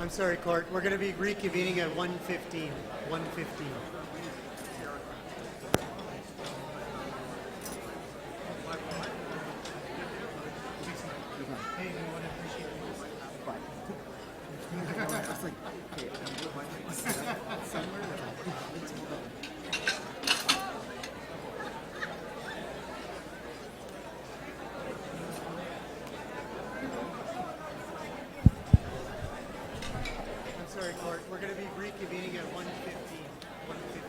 I'm sorry, Court. We're going to be reconvening at 1:15. 1:15. I'm sorry, Court. We're going to be reconvening at 1:15. 1:15.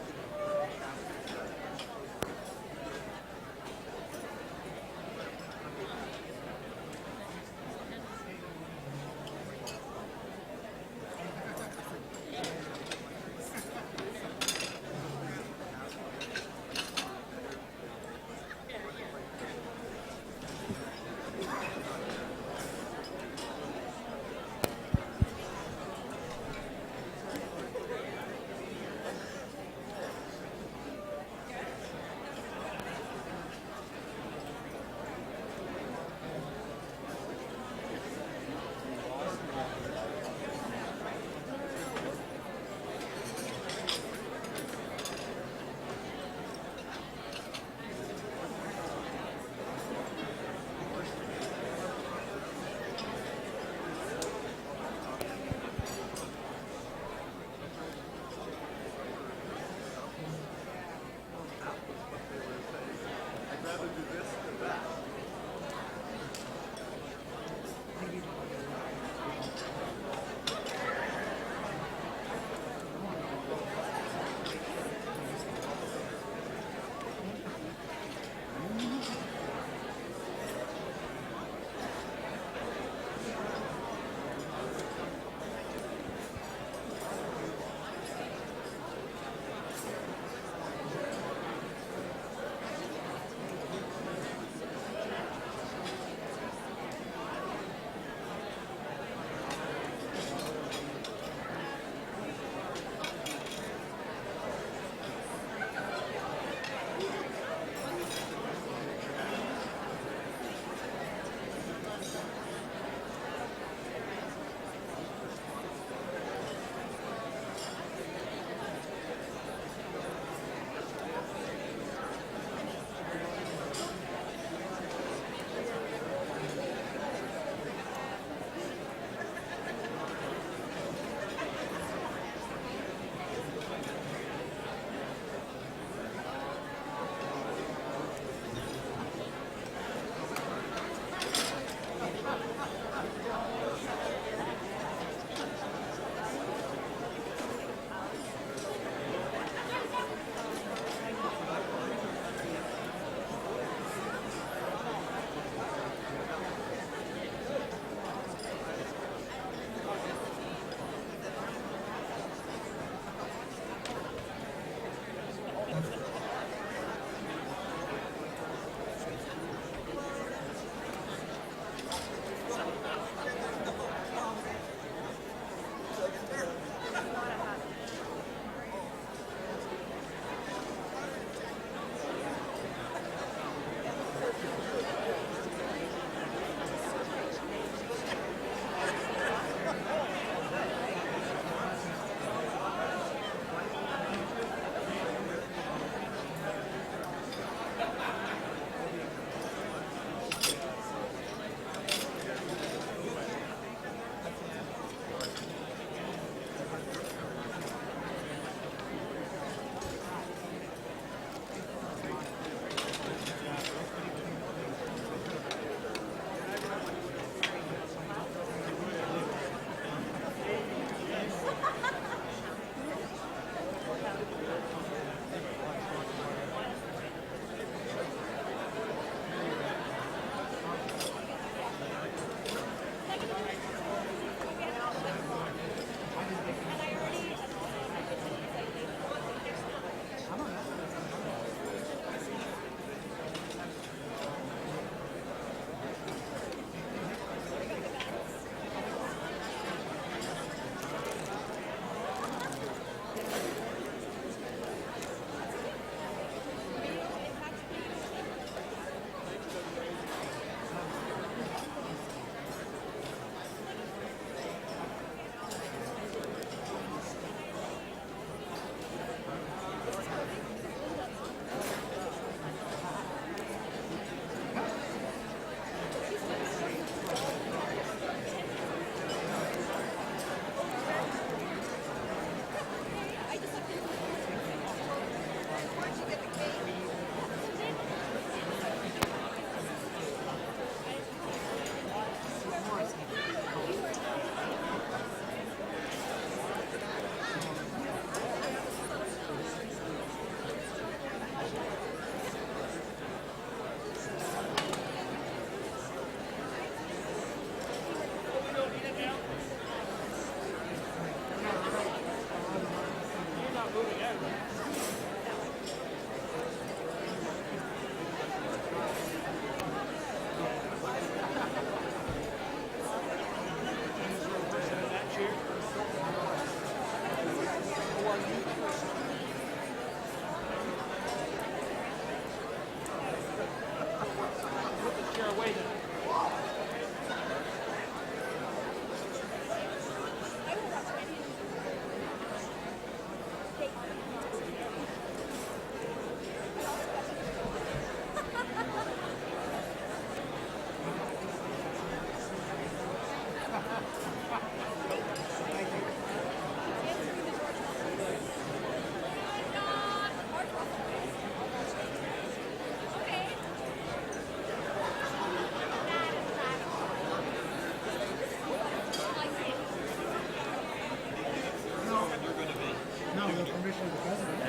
No, with permission of the president.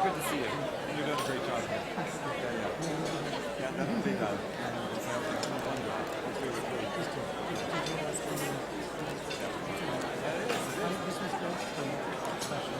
Good to see you. You're doing a great job. Yeah, nothing big on it. This was good. Especially.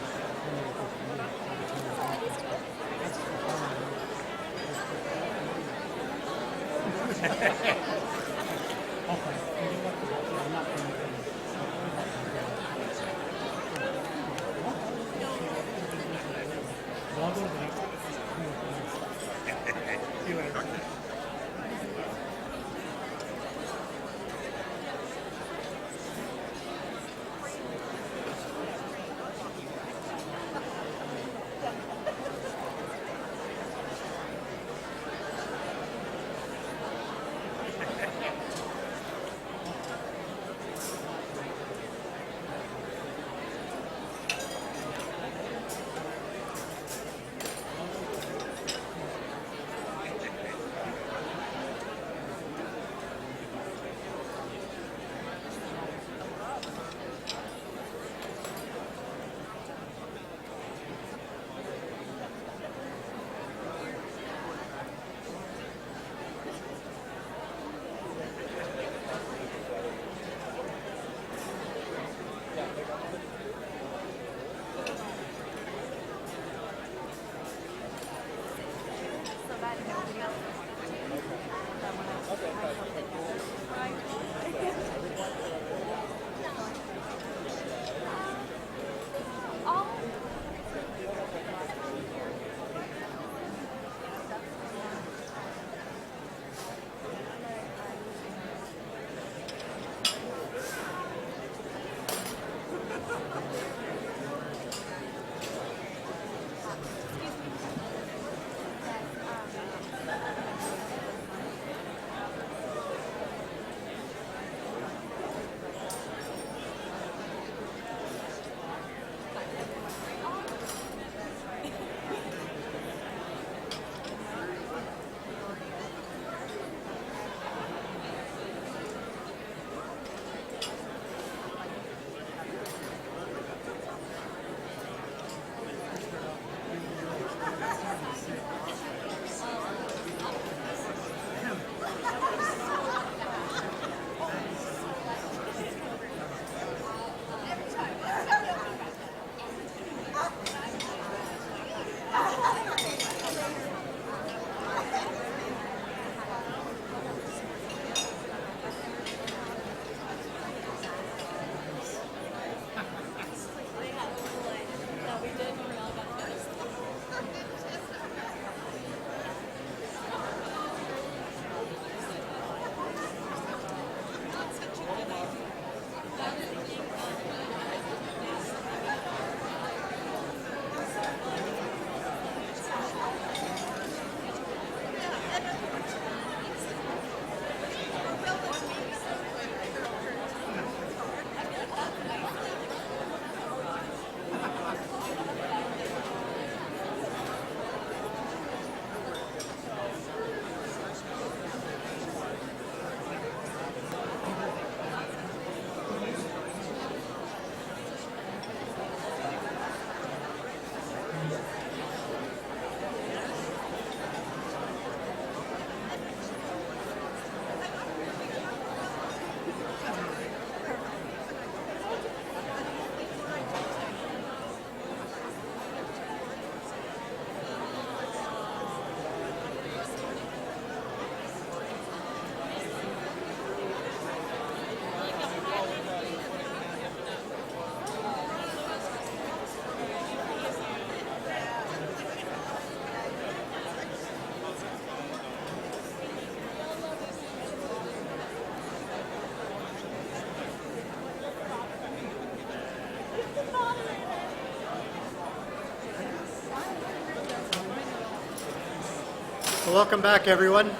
Welcome back, everyone.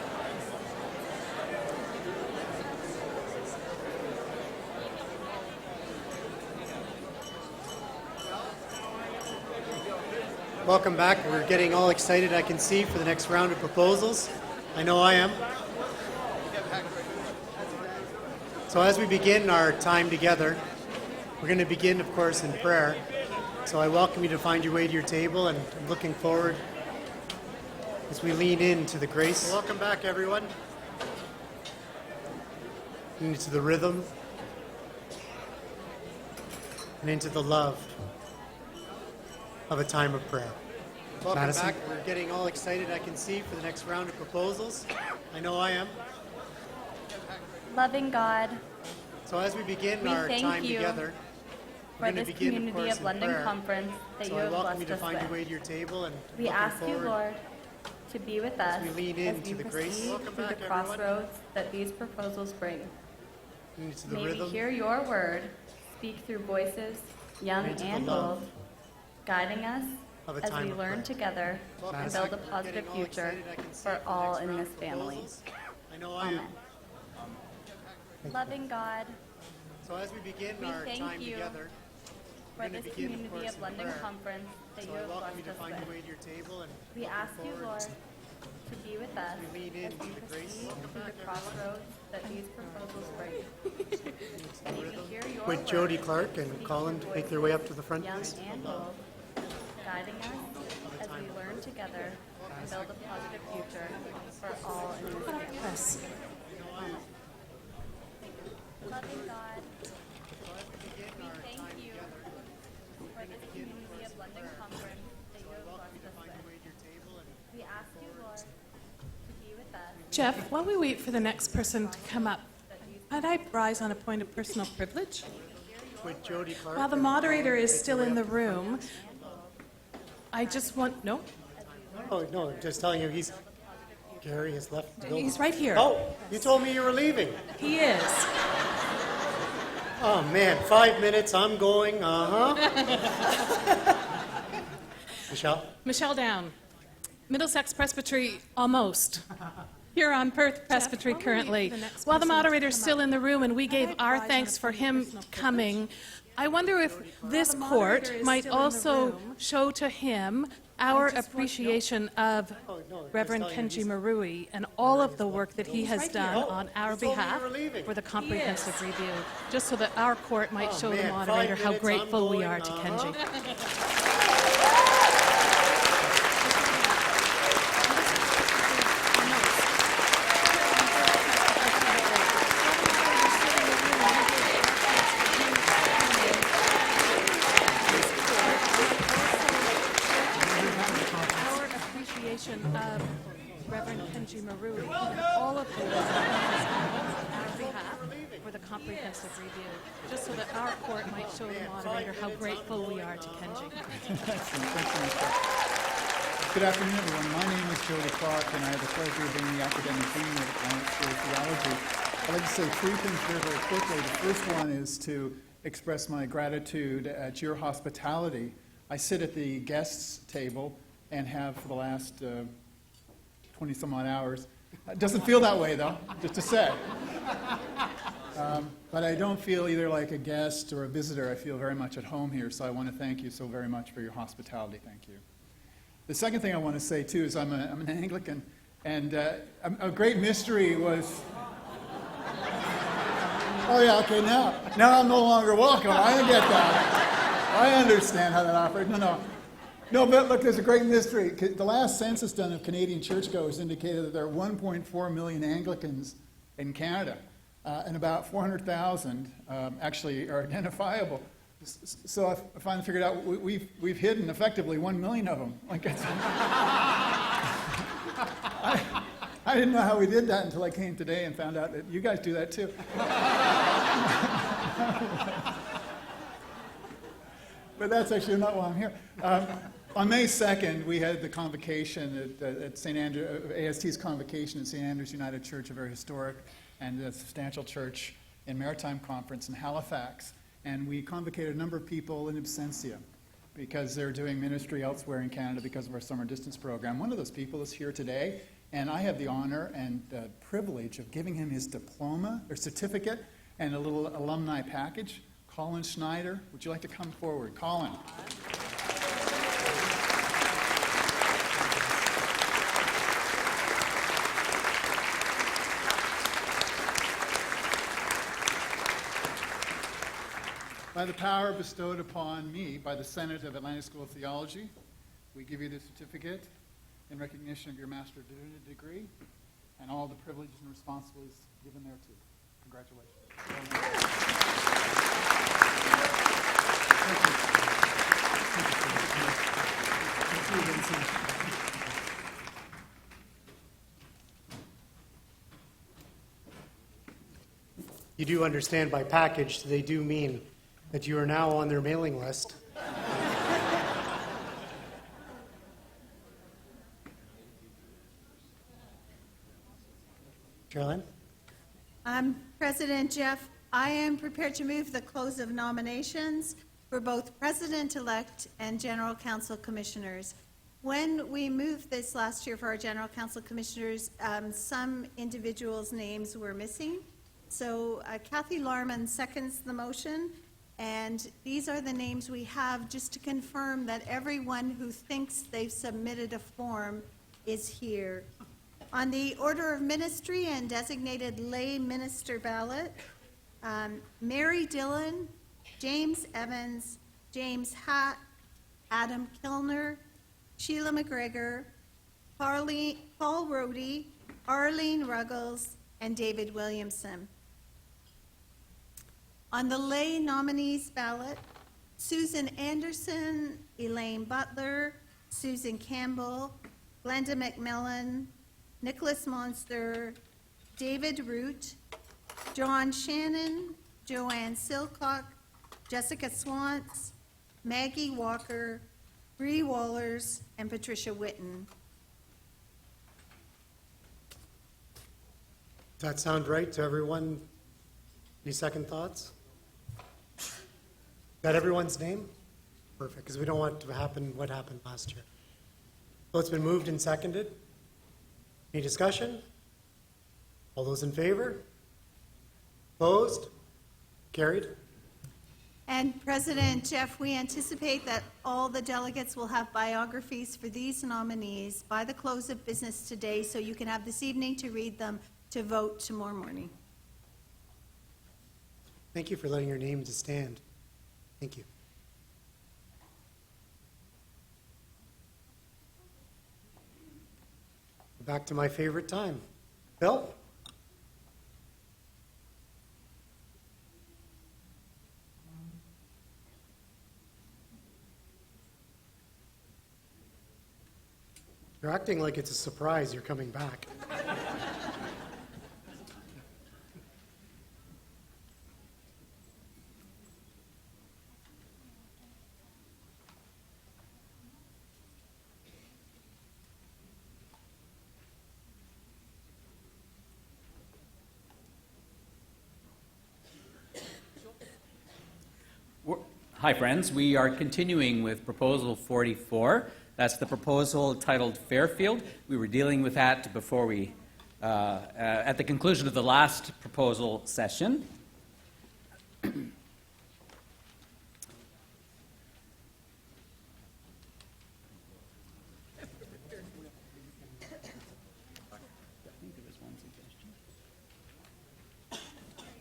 Welcome back. We're getting all excited, I can see, for the next round of proposals. I know I am. So as we begin our time together, we're going to begin, of course, in prayer. So I welcome you to find your way to your table, and I'm looking forward as we lean into the grace. Welcome back, everyone. Into the rhythm and into the love of a time of prayer. Welcome Madison. Back. We're getting all excited, I can see, for the next round of proposals. I know I am. Loving God, So as we begin we our thank time you together, we're for going to this begin, of Community course, of in London prayer. conference that So you I have welcome you blessed to us find your way with. to your table, and We looking ask you, forward Lord, to be with us we lean as into we the proceed grace. Welcome through the back, everyone. crossroads that these proposals bring. into the May we rhythm hear your word speak through voices, young into the and love old, guiding us of a as time we of learn prayer. together Welcome and back. build a We're positive getting all future excited, I can see, for the all next in round this of family. proposals. I know I am. Amen. Loving God, So as we begin we our thank time you together, for we're going this to begin, of Community course, of in London prayer. conference that So you I have welcome you blessed to us find your with. way to your table, and We looking ask you, forward Lord, to be with us we lean as into we the grace. proceed through the crossroads that these proposals bring. May we hear your with word Jody Clark and speak Colin through to make their way up to voices, the front, young please. and old, guiding us as we learn together and build a positive future for all in this family. Amen. Loving God, we thank you for this Community of London conference that you have blessed us with. We ask you, Lord, to be with us. Jeff, while we wait for the next person to come up, might I rise on a point of personal privilege? With Jody Clark. While the and moderator Colin, is make still their way in the up to front. room, I just want, no, Oh, no, just telling you, Gary has left the building. he's right here. Oh, you told me you were leaving. He is. Oh, man, 5 minutes, I'm going, Michelle? Michelle Down, Middlesex Presbytery, almost. Here on Perth Presbytery while we wait currently. for the next While the person to moderator's come still up, in the room and we gave I'd our rise on thanks a for point of him personal privilege. coming, I wonder if this the court moderator is might still in the also room, show to him our just want- appreciation of Oh, no, just Reverend telling you, Kenji Marui and all of the work that he has right done here. Oh, on our you told me you behalf were leaving. for the comprehensive review, just so that our court might Oh, show the man, 5 moderator how minutes, grateful I'm we are going, to Kenji. Our appreciation of Reverend Kenji Marui and all of the work that he has done on our behalf for the comprehensive review, just so that our court might show the moderator how grateful we are to Kenji. Excellent. Thanks so much. Good afternoon, everyone. My name is Jody Clark, and I have the pleasure of being the academic dean of Atlantic School of Theology. I'd like to say three things very, very quickly. The first one is to express my gratitude at your hospitality. I sit at the guests' table and have for the last 20-some-odd hours. It doesn't feel that way, though, just to say. But I don't feel either like a guest or a visitor. I feel very much at home here, so I want to thank you so very much for your hospitality. Thank you. The second thing I want to say, too, is I'm an Anglican, and a great mystery was... Oh, yeah, okay, now I'm no longer welcome. I get that. I understand how that operates. No, but look, there's a great mystery. The last census done of Canadian churchgoers indicated that there are 1.4 million Anglicans in Canada, and about 400,000 actually are identifiable. So I finally figured out we've hidden effectively 1 million of them. Like I didn't know how we did that until I came today and found out that you guys do that too. But that's actually not why I'm here. On May 2nd, we had the convocation at St. Andrew, AST's convocation at St. Andrew's United Church, a very historic and a substantial church in Maritime Conference in Halifax. And we convocated a number of people in absentia because they're doing ministry elsewhere in Canada because of our summer distance program. One of those people is here today, and I have the honor and privilege of giving him his diploma or certificate and a little alumni package. Colin Schneider, would you like to come forward? Colin. By the power bestowed upon me by the Senate of Atlantic School of Theology, we give you this certificate in recognition of your Master of Divinity degree and all the privileges and responsibilities given thereto. Congratulations. You do understand by package, they do mean that you are now on their mailing list. Carolyn? President Jeff, I am prepared to move the close of nominations for both President-elect and General Council Commissioners. When we moved this last year for our General Council Commissioners, some individuals' names were missing. So Kathy Larman seconds the motion, and these are the names we have just to confirm that everyone who thinks they've submitted a form is here. On the order of ministry and designated lay minister ballot, Mary Dillon, James Evans, James Hatt, Adam Kilner, Sheila McGregor, Paul Rohde, Arlene Ruggles, and David Williamson. On the lay nominees ballot, Susan Anderson, Elaine Butler, Susan Campbell, Glenda McMillan, Nicholas Monster, David Root, John Shannon, Joanne Silcock, Jessica Swantz, Maggie Walker, Bree Wallers, and Patricia Whitten. Does that sound right to everyone? Any second thoughts? Is that everyone's name? Perfect, because we don't want to happen what happened last year. So it's been moved and seconded. Any discussion? All those in favor? Opposed? Carried? And President Jeff, we anticipate that all the delegates will have biographies for these nominees by the close of business today, so you can have this evening to read them to vote tomorrow morning. Thank you for letting your name to stand. Thank you. Back to my favorite time. Bill? You're acting like it's a surprise you're coming back. Hi, friends. We are continuing with Proposal 44. That's the proposal titled Fairfield. We were dealing with that before at the conclusion of the last proposal session.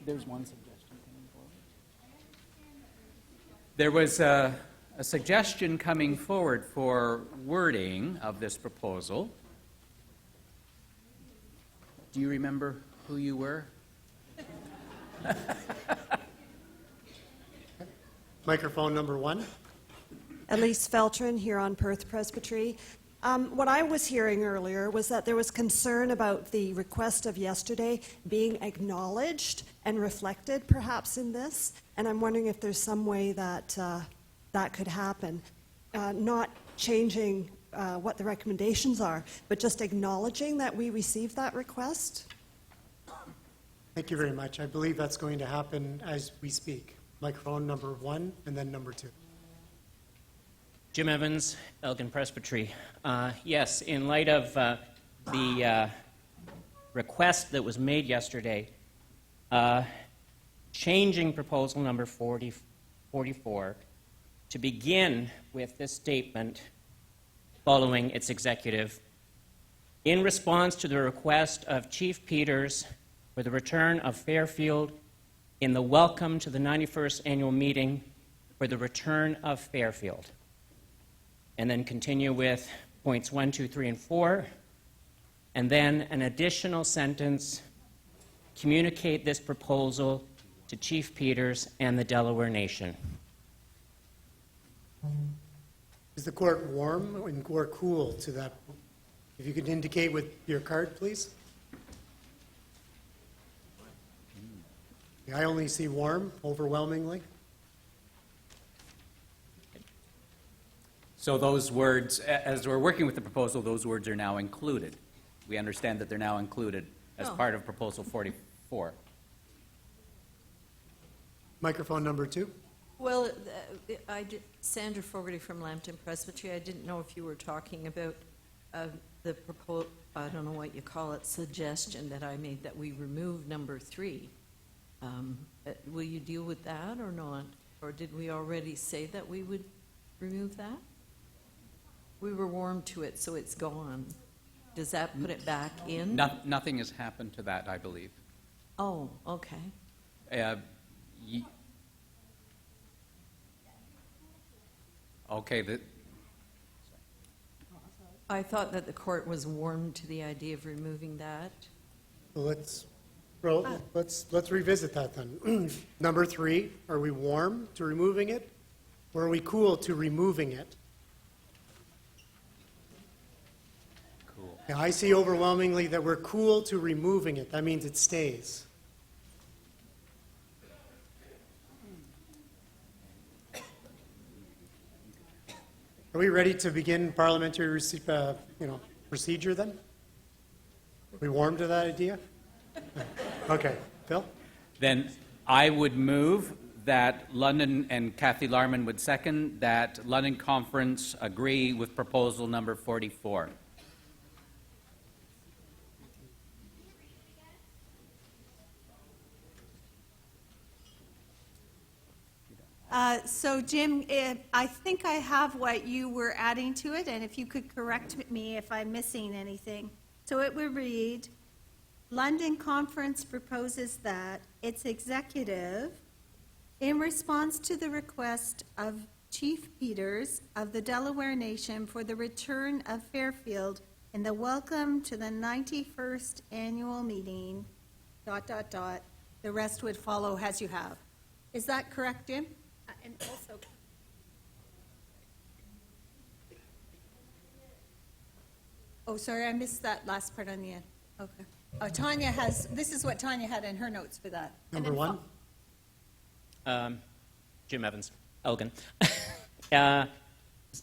There's one suggestion coming forward. There was a suggestion coming forward for wording of this proposal. Do you remember who you were? Microphone number 1. Elise Feltrin here on Perth Presbytery. What I was hearing earlier was that there was concern about the request of yesterday being acknowledged and reflected perhaps in this, and I'm wondering if there's some way that that could happen. Not changing what the recommendations are, but just acknowledging that we received that request. Thank you very much. I believe that's going to happen as we speak. Microphone number 1 and then number 2. Jim Evans, Elgin Presbytery. Yes, in light of the request that was made yesterday, changing proposal number 44 to begin with this statement following its executive, in response to the request of Chief Peters for the return of Fairfield in the welcome to the 91st annual meeting for the return of Fairfield. And then continue with points 1, 2, 3, and 4. And then an additional sentence, communicate this proposal to Chief Peters and the Delaware Nation. Is the court warm or cool to that? If you could indicate with your card, please. I only see warm, overwhelmingly. So those words, as we're working with the proposal, those words are now included. We understand that they're now included as part of Proposal 44. Microphone number 2. Well, Sandra Fogarty from Lambton Presbytery. I didn't know if you were talking about the I don't know what you call it, suggestion that I made that we remove number 3. Will you deal with that or not? Or did we already say that we would remove that? We were warm to it, so it's gone. Does that put it back in? Nothing has happened to that, I believe. Oh, okay. Okay, I thought that the court was warm to the idea of removing that. Well, let's revisit that then. Number 3, are we warm to removing it, or are we cool to removing it? cool. Yeah, I see overwhelmingly that we're cool to removing it. That means it stays. Are we ready to begin parliamentary procedure then? Are we warm to that idea? Okay. Phil? Then I would move that London, and Kathy Larman would second, that London Conference agree with proposal number 44. So, Jim, I think I have what you were adding to it, and if you could correct me if I'm missing anything. So it would read, London Conference proposes that its executive, in response to the request of Chief Peters of the Delaware Nation for the return of Fairfield in the welcome to the 91st annual meeting, ... the rest would follow as you have. Is that correct, Jim? And also, Oh, sorry, I missed that last part on the end. Okay. Oh, Tanya has, this is what Tanya had in her notes for that. Number 1? Jim Evans, Elgin.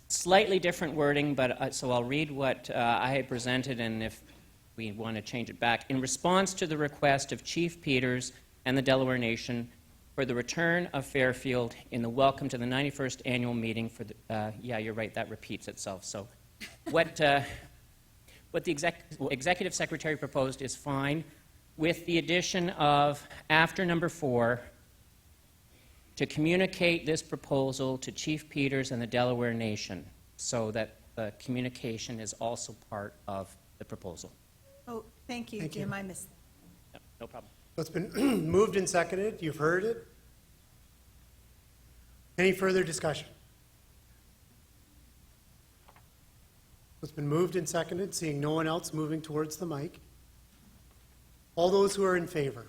Slightly different wording, but so I'll read what I had presented, and if we want to change it back. In response to the request of Chief Peters and the Delaware Nation for the return of Fairfield in the welcome to the 91st annual meeting for the, yeah, you're right, that repeats itself. So what the executive secretary proposed is fine, with the addition of, after number 4, to communicate this proposal to Chief Peters and the Delaware Nation, so that the communication is also part of the proposal. Oh, thank you, Thank Jim, you. I missed that. No problem. So it's been moved and seconded. You've heard it. Any further discussion? It's been moved and seconded, seeing no one else moving towards the mic. All those who are in favor?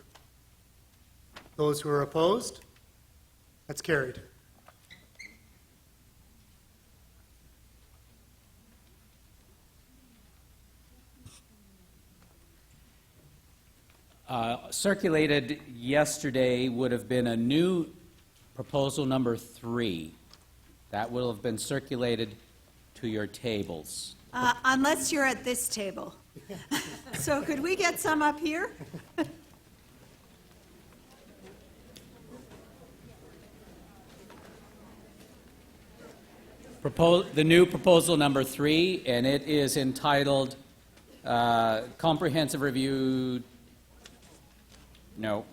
Those who are opposed? That's carried. Circulated yesterday would have been a new proposal number 3. That will have been circulated to your tables. Unless you're at this table. So could we get some up here? The new proposal number 3, and it is entitled Comprehensive Review. No,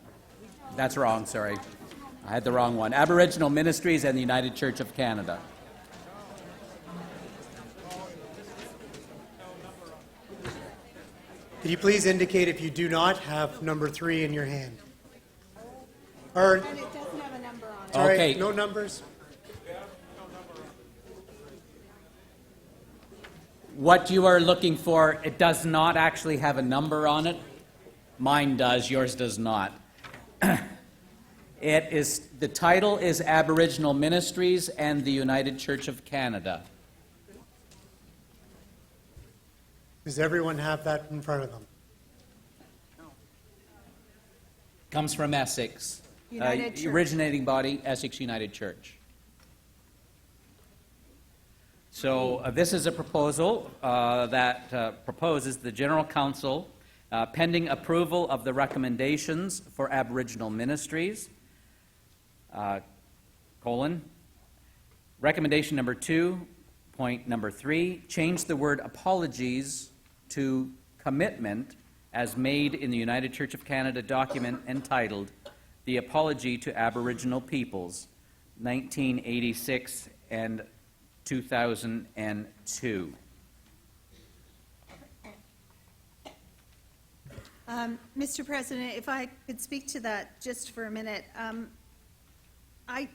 that's wrong, sorry. I had the wrong one. Aboriginal Ministries and the United Church of Canada. Could you please indicate if you do not have number 3 in your hand? Or, And it doesn't have a number on it. sorry, Okay. no numbers? What you are looking for, it does not actually have a number on it. Mine does, yours does not. The title is Aboriginal Ministries and the United Church of Canada. Does everyone have that in front of them? Comes from Essex. United Church. Originating body, Essex United Church. So this is a proposal that proposes the General Council, pending approval of the recommendations for Aboriginal ministries, recommendation number 2, point number 3, change the word apologies to commitment as made in the United Church of Canada document entitled The Apology to Aboriginal Peoples, 1986 and 2002. Mr. President, if I could speak to that just for a minute. I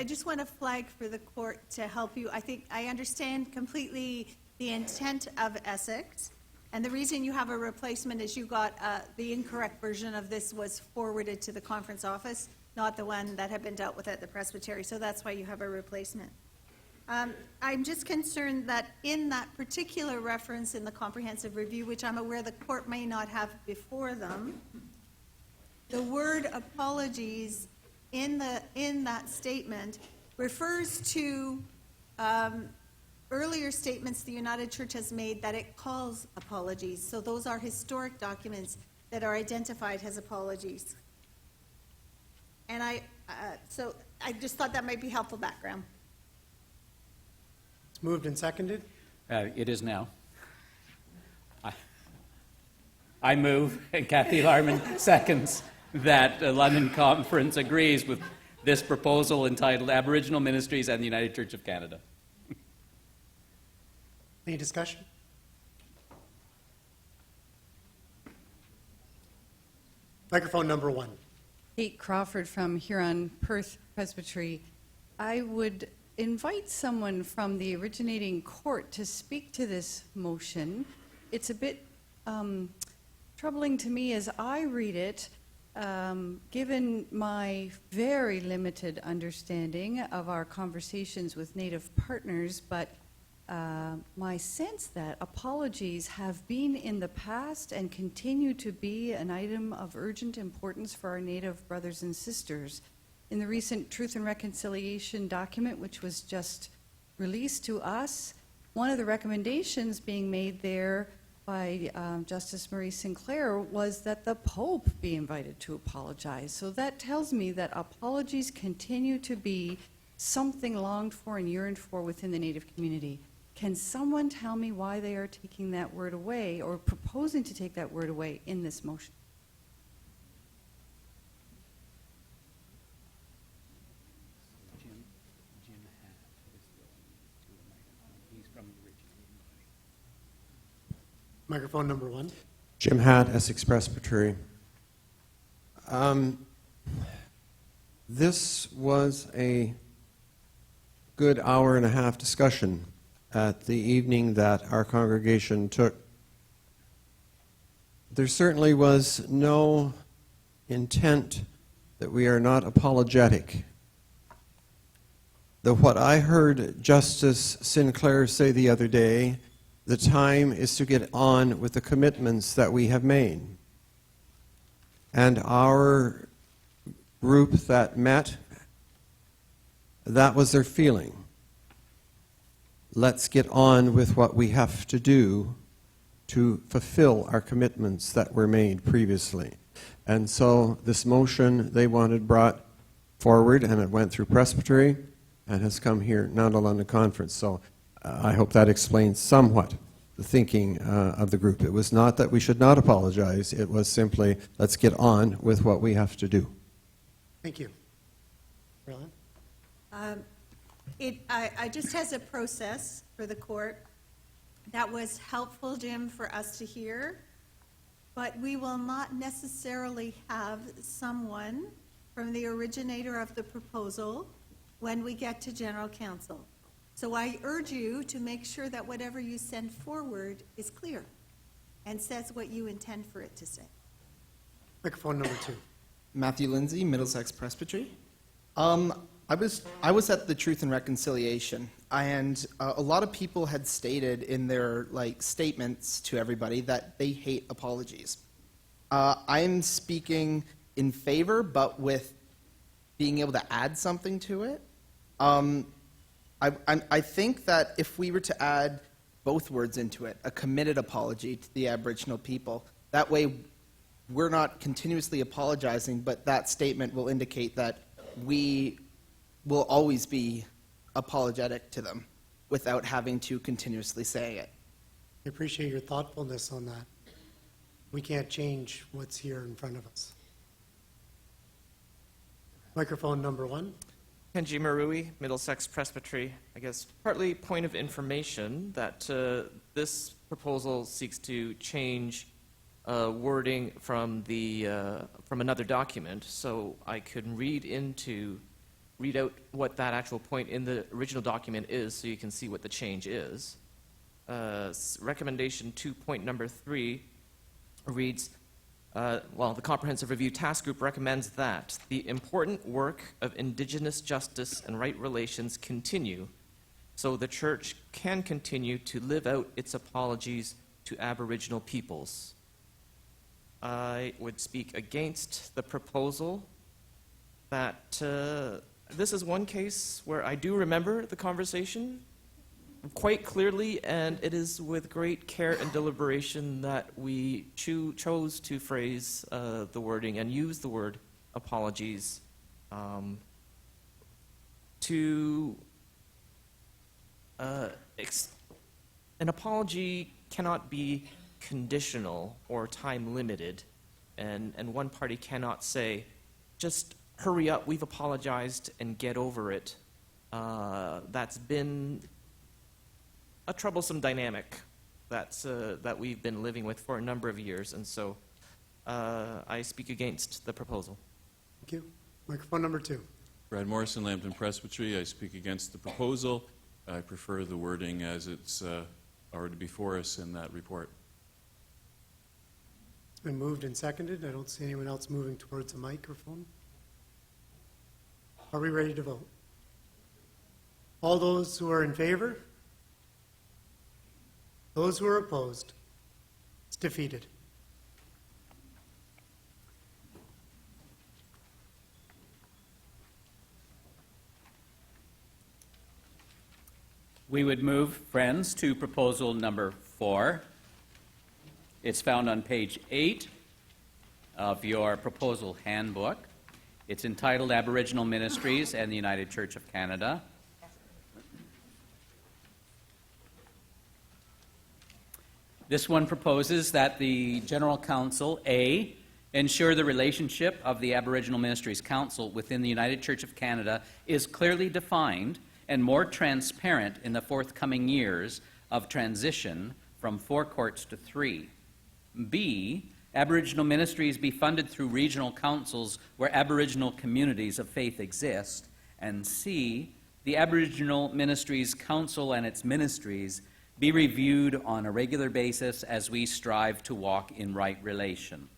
just want to flag for the court to help you. I think I understand completely the intent of Essex, and the reason you have a replacement is you got the incorrect version of this was forwarded to the conference office, not the one that had been dealt with at the presbytery, so that's why you have a replacement. I'm just concerned that in that particular reference in the comprehensive review, which I'm aware the court may not have before them, the word apologies in that statement refers to earlier statements the United Church has made that it calls apologies. So those are historic documents that are identified as apologies. And so I just thought that might be helpful background. It's moved and seconded. It is now. I move, and Kathy Larman seconds, that the London Conference agrees with this proposal entitled Aboriginal Ministries and the United Church of Canada. Any discussion? Microphone number 1. Kate Crawford from Huron Perth Presbytery. I would invite someone from the originating court to speak to this motion. It's a bit troubling to me as I read it, given my very limited understanding of our conversations with Native partners, but my sense that apologies have been in the past and continue to be an item of urgent importance for our Native brothers and sisters. In the recent Truth and Reconciliation document, which was just released to us, one of the recommendations being made there by Justice Marie Sinclair was that the Pope be invited to apologize. So that tells me that apologies continue to be something longed for and yearned for within the Native community. Can someone tell me why they are taking that word away or proposing to take that word away in this motion? Microphone number 1. Jim Hatt, Essex Presbytery. This was a good hour and a half discussion at the evening that our congregation took. There certainly was no intent that we are not apologetic. What I heard Justice Sinclair say the other day, the time is to get on with the commitments that we have made. And our group that met, that was their feeling. Let's get on with what we have to do to fulfill our commitments that were made previously. And so this motion they wanted brought forward, and it went through Presbytery and has come here now to London Conference. So I hope that explains somewhat the thinking of the group. It was not that we should not apologize. It was simply, let's get on with what we have to do. Thank you. Carolyn? I just as a process for the court, that was helpful, Jim, for us to hear, but we will not necessarily have someone from the originator of the proposal when we get to General Counsel. So I urge you to make sure that whatever you send forward is clear and says what you intend for it to say. Microphone number 2. Matthew Lindsay, Middlesex Presbytery. I was at the Truth and Reconciliation, and a lot of people had stated in their statements to everybody that they hate apologies. I'm speaking in favor, but with being able to add something to it. I think that if we were to add both words into it, a committed apology to the Aboriginal people, that way we're not continuously apologizing, but that statement will indicate that we will always be apologetic to them without having to continuously say it. I appreciate your thoughtfulness on that. We can't change what's here in front of us. Microphone number 1. Kenji Marui, Middlesex Presbytery. I guess partly point of information that this proposal seeks to change wording from another document, so I could read out what that actual point in the original document is, so you can see what the change is. Recommendation 2.3 reads, the Comprehensive Review Task Group recommends that the important work of Indigenous justice and right relations continue, so the Church can continue to live out its apologies to Aboriginal peoples. I would speak against the proposal that this is one case where I do remember the conversation quite clearly, and it is with great care and deliberation that we chose to phrase the wording and use the word apologies an apology cannot be conditional or time limited, and one party cannot say, just hurry up, we've apologized and get over it. That's been a troublesome dynamic that we've been living with for a number of years, and so I speak against the proposal. Thank you. Microphone number 2. Brad Morrison, Lambton Presbytery. I speak against the proposal. I prefer the wording as it's already before us in that report. It's been moved and seconded. I don't see anyone else moving towards a microphone. Are we ready to vote? All those who are in favor? Those who are opposed? It's defeated. We would move, friends, to proposal number 4. It's found on page 8 of your proposal handbook. It's entitled Aboriginal Ministries and the United Church of Canada. This one proposes that the General Council, A, ensure the relationship of the Aboriginal Ministries Council within the United Church of Canada is clearly defined and more transparent in the forthcoming years of transition from 4 courts to 3. B, Aboriginal ministries be funded through regional councils where Aboriginal communities of faith exist. And C, the Aboriginal Ministries Council and its ministries be reviewed on a regular basis as we strive to walk in right relations.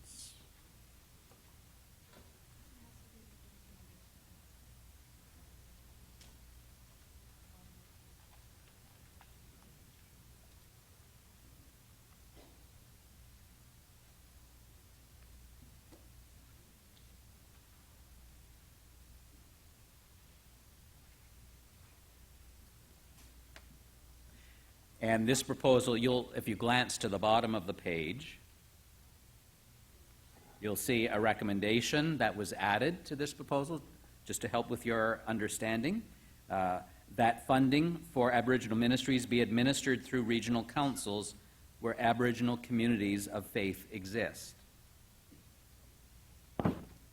And this proposal, if you glance to the bottom of the page, you'll see a recommendation that was added to this proposal, just to help with your understanding, that funding for Aboriginal ministries be administered through regional councils where Aboriginal communities of faith exist.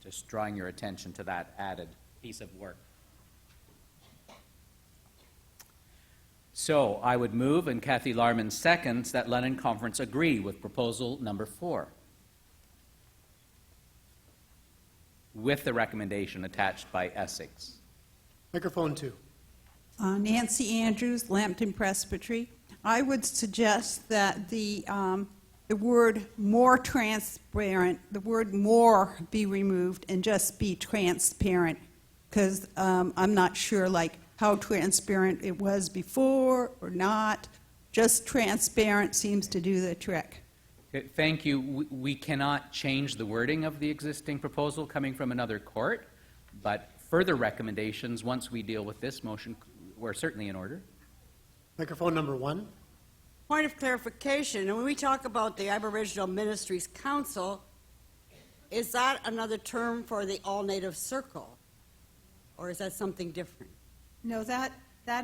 Just drawing your attention to that added piece of work. So I would move, and Kathy Larman seconds, that London Conference agree with proposal number 4, with the recommendation attached by Essex. Microphone 2. Nancy Andrews, Lambton Presbytery. I would suggest that the word more transparent, the word more be removed and just be transparent, because I'm not sure like how transparent it was before or not. Just transparent seems to do the trick. Okay, thank you. We cannot change the wording of the existing proposal coming from another court, but further recommendations, once we deal with this motion, we're certainly in order. Microphone number 1. Point of clarification, and when we talk about the Aboriginal Ministries Council, is that another term for the All Native Circle? Or is that something different? No, that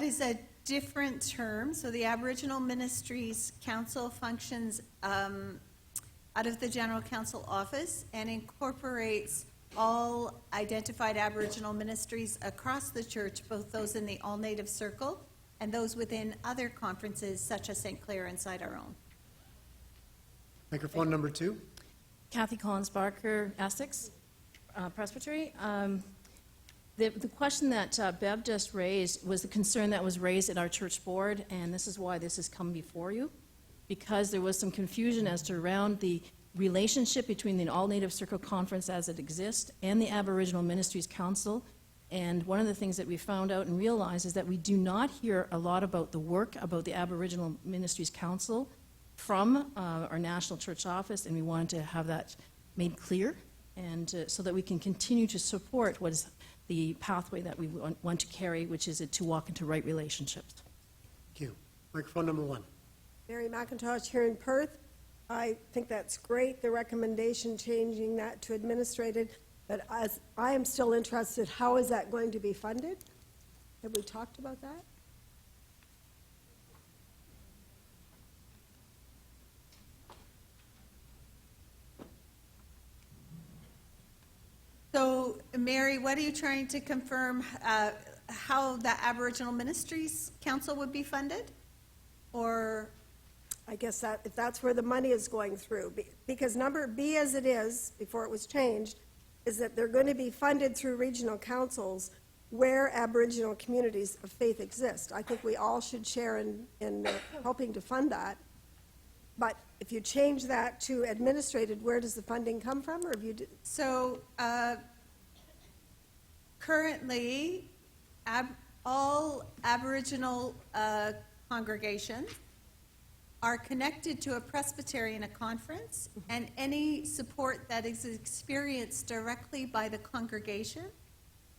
is a different term. So the Aboriginal Ministries Council functions out of the General Council office and incorporates all identified Aboriginal ministries across the church, both those in the All Native Circle and those within other conferences such as St. Clair inside our own. Microphone number 2. Kathy Collins Barker, Essex Presbytery. The question that Bev just raised was the concern that was raised at our church board, and this is why this has come before you, because there was some confusion as to around the relationship between the All Native Circle Conference as it exists and the Aboriginal Ministries Council. And one of the things that we found out and realized is that we do not hear a lot about the work about the Aboriginal Ministries Council from our National Church Office, and we wanted to have that made clear, and so that we can continue to support what is the pathway that we want to carry, which is to walk into right relationships. Thank you. Microphone number 1. Mary McIntosh here in Perth. I think that's great, the recommendation changing that to administrated, but as I am still interested, how is that going to be funded? Have we talked about that? So, Mary, what are you trying to confirm, how the Aboriginal Ministries Council would be funded? Or? I guess that if that's where the money is going through, because number B as it is, before it was changed, is that they're going to be funded through regional councils where Aboriginal communities of faith exist. I think we all should share in helping to fund that. But if you change that to administrated, where does the funding come from? Or have you? So currently, all Aboriginal congregations are connected to a Presbyterian conference, and any support that is experienced directly by the congregation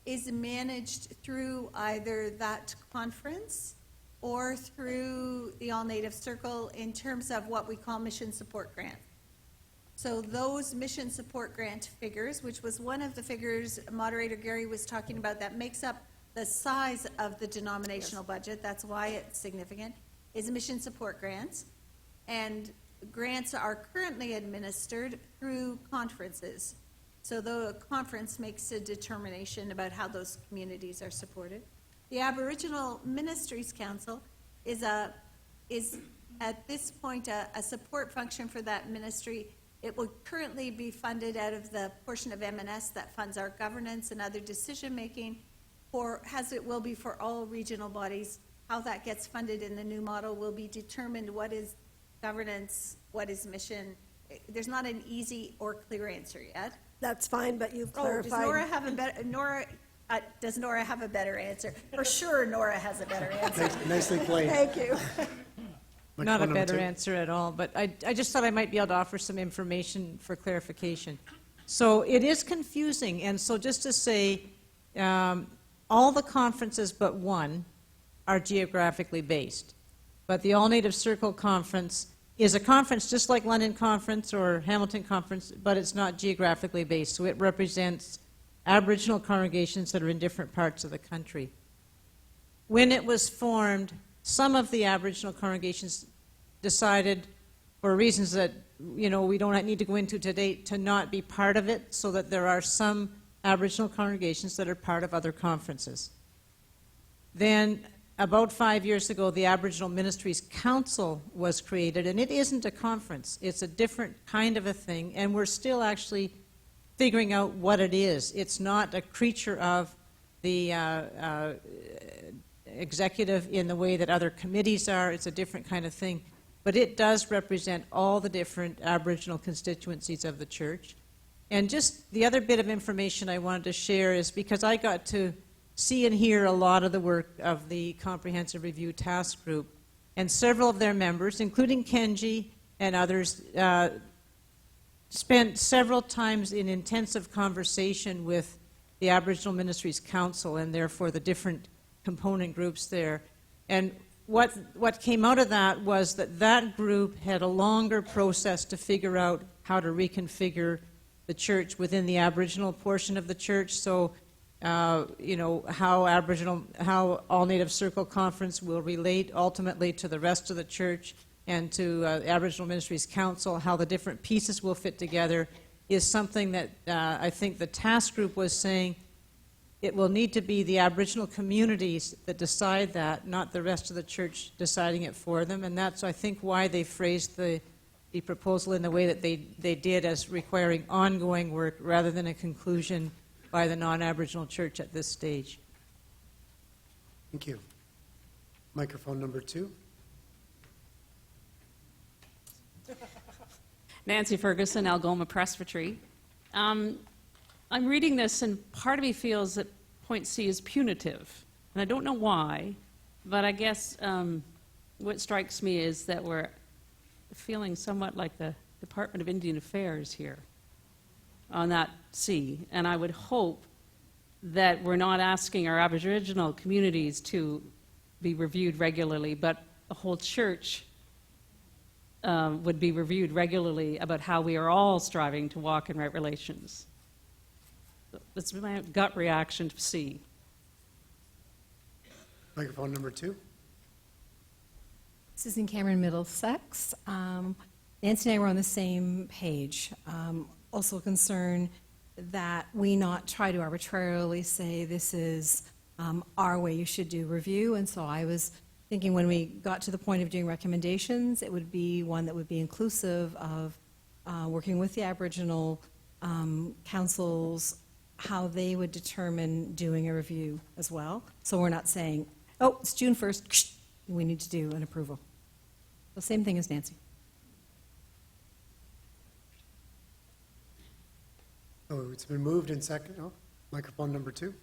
is managed through either that conference or through the All Native Circle in terms of what we call mission support grants. So those mission support grant figures, which was one of the figures Moderator Gary was talking about that makes up the size of the denominational budget, that's why it's significant, is mission support grants. And grants are currently administered through conferences. So the conference makes a determination about how those communities are supported. The Aboriginal Ministries Council is at this point a support function for that ministry. It will currently be funded out of the portion of M&S that funds our governance and other decision making, as it will be for all regional bodies. How that gets funded in the new model will be determined. What is governance, what is mission? There's not an easy or clear answer yet. That's fine, but you've clarified. Does Nora have a better? Does Nora have a better answer? For sure, Nora has a better answer. Nicely played. Thank you. Not a better answer at all, but I just thought I might be able to offer some information for clarification. So it is confusing, and so just to say, all the conferences but one are geographically based. But the All Native Circle Conference is a conference just like London Conference or Hamilton Conference, but it's not geographically based. So it represents Aboriginal congregations that are in different parts of the country. When it was formed, some of the Aboriginal congregations decided, for reasons that we don't need to go into today, to not be part of it, so that there are some Aboriginal congregations that are part of other conferences. Then, about 5 years ago, the Aboriginal Ministries Council was created, and it isn't a conference. It's a different kind of a thing, and we're still actually figuring out what it is. It's not a creature of the executive in the way that other committees are. It's a different kind of thing. But it does represent all the different Aboriginal constituencies of the church. And just the other bit of information I wanted to share is because I got to see and hear a lot of the work of the Comprehensive Review Task Group, and several of their members, including Kenji and others, spent several times in intensive conversation with the Aboriginal Ministries Council and therefore the different component groups there. And what came out of that was that that group had a longer process to figure out how to reconfigure the church within the Aboriginal portion of the church. So, you know, how All Native Circle Conference will relate ultimately to the rest of the church and to the Aboriginal Ministries Council, how the different pieces will fit together, is something that I think the task group was saying it will need to be the Aboriginal communities that decide that, not the rest of the church deciding it for them. And that's, I think, why they phrased the proposal in the way that they did, as requiring ongoing work rather than a conclusion by the non-Aboriginal church at this stage. Thank you. Microphone number 2. Nancy Ferguson, Algoma Presbytery. I'm reading this, and part of me feels that point C is punitive. And I don't know why, but I guess what strikes me is that we're feeling somewhat like the Department of Indian Affairs here on that C. And I would hope that we're not asking our Aboriginal communities to be reviewed regularly, but the whole church would be reviewed regularly about how we are all striving to walk in right relations. That's my gut reaction to C. Microphone number 2. Susan Cameron, Middlesex. Nancy and I were on the same page. Also concerned that we not try to arbitrarily say this is our way you should do review. And so I was thinking when we got to the point of doing recommendations, it would be one that would be inclusive of working with the Aboriginal councils, how they would determine doing a review as well. So we're not saying, oh, it's June 1st, we need to do an approval. The same thing as Nancy. Oh, it's been moved in second. Oh, microphone number 2.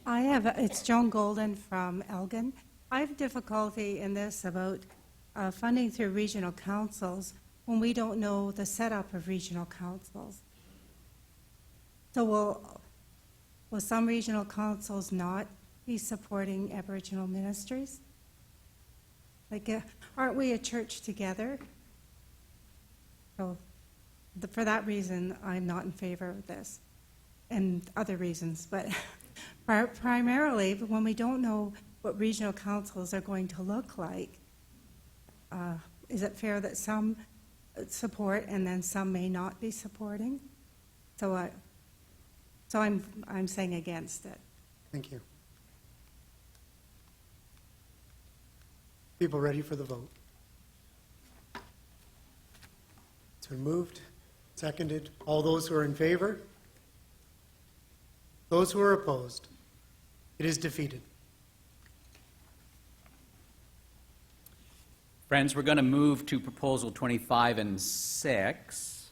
It's Joan Golden from Elgin. I have difficulty in this about funding through regional councils when we don't know the setup of regional councils. So will some regional councils not be supporting Aboriginal ministries? Like, aren't we a church together? So for that reason, I'm not in favor of this, and other reasons, but primarily when we don't know what regional councils are going to look like, is it fair that some support and then some may not be supporting? So I'm saying against it. Thank you. People ready for the vote? It's been moved, seconded. All those who are in favor? Those who are opposed? It is defeated. Friends, we're going to move to Proposal 25 and 6,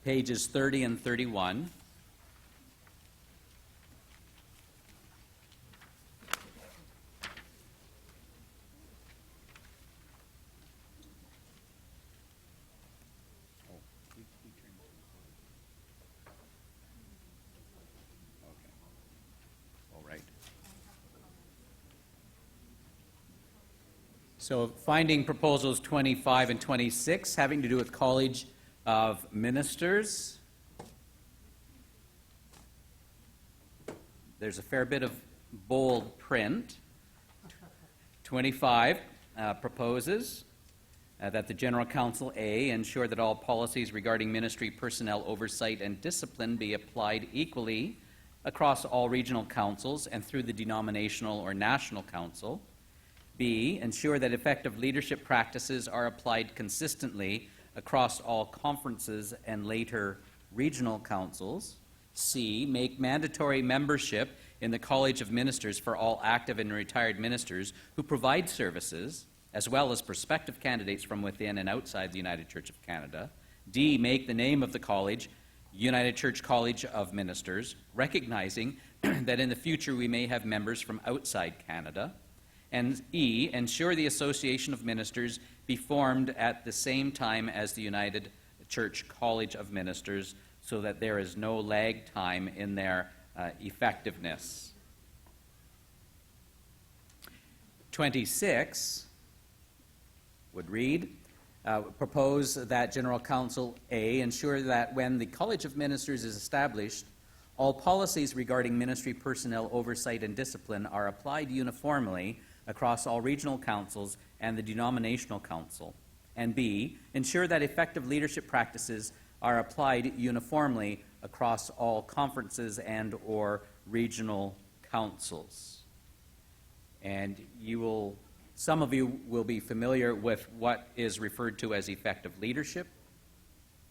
pages 30 and 31. So finding proposals 25 and 26 having to do with College of Ministers. There's a fair bit of bold print. 25 proposes that the General Council A ensure that all policies regarding ministry personnel oversight and discipline be applied equally across all regional councils and through the denominational or national council. B, ensure that effective leadership practices are applied consistently across all conferences and later regional councils. C, make mandatory membership in the College of Ministers for all active and retired ministers who provide services, as well as prospective candidates from within and outside the United Church of Canada. D, make the name of the college United Church College of Ministers, recognizing that in the future we may have members from outside Canada. And E, ensure the Association of Ministers be formed at the same time as the United Church College of Ministers, so that there is no lag time in their effectiveness. 26 would read, propose that General Counsel A ensure that when the College of Ministers is established, all policies regarding ministry personnel oversight and discipline are applied uniformly across all regional councils and the denominational council. And B, ensure that effective leadership practices are applied uniformly across all conferences and or regional councils. And some of you will be familiar with what is referred to as effective leadership.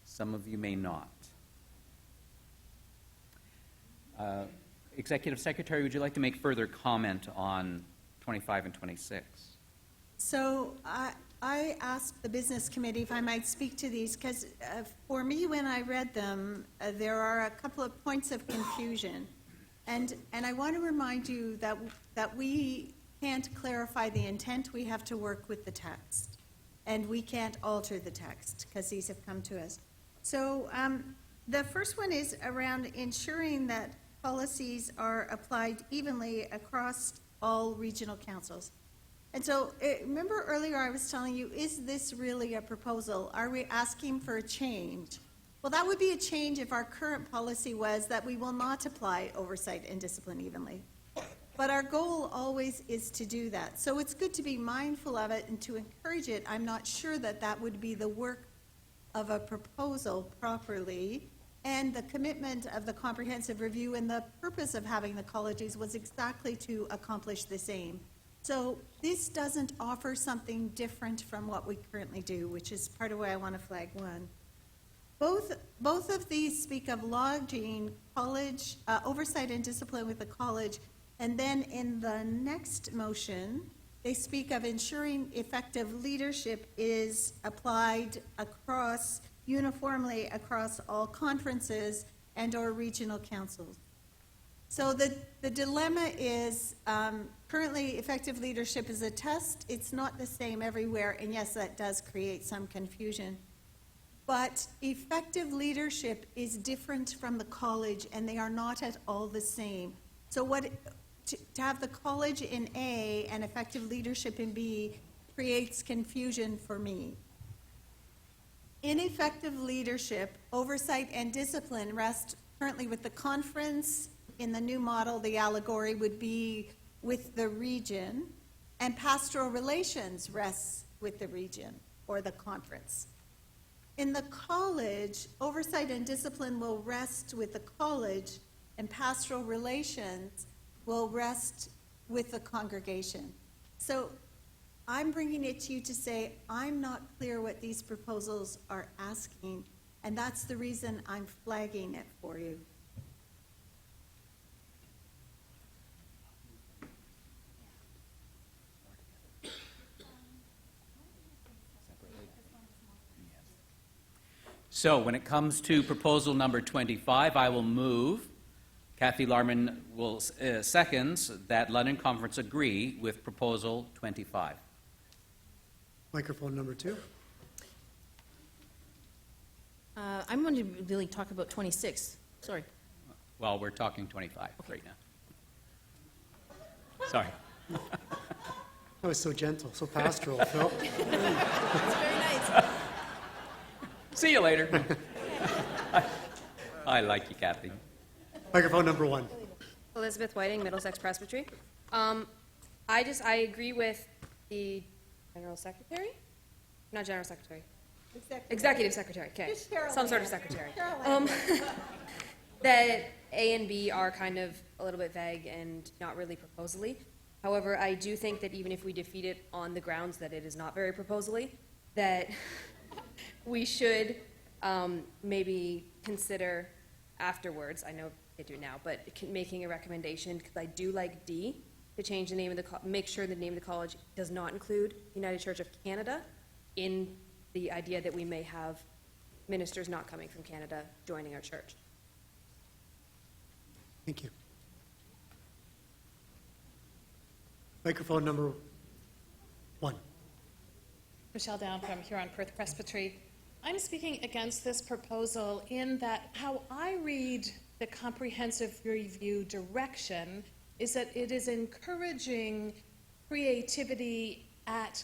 Some of you may not. Executive Secretary, would you like to make further comment on 25 and 26? So I asked the Business Committee if I might speak to these, because for me, when I read them, there are a couple of points of confusion. And I want to remind you that we can't clarify the intent. We have to work with the text. And we can't alter the text, because these have come to us. So the first one is around ensuring that policies are applied evenly across all regional councils. And so, remember earlier I was telling you, is this really a proposal? Are we asking for a change? Well, that would be a change if our current policy was that we will not apply oversight and discipline evenly. But our goal always is to do that. So it's good to be mindful of it and to encourage it. I'm not sure that that would be the work of a proposal properly. And the commitment of the comprehensive review and the purpose of having the colleges was exactly to accomplish the same. So this doesn't offer something different from what we currently do, which is part of why I want to flag one. Both of these speak of lodging college, oversight and discipline with the college, and then in the next motion, they speak of ensuring effective leadership is applied uniformly across all conferences and or regional councils. So the dilemma is currently effective leadership is a test. It's not the same everywhere, and yes, that does create some confusion. But effective leadership is different from the college, and they are not at all the same. So to have the college in A and effective leadership in B creates confusion for me. Ineffective leadership, oversight, and discipline rest currently with the conference. In the new model, the allegory would be with the region, and pastoral relations rests with the region or the conference. In the college, oversight and discipline will rest with the college, and pastoral relations will rest with the congregation. So I'm bringing it to you to say, I'm not clear what these proposals are asking, and that's the reason I'm flagging it for you. So when it comes to proposal number 25, I will move. Kathy Larman will seconds that London Conference agree with proposal 25. Microphone number 2. I'm going to really talk about 26. Sorry. Well, we're talking 25 right now. Sorry. That was so gentle, so pastoral, Phil. It's very nice. See you later. I like you, Kathy. Microphone number 1. Elizabeth Whiting, Middlesex Presbytery. I agree with the General Secretary? Not General Secretary. Executive Secretary, okay. Some sort of secretary. That A and B are kind of a little bit vague and not really proposally. However, I do think that even if we defeat it on the grounds that it is not very proposally, that we should maybe consider afterwards, I know I do now, but making a recommendation, because I do like D, to change the name of the, make sure the name of the college does not include United Church of Canada, in the idea that we may have ministers not coming from Canada joining our church. Thank you. Microphone number 1. Michelle Down from Huron-Perth Presbytery. I'm speaking against this proposal in that how I read the comprehensive review direction is that it is encouraging creativity at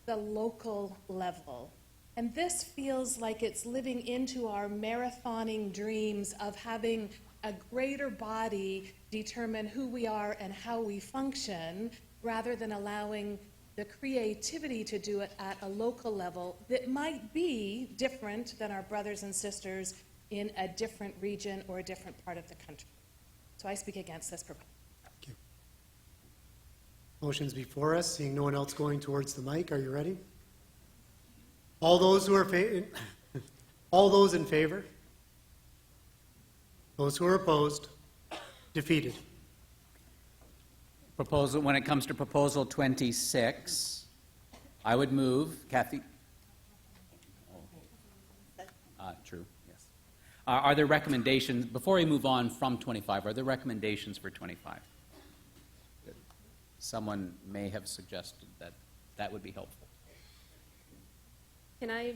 the local level. And this feels like it's living into our marathoning dreams of having a greater body determine who we are and how we function, rather than allowing the creativity to do it at a local level that might be different than our brothers and sisters in a different region or a different part of the country. So I speak against this proposal. Thank you. Motion's before us. Seeing no one else going towards the mic, are you ready? All those who are all those in favor? Those who are opposed? Defeated. Proposal, when it comes to Proposal 26, I would move, Kathy? True, yes. Are there recommendations, before we move on from 25, are there recommendations for 25? Good. Someone may have suggested that that would be helpful. Can I,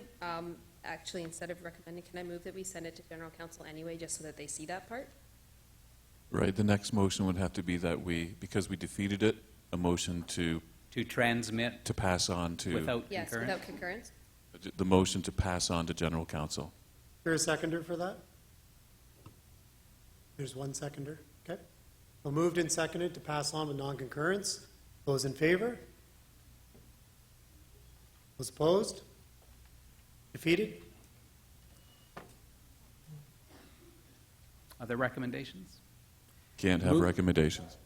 actually, instead of recommending, can I move that we send it to General Council anyway, just so that they see that part? Right, the next motion would have to be that because we defeated it, a motion to transmit, to pass on to... Without concurrence? Yes, without concurrence. The motion to pass on to General Council. Is there a seconder for that? There's one seconder. Okay. So moved and seconded to pass on with non-concurrence. Those in favor? Those opposed? Defeated? Are there recommendations? Can't have Move. recommendations.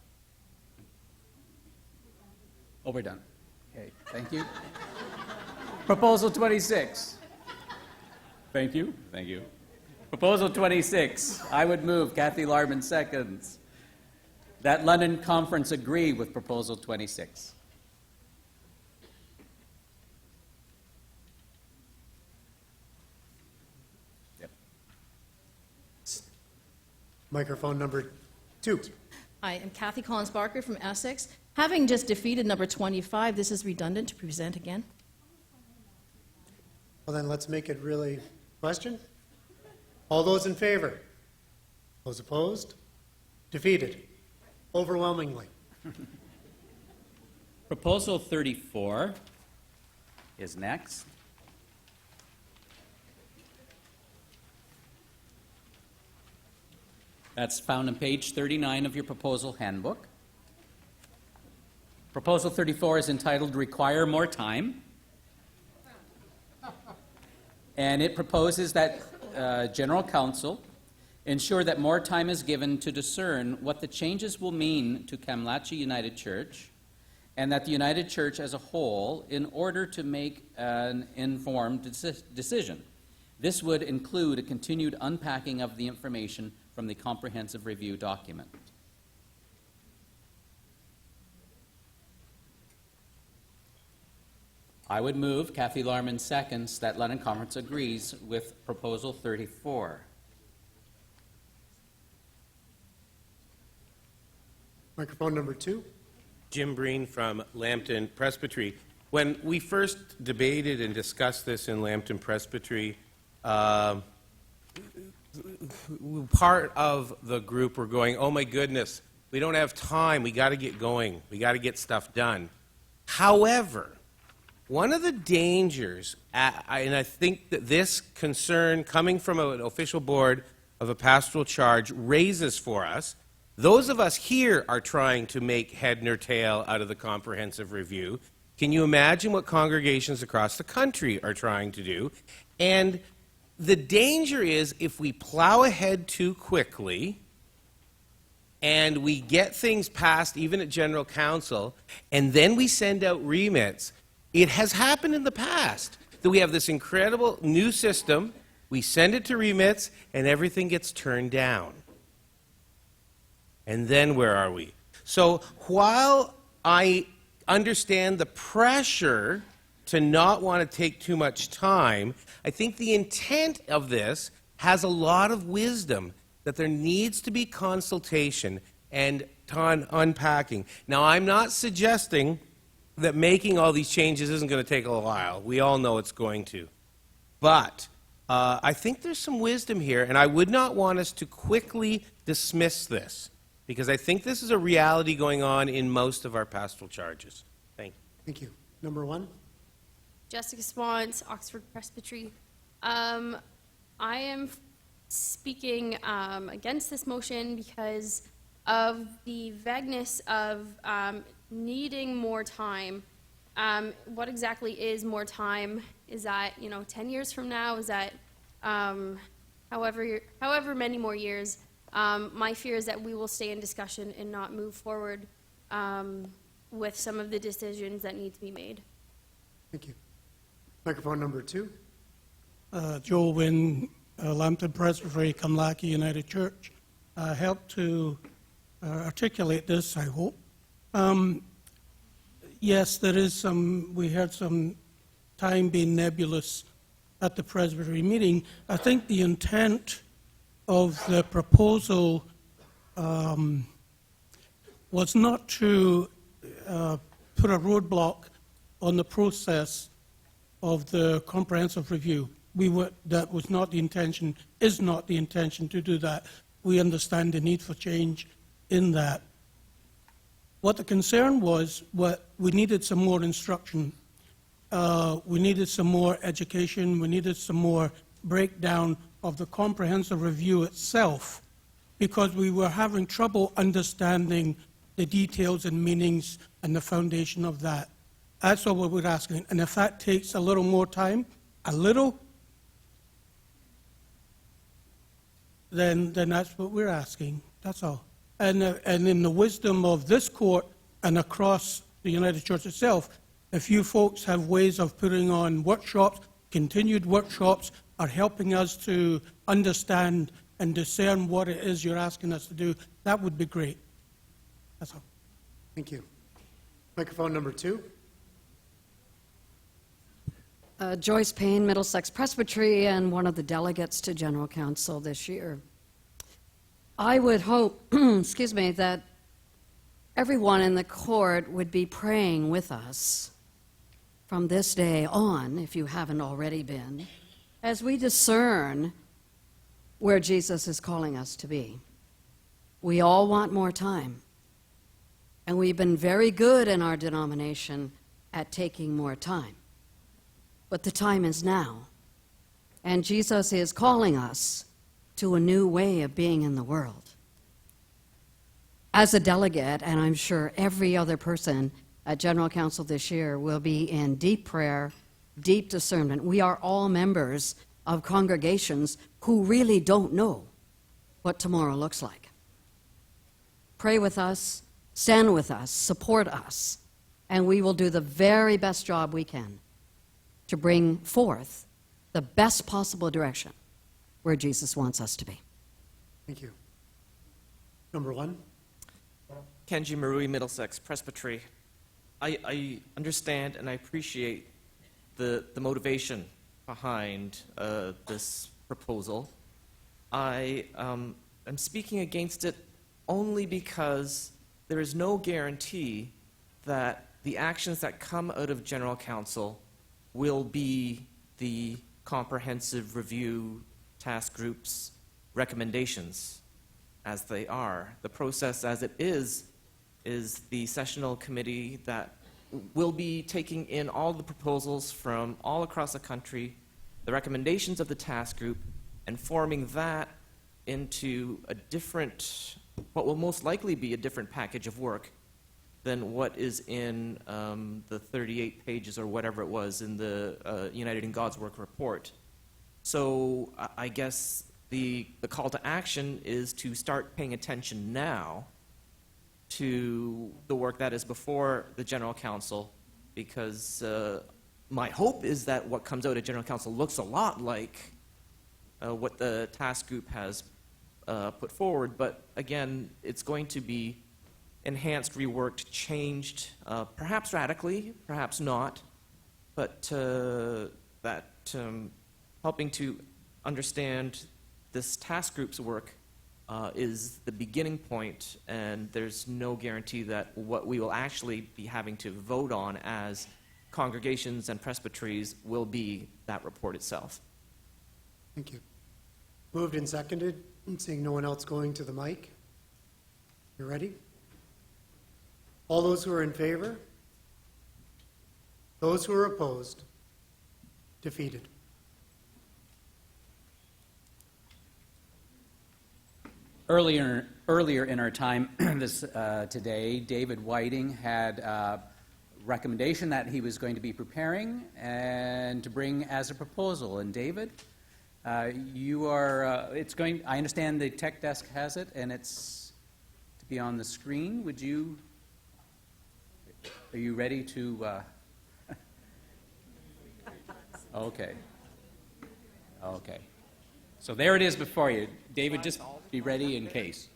Oh, we're done. Okay, thank you. Proposal 26. Thank you. Thank you. Proposal 26. I would move, Kathy Larman seconds, that London Conference agree with Proposal 26. Yep. Microphone number 2. Hi, I'm Kathy Collins Barker from Essex. Having just defeated number 25, this is redundant to present again. Well, then let's make it really question. All those in favor? Those opposed? Defeated? Overwhelmingly. Proposal 34 is next. That's found on page 39 of your proposal handbook. Proposal 34 is entitled Require More Time. And it proposes that General Council ensure that more time is given to discern what the changes will mean to Kamloops United Church, and that the United Church as a whole, in order to make an informed decision. This would include a continued unpacking of the information from the comprehensive review document. I would move, Kathy Larman seconds, that London Conference agrees with Proposal 34. Microphone number 2. Jim Breen from Lambton Presbytery. When we first debated and discussed this in Lambton Presbytery, part of the group were going, oh my goodness, we don't have time, we got to get going, we got to get stuff done. However, one of the dangers, and I think that this concern coming from an official board of a pastoral charge raises for us, those of us here are trying to make head nor tail out of the comprehensive review. Can you imagine what congregations across the country are trying to do? And the danger is if we plow ahead too quickly and we get things passed even at General Council and then we send out remits. It has happened in the past that we have this incredible new system We send it to remits, and everything gets turned down. And then where are we? So while I understand the pressure to not want to take too much time, I think the intent of this has a lot of wisdom, that there needs to be consultation and unpacking. Now, I'm not suggesting that making all these changes isn't going to take a while. We all know it's going to. But I think there's some wisdom here, and I would not want us to quickly dismiss this, because I think this is a reality going on in most of our pastoral charges. Thank you. Thank you. Number 1. Jessica Swans, Oxford Presbytery. I am speaking against this motion because of the vagueness of needing more time. What exactly is more time? Is that 10 years from now? Is that however many more years? My fear is that we will stay in discussion and not move forward with some of the decisions that need to be made. Thank you. Microphone number 2. Joel Wynn, Lambton Presbytery, Kamlaki United Church. Helped to articulate this, I hope. Yes, there is we had some time being nebulous at the Presbytery meeting. I think the intent of the proposal was not to put a roadblock on the process of the comprehensive review. That was not the intention, is not the intention to do that. We understand the need for change in that. What the concern was, we needed some more instruction. We needed some more education. We needed some more breakdown of the comprehensive review itself, because we were having trouble understanding the details and meanings and the foundation of that. That's what we're asking. And if that takes a little more time, then that's what we're asking. That's all. And in the wisdom of this court and across the United Church itself, if you folks have ways of putting on workshops, continued workshops, are helping us to understand and discern what it is you're asking us to do, that would be great. That's all. Thank you. Microphone number 2. Joyce Payne, Middlesex Presbytery, and one of the delegates to General Council this year. I would hope, excuse me, that everyone in the court would be praying with us from this day on, if you haven't already been, as we discern where Jesus is calling us to be. We all want more time, and we've been very good in our denomination at taking more time. But the time is now, and Jesus is calling us to a new way of being in the world. As a delegate, and I'm sure every other person at General Council this year will be in deep prayer, deep discernment. We are all members of congregations who really don't know what tomorrow looks like. Pray with us, stand with us, support us, and we will do the very best job we can to bring forth the best possible direction where Jesus wants us to be. Thank you. Number 1. Kenji Marui, Middlesex Presbytery. I understand and I appreciate the motivation behind this proposal. I am speaking against it only because there is no guarantee that the actions that come out of General Council will be the comprehensive review task group's recommendations as they are. The process as it is the sessional committee that will be taking in all the proposals from all across the country, the recommendations of the task group, and forming that into a different, what will most likely be a different package of work than what is in the 38 pages or whatever it was in the United in God's Work report. So I guess the call to action is to start paying attention now to the work that is before the General Council, because my hope is that what comes out of General Council looks a lot like what the task group has put forward, but again, it's going to be enhanced, reworked, changed, perhaps radically, perhaps not, but helping to understand this task group's work is the beginning point, and there's no guarantee that what we will actually be having to vote on as congregations and presbyteries will be that report itself. Thank you. Moved and seconded. Seeing no one else going to the mic. You ready? All those who are in favor? Those who are opposed? Defeated. Earlier in our time today, David Whiting had a recommendation that he was going to be preparing and to bring as a proposal. And David, you are, I understand the tech desk has it and it's to be on the screen. Are you ready to, okay. So there it is before you. David, just be ready in case.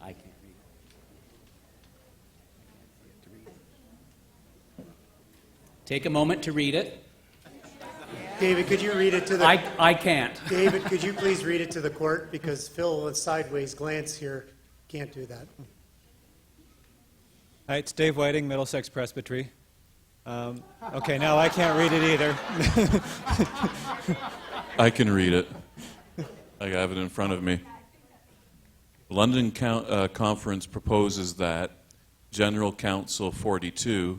I can't read it. Take a moment to read it. David, could you read it to the... I can't. David, could you please read it to the court? Because Phil, with sideways glance here, can't do that. Hi, it's Dave Whiting, Middlesex Presbytery. Okay, now I can't read it either. I can read it. I have it in front of me. The London Conference proposes that General Council 42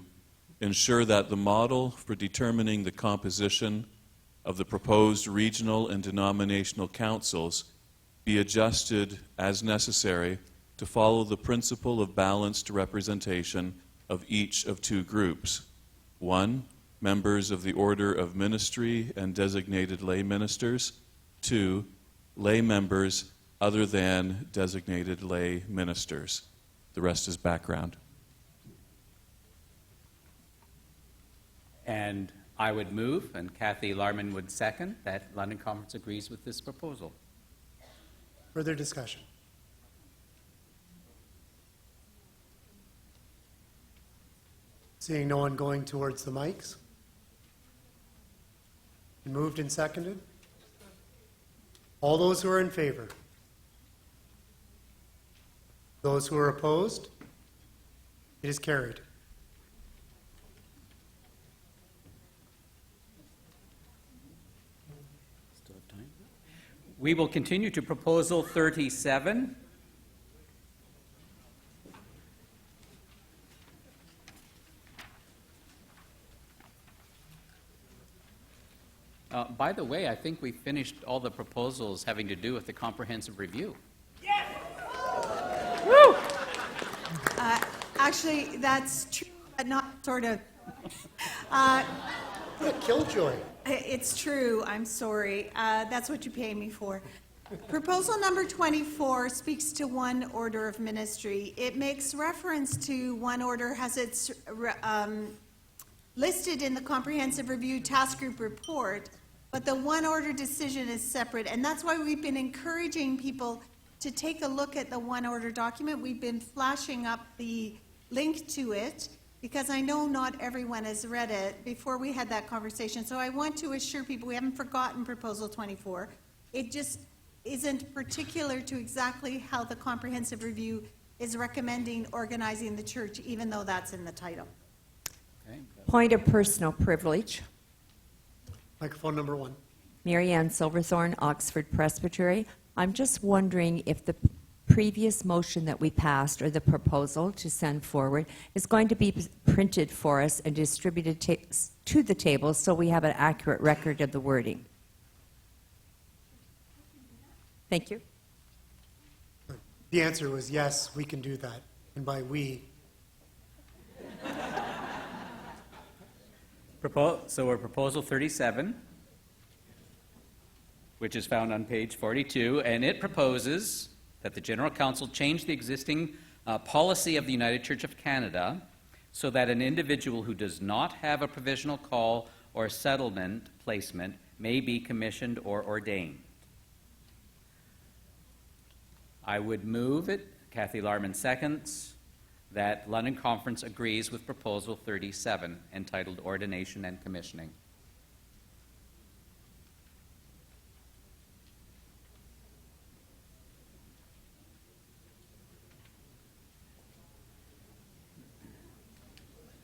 ensure that the model for determining the composition of the proposed regional and denominational councils be adjusted as necessary to follow the principle of balanced representation of each of two groups. 1, members of the order of ministry and designated lay ministers. 2, lay members other than designated lay ministers. The rest is background. And I would move, and Kathy Larman would second, that London Conference agrees with this proposal. Further discussion? Seeing no one going towards the mics. Moved and seconded. All those who are in favor? Those who are opposed? It is carried. Still have time? We will continue to Proposal 37. By the way, I think we finished all the proposals having to do with the comprehensive review. Woo! Actually, that's true, but not sort of. Killjoy. It's true. I'm sorry. That's what you pay me for. Proposal number 24 speaks to one order of ministry. It makes reference to one order, has its listed in the Comprehensive Review Task Group report, but the one order decision is separate, and that's why we've been encouraging people to take a look at the one order document. We've been flashing up the link to it because I know not everyone has read it before we had that conversation. So I want to assure people we haven't forgotten Proposal 24. It just isn't particular to exactly how the Comprehensive Review is recommending organizing the church, even though that's in the title. Point of personal privilege. Microphone number 1. Mary Ann Silverthorne, Oxford Presbytery. I'm just wondering if the previous motion that we passed, or the proposal to send forward, is going to be printed for us and distributed to the table so we have an accurate record of the wording. Thank you. The answer was yes, we can do that. And by we, So we're Proposal 37, which is found on page 42, and it proposes that the General Council change the existing policy of the United Church of Canada so that an individual who does not have a provisional call or settlement placement may be commissioned or ordained. I would move it, Kathy Larman seconds, that London Conference agrees with Proposal 37, entitled Ordination and Commissioning.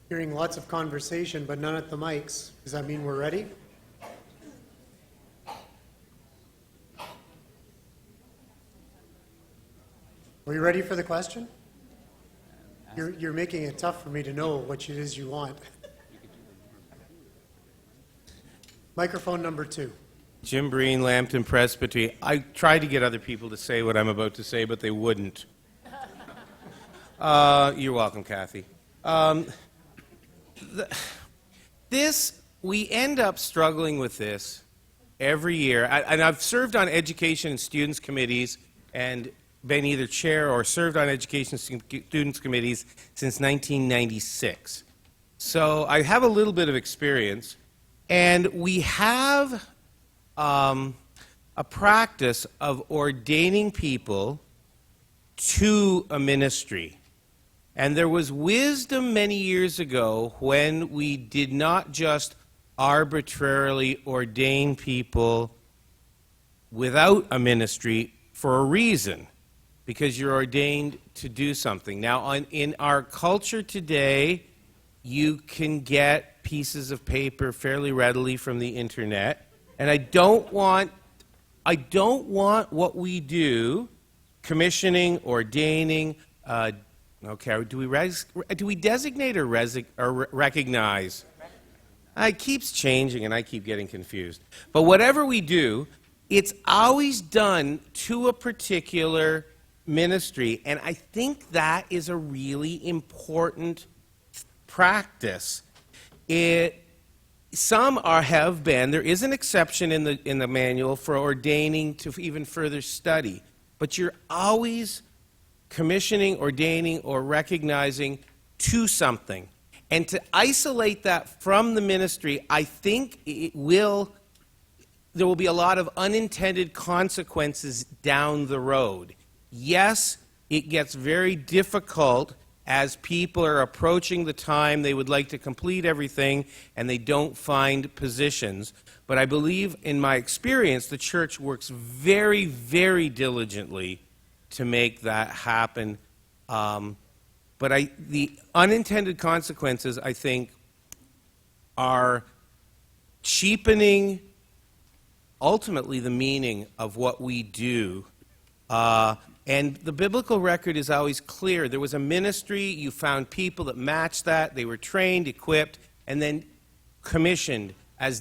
Hearing lots of conversation, but none at the mics. Does that mean we're ready? Are you ready for the question? You're making it tough for me to know what it is you want. Microphone number 2. Jim Breen, Lambton Presbytery. I tried to get other people to say what I'm about to say, but they wouldn't. You're welcome, Kathy. We end up struggling with this every year. And I've served on education and students committees and been either chair or served on education and students committees since 1996. So I have a little bit of experience. And we have a practice of ordaining people to a ministry. And there was wisdom many years ago when we did not just arbitrarily ordain people without a ministry for a reason, because you're ordained to do something. Now, in our culture today, you can get pieces of paper fairly readily from the internet, and I don't want what we do, commissioning, ordaining. Okay, do we designate or recognize? It keeps changing, and I keep getting confused. But whatever we do, it's always done to a particular ministry, and I think that is a really important practice. Some have been. There is an exception in the manual for ordaining to even further study, but you're always commissioning, ordaining, or recognizing to something. And to isolate that from the ministry, I think there will be a lot of unintended consequences down the road. Yes, it gets very difficult as people are approaching the time they would like to complete everything and they don't find positions. But I believe, in my experience, the church works very, very diligently to make that happen. But the unintended consequences, I think, are cheapening, ultimately, the meaning of what we do. And the biblical record is always clear. There was a ministry, you found people that matched that, they were trained, equipped, and then commissioned as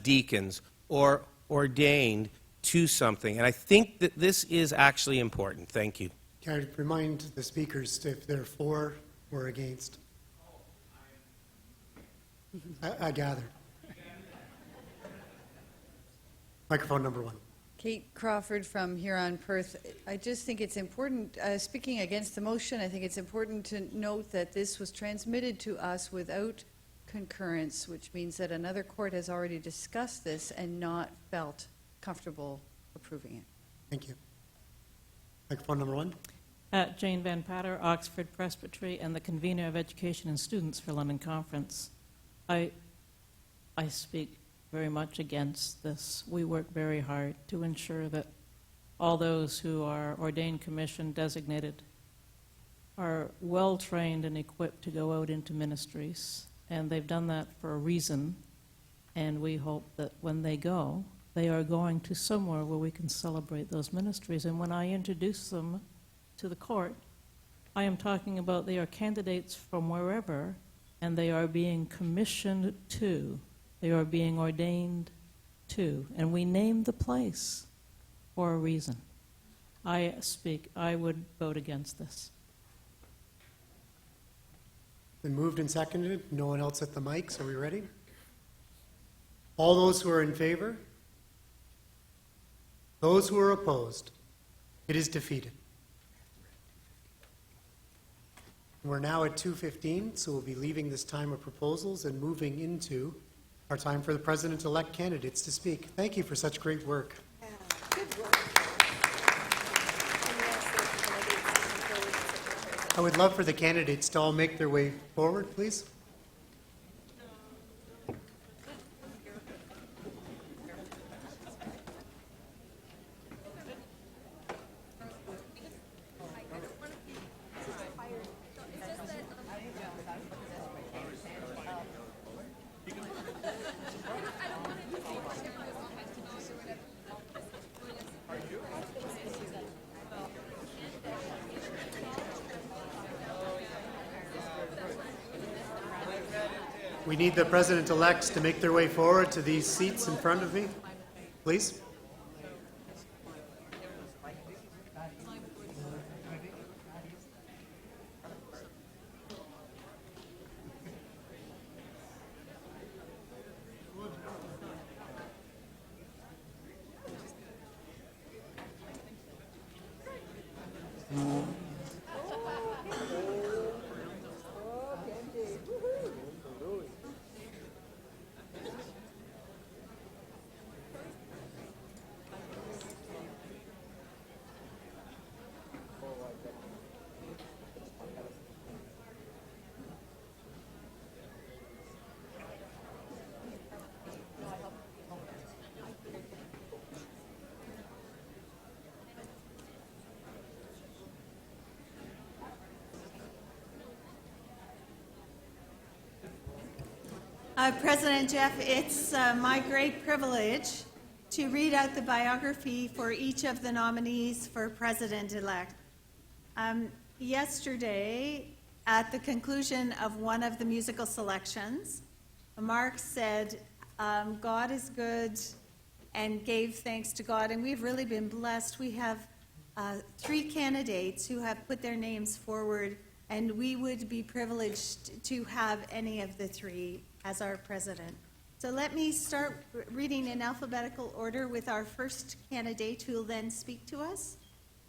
deacons or ordained to something. And I think that this is actually important. Thank you. Can I remind the speakers if they're for or against? I gathered. Microphone number 1. Kate Crawford from Huron, Perth. I just think it's important, speaking against the motion, I think it's important to note that this was transmitted to us without concurrence, which means that another court has already discussed this and not felt comfortable approving it. Thank you. Microphone number 1. Jane Van Patter, Oxford Presbytery, and the convener of Education and Students for London Conference. I speak very much against this. We work very hard to ensure that all those who are ordained, commissioned, designated are well trained and equipped to go out into ministries. And they've done that for a reason. And we hope that when they go, they are going to somewhere where we can celebrate those ministries. And when I introduce them to the court, I am talking about they are candidates from wherever, and they are being commissioned to. They are being ordained to. And we name the place for a reason. I would vote against this. Been moved and seconded. No one else at the mics. Are we ready? All those who are in favor? Those who are opposed? It is defeated. We're now at 2:15, so we'll be leaving this time of proposals and moving into our time for the president-elect candidates to speak. Thank you for such great work. I would love for the candidates to all make their way forward, please. We need the president-elects to make their way forward to these seats in front of me, please. President Jeff, it's my great privilege to read out the biography for each of the nominees for president-elect. Yesterday, at the conclusion of one of the musical selections, Mark said, God is good, and gave thanks to God, and we've really been blessed. We have 3 candidates who have put their names forward, and we would be privileged to have any of the 3 as our president. So let me start reading in alphabetical order with our first candidate, who will then speak to us,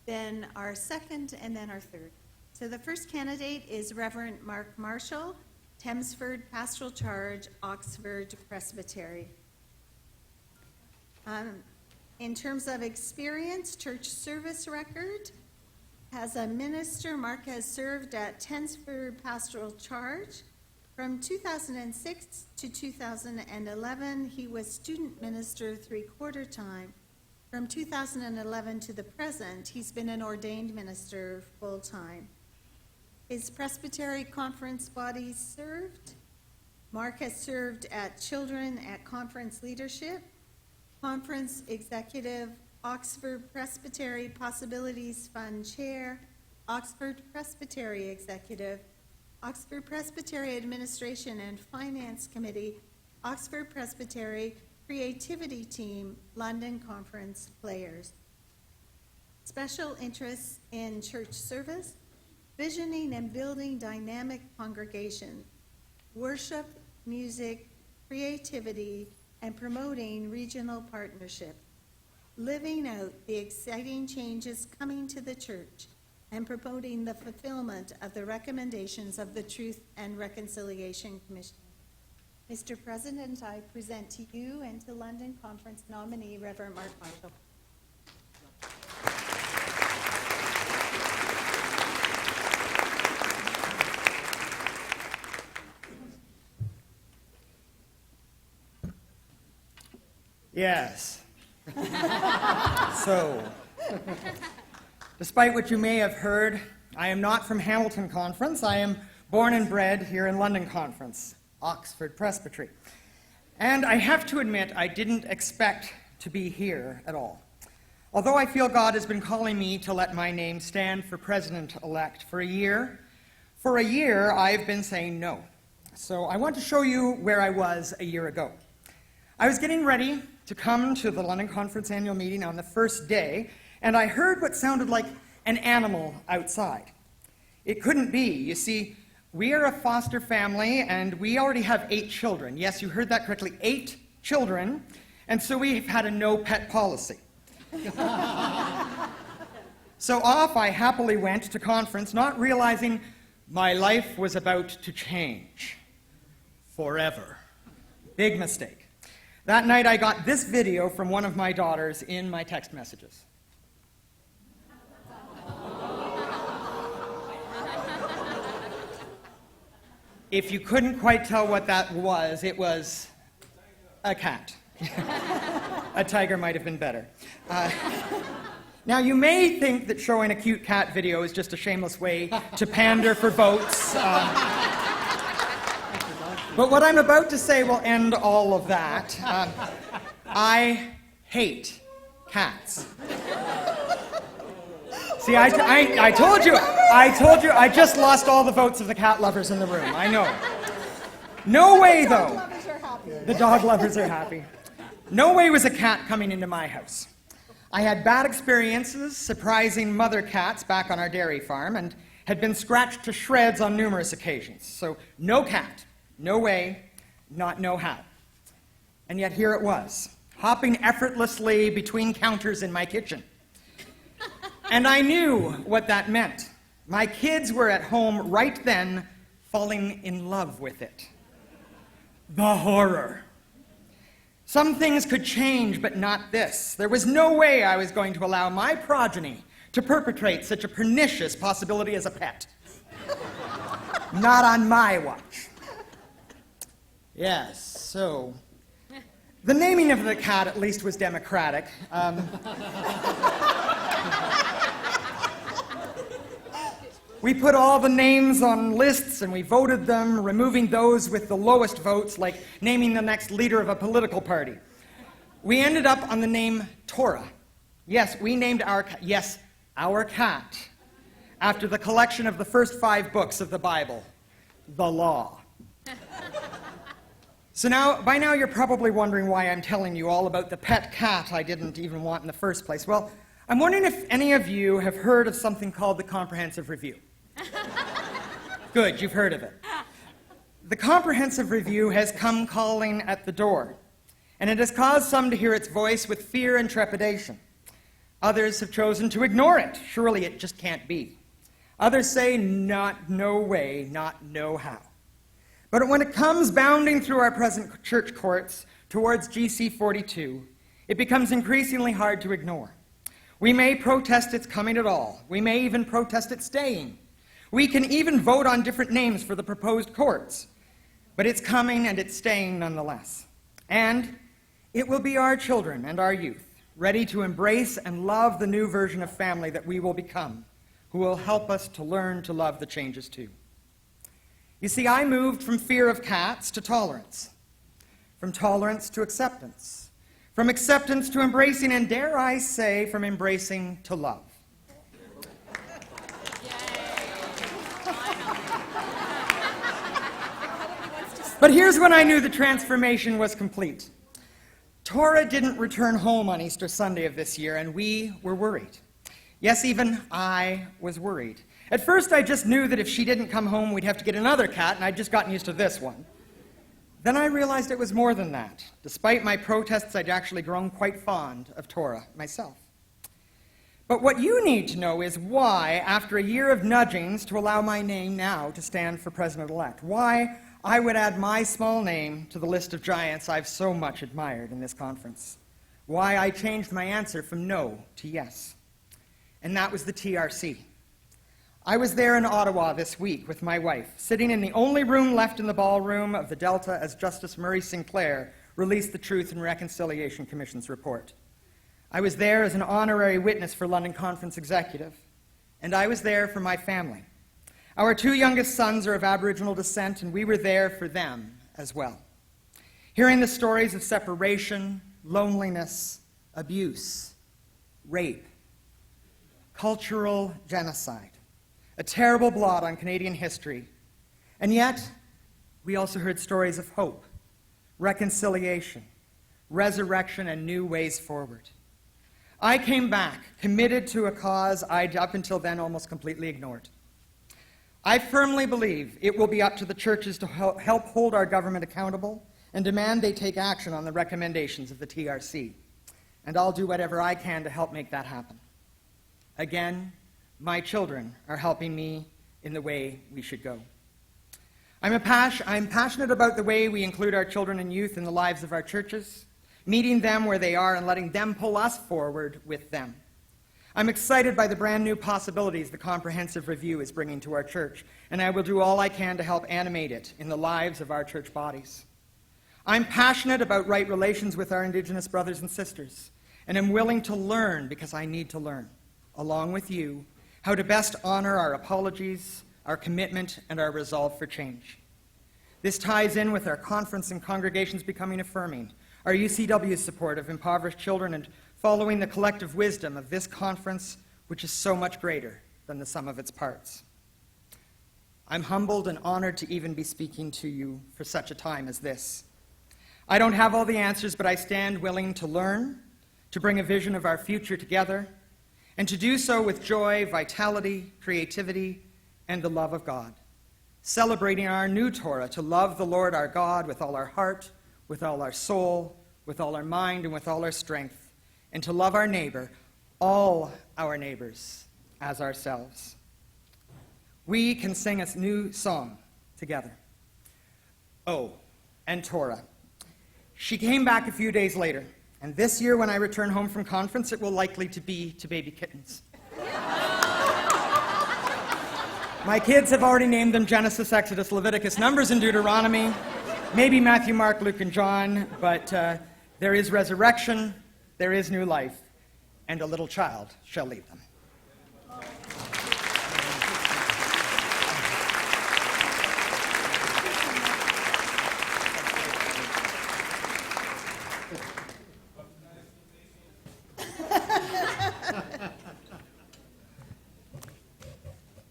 then our second, and then our third. So the first candidate is Reverend Mark Marshall, Thamesford Pastoral Charge, Oxford Presbytery. In terms of experience, church service record, as a minister, Mark has served at Thamesford Pastoral Charge. From 2006 to 2011, he was student minister 3/4 time. From 2011 to the present, he's been an ordained minister full-time. His presbytery conference bodies served. Mark has served at Children at Conference Leadership, Conference Executive, Oxford Presbytery Possibilities Fund Chair, Oxford Presbytery Executive, Oxford Presbytery Administration and Finance Committee, Oxford Presbytery Creativity Team, London Conference Players. Special interests in church service, visioning and building dynamic congregation, worship, music, creativity, and promoting regional partnership, living out the exciting changes coming to the church, and promoting the fulfillment of the recommendations of the Truth and Reconciliation Commission. Mr. President, I present to you and to London Conference nominee Reverend Mark Marshall. Yes. So, despite what you may have heard, I am not from Hamilton Conference. I am born and bred here in London Conference, Oxford Presbytery. And I have to admit, I didn't expect to be here at all. Although I feel God has been calling me to let my name stand for president-elect for a year I've been saying no. So I want to show you where I was a year ago. I was getting ready to come to the London Conference annual meeting on the first day, and I heard what sounded like an animal outside. It couldn't be. You see, we are a foster family, and we already have 8 children. Yes, you heard that correctly, 8 children, and so we've had a no-pet policy. So off I happily went to conference, not realizing my life was about to change forever. Big mistake. That night I got this video from one of my daughters in my text messages. If you couldn't quite tell what that was, it was a cat. A tiger might have been better. Now, you may think that showing a cute cat video is just a shameless way to pander for votes. But what I'm about to say will end all of that. I hate cats. See, I told you, I just lost all the votes of the cat lovers in the room. I know. No way, though. The dog lovers are happy. No way was a cat coming into my house. I had bad experiences surprising mother cats back on our dairy farm and had been scratched to shreds on numerous occasions. So no cat, no way, not no how. And yet here it was, hopping effortlessly between counters in my kitchen. And I knew what that meant. My kids were at home right then, falling in love with it. The horror. Some things could change, but not this. There was no way I was going to allow my progeny to perpetrate such a pernicious possibility as a pet. Not on my watch. Yes, so the naming of the cat at least was democratic. We put all the names on lists and we voted them, removing those with the lowest votes, like naming the next leader of a political party. We ended up on the name Torah. Yes, we named our cat, after the collection of the first 5 books of the Bible, the Law. So by now you're probably wondering why I'm telling you all about the pet cat I didn't even want in the first place. Well, I'm wondering if any of you have heard of something called the Comprehensive Review. Good, you've heard of it. The Comprehensive Review has come calling at the door, and it has caused some to hear its voice with fear and trepidation. Others have chosen to ignore it. Surely it just can't be. Others say, no way, not no how. But when it comes bounding through our present church courts towards GC 42, it becomes increasingly hard to ignore. We may protest its coming at all. We may even protest its staying. We can even vote on different names for the proposed courts. But it's coming and it's staying nonetheless. And it will be our children and our youth, ready to embrace and love the new version of family that we will become, who will help us to learn to love the changes too. You see, I moved from fear of cats to tolerance, from tolerance to acceptance, from acceptance to embracing, and dare I say, from embracing to love. But here's when I knew the transformation was complete. Torah didn't return home on Easter Sunday of this year, and we were worried. Yes, even I was worried. At first, I just knew that if she didn't come home, we'd have to get another cat, and I'd just gotten used to this one. Then I realized it was more than that. Despite my protests, I'd actually grown quite fond of Torah myself. But what you need to know is why, after a year of nudgings to allow my name now to stand for president-elect, why I would add my small name to the list of giants I've so much admired in this conference. Why I changed my answer from no to yes. And that was the TRC. I was there in Ottawa this week with my wife, sitting in the only room left in the ballroom of the Delta as Justice Murray Sinclair released the Truth and Reconciliation Commission's report. I was there as an honorary witness for London Conference Executive, and I was there for my family. Our 2 youngest sons are of Aboriginal descent, and we were there for them as well. Hearing the stories of separation, loneliness, abuse, rape, cultural genocide, a terrible blot on Canadian history. And yet, we also heard stories of hope, reconciliation, resurrection, and new ways forward. I came back, committed to a cause I'd up until then almost completely ignored. I firmly believe it will be up to the churches to help hold our government accountable and demand they take action on the recommendations of the TRC. And I'll do whatever I can to help make that happen. Again, my children are helping me in the way we should go. I'm passionate about the way we include our children and youth in the lives of our churches, meeting them where they are and letting them pull us forward with them. I'm excited by the brand new possibilities the Comprehensive Review is bringing to our church, and I will do all I can to help animate it in the lives of our church bodies. I'm passionate about right relations with our Indigenous brothers and sisters, and am willing to learn, because I need to learn, along with you, how to best honor our apologies, our commitment, and our resolve for change. This ties in with our conference and congregations becoming affirming, our UCW's support of impoverished children, and following the collective wisdom of this conference, which is so much greater than the sum of its parts. I'm humbled and honored to even be speaking to you for such a time as this. I don't have all the answers, but I stand willing to learn, to bring a vision of our future together, and to do so with joy, vitality, creativity, and the love of God, celebrating our new Torah to love the Lord our God with all our heart, with all our soul, with all our mind, and with all our strength, and to love our neighbor, all our neighbors, as ourselves. We can sing a new song together. Oh, and Torah. She came back a few days later, and this year when I return home from conference, it will likely to be to baby kittens. My kids have already named them Genesis, Exodus, Leviticus, Numbers, and Deuteronomy. Maybe Matthew, Mark, Luke, and John, but there is resurrection, there is new life, and a little child shall lead them.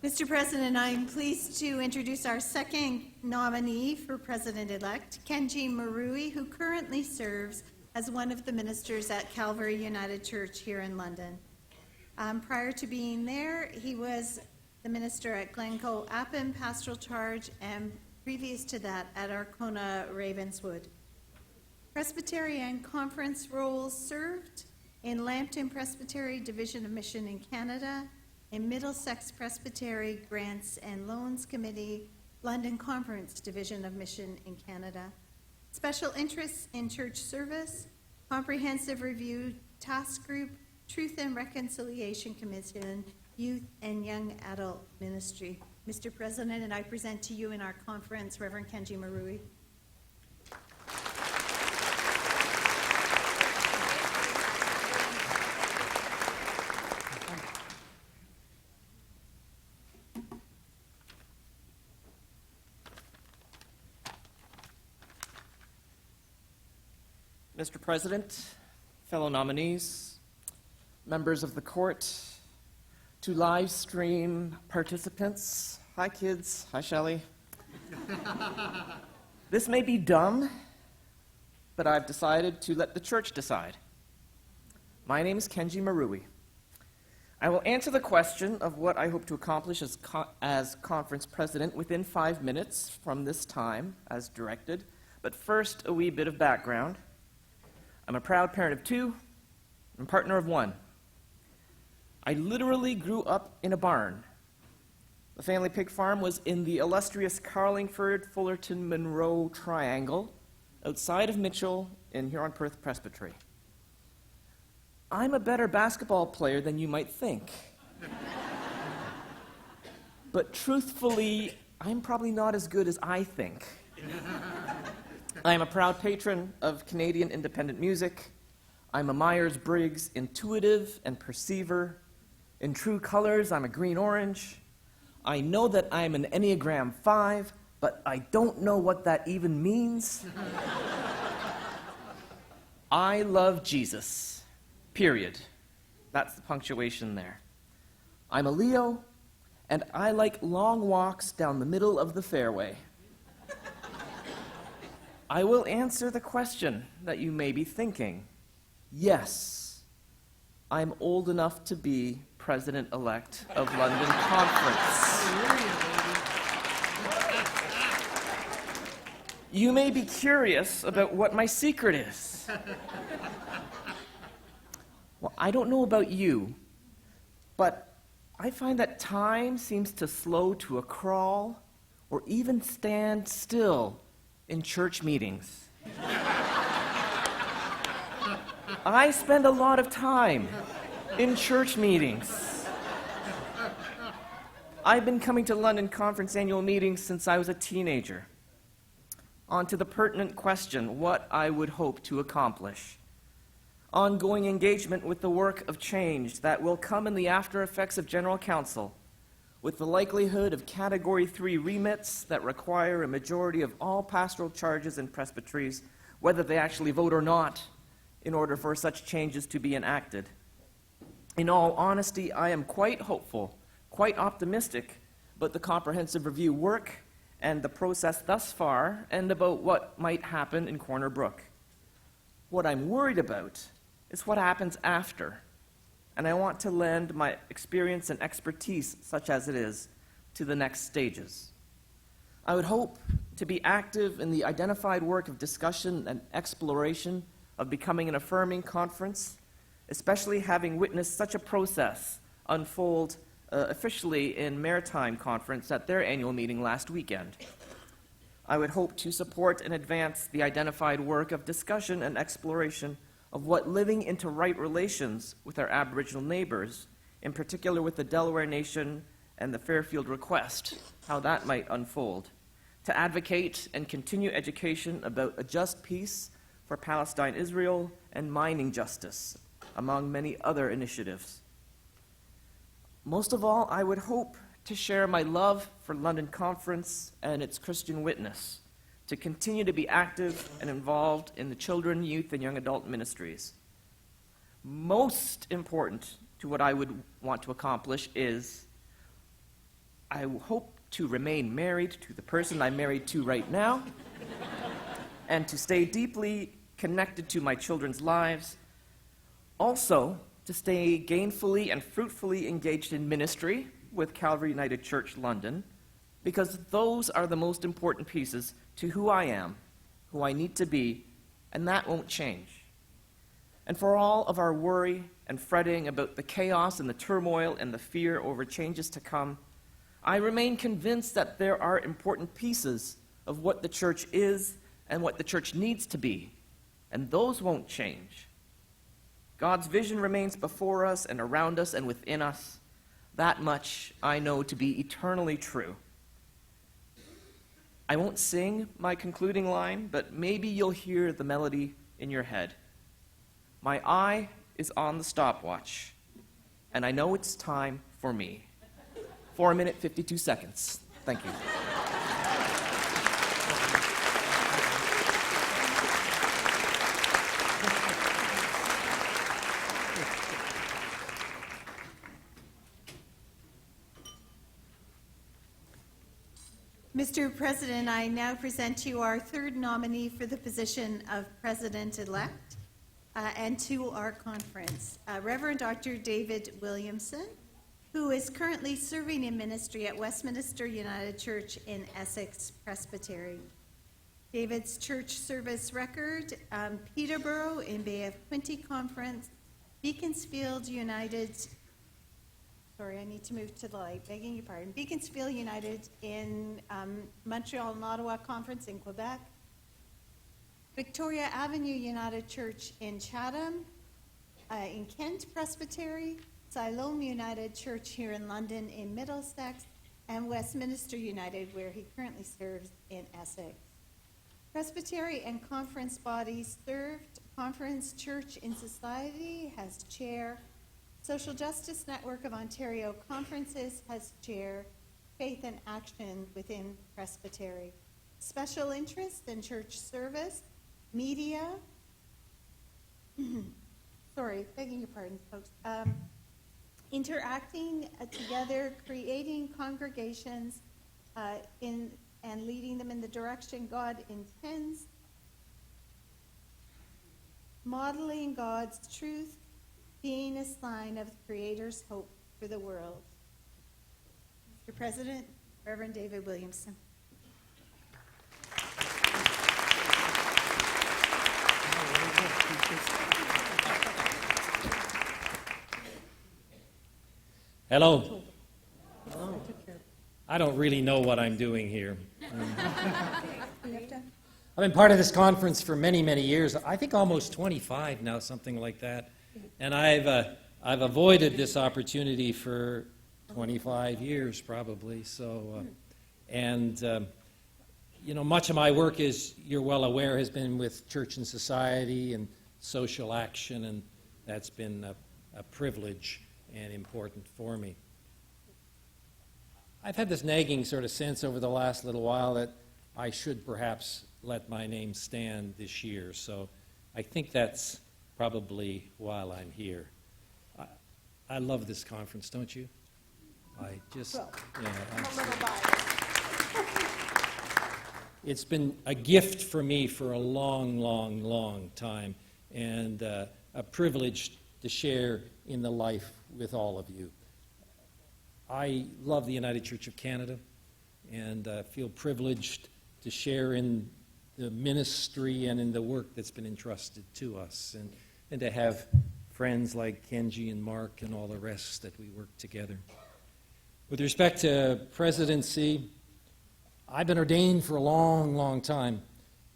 Mr. President, I'm pleased to introduce our second nominee for President-elect, Kenji Marui, who currently serves as one of the ministers at Calvary United Church here in London. Prior to being there, he was the minister at Glencoe Appin Pastoral Charge, and previous to that at Arkona Ravenswood. Presbyterian Conference roles served in Lambton Presbytery Division of Mission in Canada, in Middlesex Presbytery Grants and Loans Committee, London Conference Division of Mission in Canada. Special interests in church service, Comprehensive Review Task Group, Truth and Reconciliation Commission, Youth and Young Adult Ministry. Mr. President, and I present to you in our conference Reverend Kenji Marui. Mr. President, fellow nominees, members of the court, to live stream participants, hi kids, hi Shelley. This may be dumb, but I've decided to let the church decide. My name is Kenji Marui. I will answer the question of what I hope to accomplish as conference president within 5 minutes from this time, as directed. But first, a wee bit of background. I'm a proud parent of 2 and partner of 1. I literally grew up in a barn. The family pig farm was in the illustrious Carlingford, Fullerton, Monroe triangle, outside of Mitchell in Huron-Perth Presbytery. I'm a better basketball player than you might think. But truthfully, I'm probably not as good as I think. I am a proud patron of Canadian independent music. I'm a Myers-Briggs intuitive and perceiver. In true colors, I'm a green-orange. I know that I'm an Enneagram 5, but I don't know what that even means. I love Jesus, period. That's the punctuation there. I'm a Leo, and I like long walks down the middle of the fairway. I will answer the question that you may be thinking. Yes, I'm old enough to be president-elect of London Conference. You may be curious about what my secret is. Well, I don't know about you, but I find that time seems to slow to a crawl or even stand still in church meetings. I spend a lot of time in church meetings. I've been coming to London Conference annual meetings since I was a teenager. On to the pertinent question, what I would hope to accomplish. Ongoing engagement with the work of change that will come in the after effects of General Council, with the likelihood of Category 3 remits that require a majority of all pastoral charges and presbyteries, whether they actually vote or not, in order for such changes to be enacted. In all honesty, I am quite hopeful, quite optimistic about the comprehensive review work and the process thus far, and about what might happen in Corner Brook. What I'm worried about is what happens after, and I want to lend my experience and expertise, such as it is, to the next stages. I would hope to be active in the identified work of discussion and exploration of becoming an affirming conference, especially having witnessed such a process unfold officially in Maritime Conference at their annual meeting last weekend. I would hope to support and advance the identified work of discussion and exploration of what living into right relations with our Aboriginal neighbors, in particular with the Delaware Nation and the Fairfield Request, how that might unfold, to advocate and continue education about a just peace for Palestine-Israel and mining justice, among many other initiatives. Most of all, I would hope to share my love for London Conference and its Christian witness, to continue to be active and involved in the children, youth, and young adult ministries. Most important to what I would want to accomplish is I hope to remain married to the person I'm married to right now, and to stay deeply connected to my children's lives. Also, to stay gainfully and fruitfully engaged in ministry with Calvary United Church London, because those are the most important pieces to who I am, who I need to be, and that won't change. And for all of our worry and fretting about the chaos and the turmoil and the fear over changes to come, I remain convinced that there are important pieces of what the church is and what the church needs to be, and those won't change. God's vision remains before us and around us and within us. That much I know to be eternally true. I won't sing my concluding line, but maybe you'll hear the melody in your head. My eye is on the stopwatch, and I know it's time for me. 4 minutes, 52 seconds. Thank you. Mr. President, I now present to you our third nominee for the position of President-elect and to our conference, Reverend Dr. David Williamson, who is currently serving in ministry at Westminster United Church in Essex Presbytery. David's church service record, Peterborough in Bay of Quinte Conference, Beaconsfield United, sorry, I need to move to the light, begging your pardon, Beaconsfield United in Montreal and Ottawa Conference in Quebec, Victoria Avenue United Church in Chatham, in Kent Presbytery, Siloam United Church here in London in Middlesex, and Westminster United, where he currently serves in Essex. Presbytery and conference bodies served. Conference Church in Society has chair. Social Justice Network of Ontario Conferences has chair. Faith and Action within Presbytery. Special interest in church service, media, sorry, begging your pardon, folks, interacting together, creating congregations and leading them in the direction God intends, modeling God's truth, being a sign of the Creator's hope for the world. Mr. President, Reverend David Williamson. Hello. I don't really know what I'm doing here. I've been part of this conference for many, many years. I think almost 25 now, something like that. And I've avoided this opportunity for 25 years, probably. So, you know, much of my work, as you're well aware, has been with church and society and social action, and that's been a privilege and important for me. I've had this nagging sort of sense over the last little while that I should perhaps let my name stand this year, so I think that's probably why I'm here. I love this conference, don't you? I just, it's been a gift for me for a long, long, long time, and a privilege to share in the life with all of you. I love the United Church of Canada, and feel privileged to share in the ministry and in the work that's been entrusted to us, and to have friends like Kenji and Mark and all the rest that we work together. With respect to presidency, I've been ordained for a long, long time,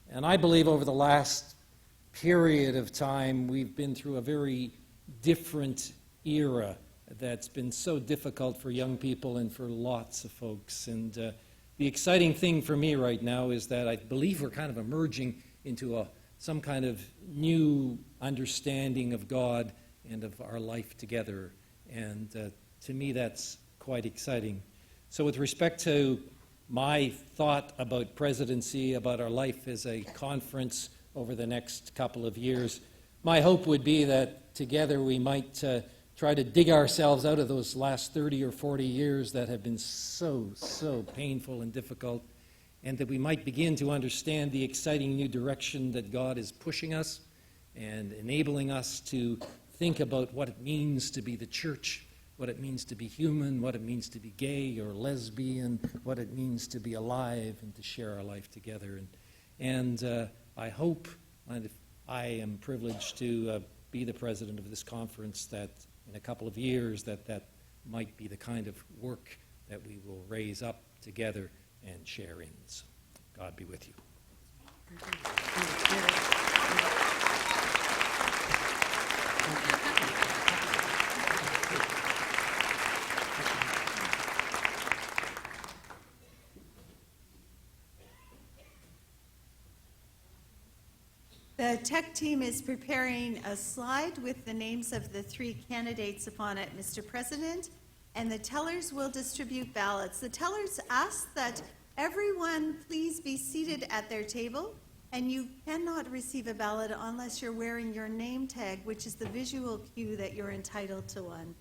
and I believe over the last period of time we've been through a very different era that's been so difficult for young people and for lots of folks. And the exciting thing for me right now is that I believe we're kind of emerging into some kind of new understanding of God and of our life together. And to me, that's quite exciting. So with respect to my thought about presidency, about our life as a conference over the next couple of years, my hope would be that together we might try to dig ourselves out of those last 30 or 40 years that have been so painful and difficult, and that we might begin to understand the exciting new direction that God is pushing us and enabling us to think about what it means to be the church, what it means to be human, what it means to be gay or lesbian, what it means to be alive and to share our life together. And I hope, and I am privileged to be the president of this conference, that in a couple of years that might be the kind of work that we will raise up together and share in. So God be with you. The tech team is preparing a slide with the names of the 3 candidates upon it, Mr. President, and the tellers will distribute ballots. The tellers ask that everyone please be seated at their table, and you cannot receive a ballot unless you're wearing your name tag, which is the visual cue that you're entitled to one.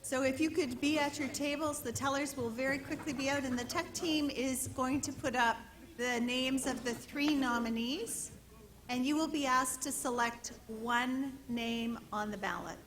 So if you could be at your tables, the tellers will very quickly be out, and the tech team is going to put up the names of the 3 nominees, and you will be asked to select one name on the ballot.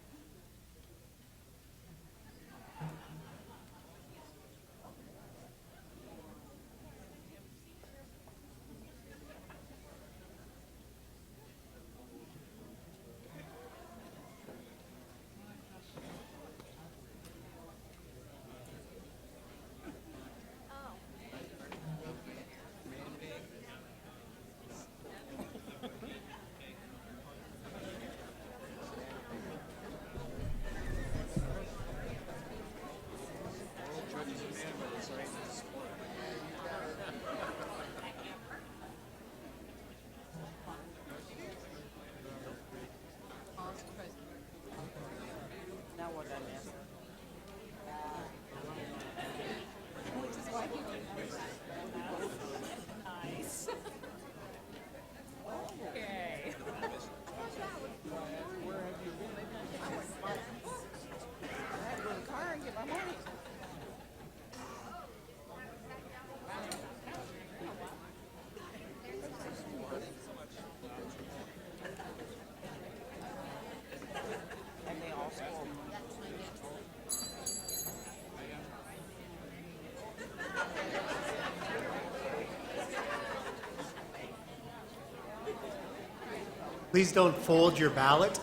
Please don't fold your ballot.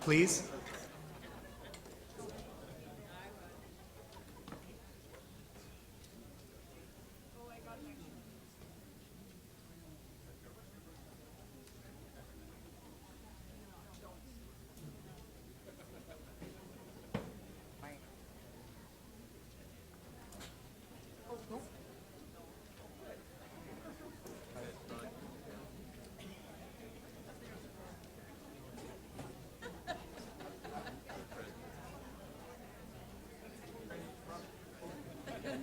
Please. I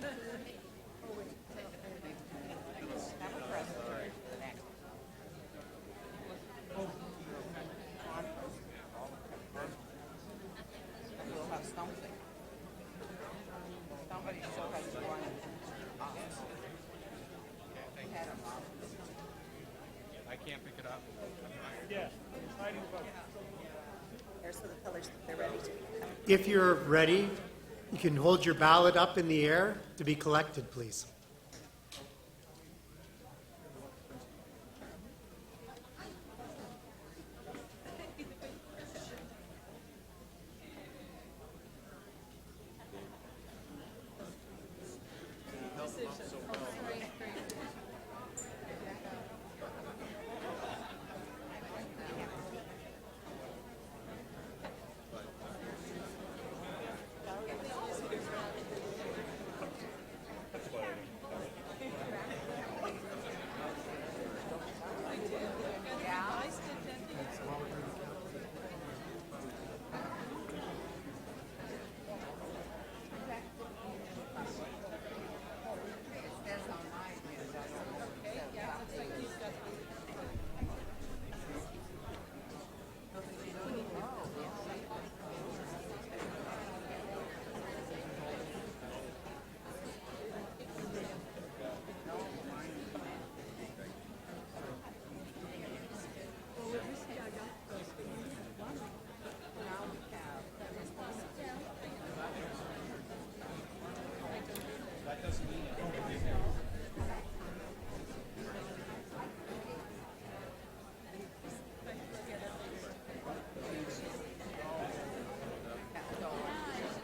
can't pick it up. If you're ready, you can hold your ballot up in the air to be collected, please.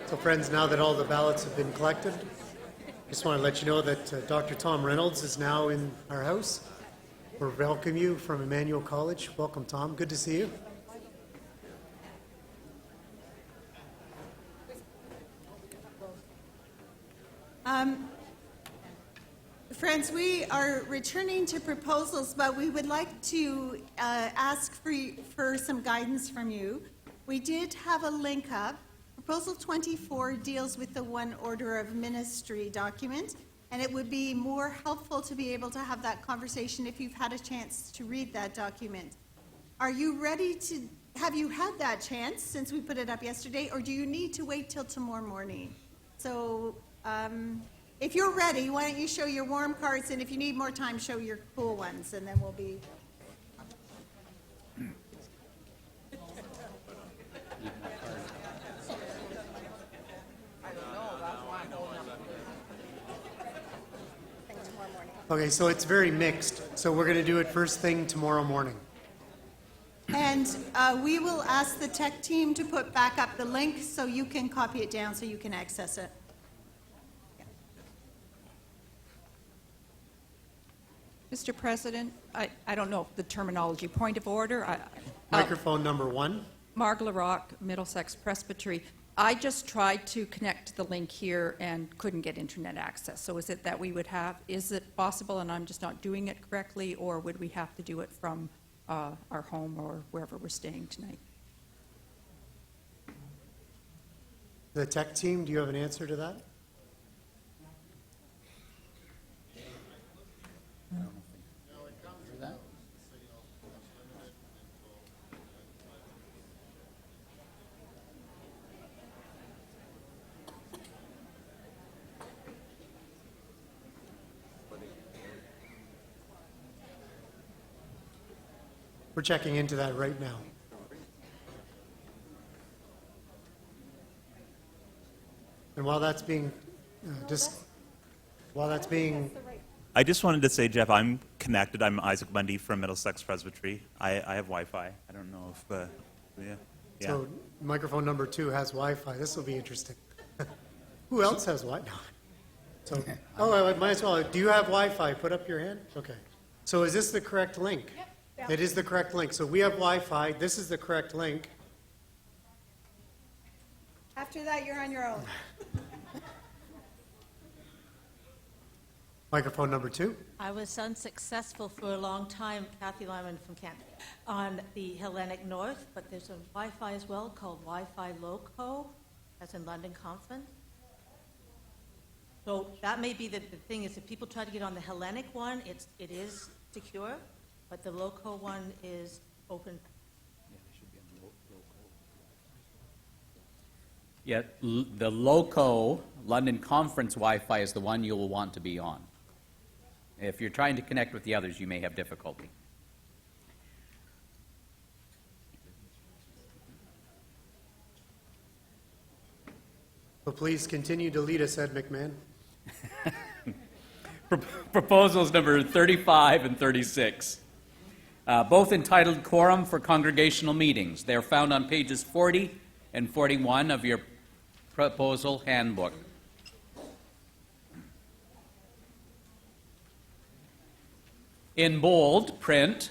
So friends, now that all the ballots have been collected, just want to let you know that Dr. Tom Reynolds is now in our house. We welcome you from Emmanuel College. Welcome, Tom. Good to see you. Friends, we are returning to proposals, but we would like to ask for some guidance from you. We did have a link up. Proposal 24 deals with the one order of ministry document, and it would be more helpful to be able to have that conversation if you've had a chance to read that document. Are you ready to, have you had that chance since we put it up yesterday, or do you need to wait till tomorrow morning? So if you're ready, why don't you show your warm cards, and if you need more time, show your cool ones, and then we'll be... Okay, so it's very mixed. So we're going to do it first thing tomorrow morning. And we will ask the tech team to put back up the link so you can copy it down so you can access it. Mr. President, I don't know the terminology. Point of order. Microphone number 1. Marg LaRock, Middlesex Presbytery. I just tried to connect the link here and couldn't get internet access. So is it that we would have, is it possible and I'm just not doing it correctly, or would we have to do it from our home or wherever we're staying tonight? The tech team, do you have an answer to that? We're checking into that right now. And while that's being, I just wanted to say, Jeff, I'm connected. I'm Isaac Bundy from Middlesex Presbytery. I have Wi-Fi. I don't know if, yeah. So microphone number 2 has Wi-Fi. This will be interesting. Who else has Wi-Fi? So, I might as well. Do you have Wi-Fi? Put up your hand. Okay. So is this the correct link? Yep. It is the correct link. So we have Wi-Fi. This is the correct link. After that, you're on your own. Microphone number 2. I was unsuccessful for a long time, Kathy Lyman from Kent, on the Hellenic North, but there's a Wi-Fi as well called Wi-Fi Loco, that's in London Conference. So that may be the thing is if people try to get on the Hellenic one, it is secure, but the loco one is open. Yeah, the LOCO, London Conference Wi-Fi, is the one you will want to be on. If you're trying to connect with the others, you may have difficulty. Well, please continue to lead us, Ed McMahon. Proposals number 35 and 36, both entitled Quorum for Congregational Meetings. They are found on pages 40 and 41 of your proposal handbook. In bold print,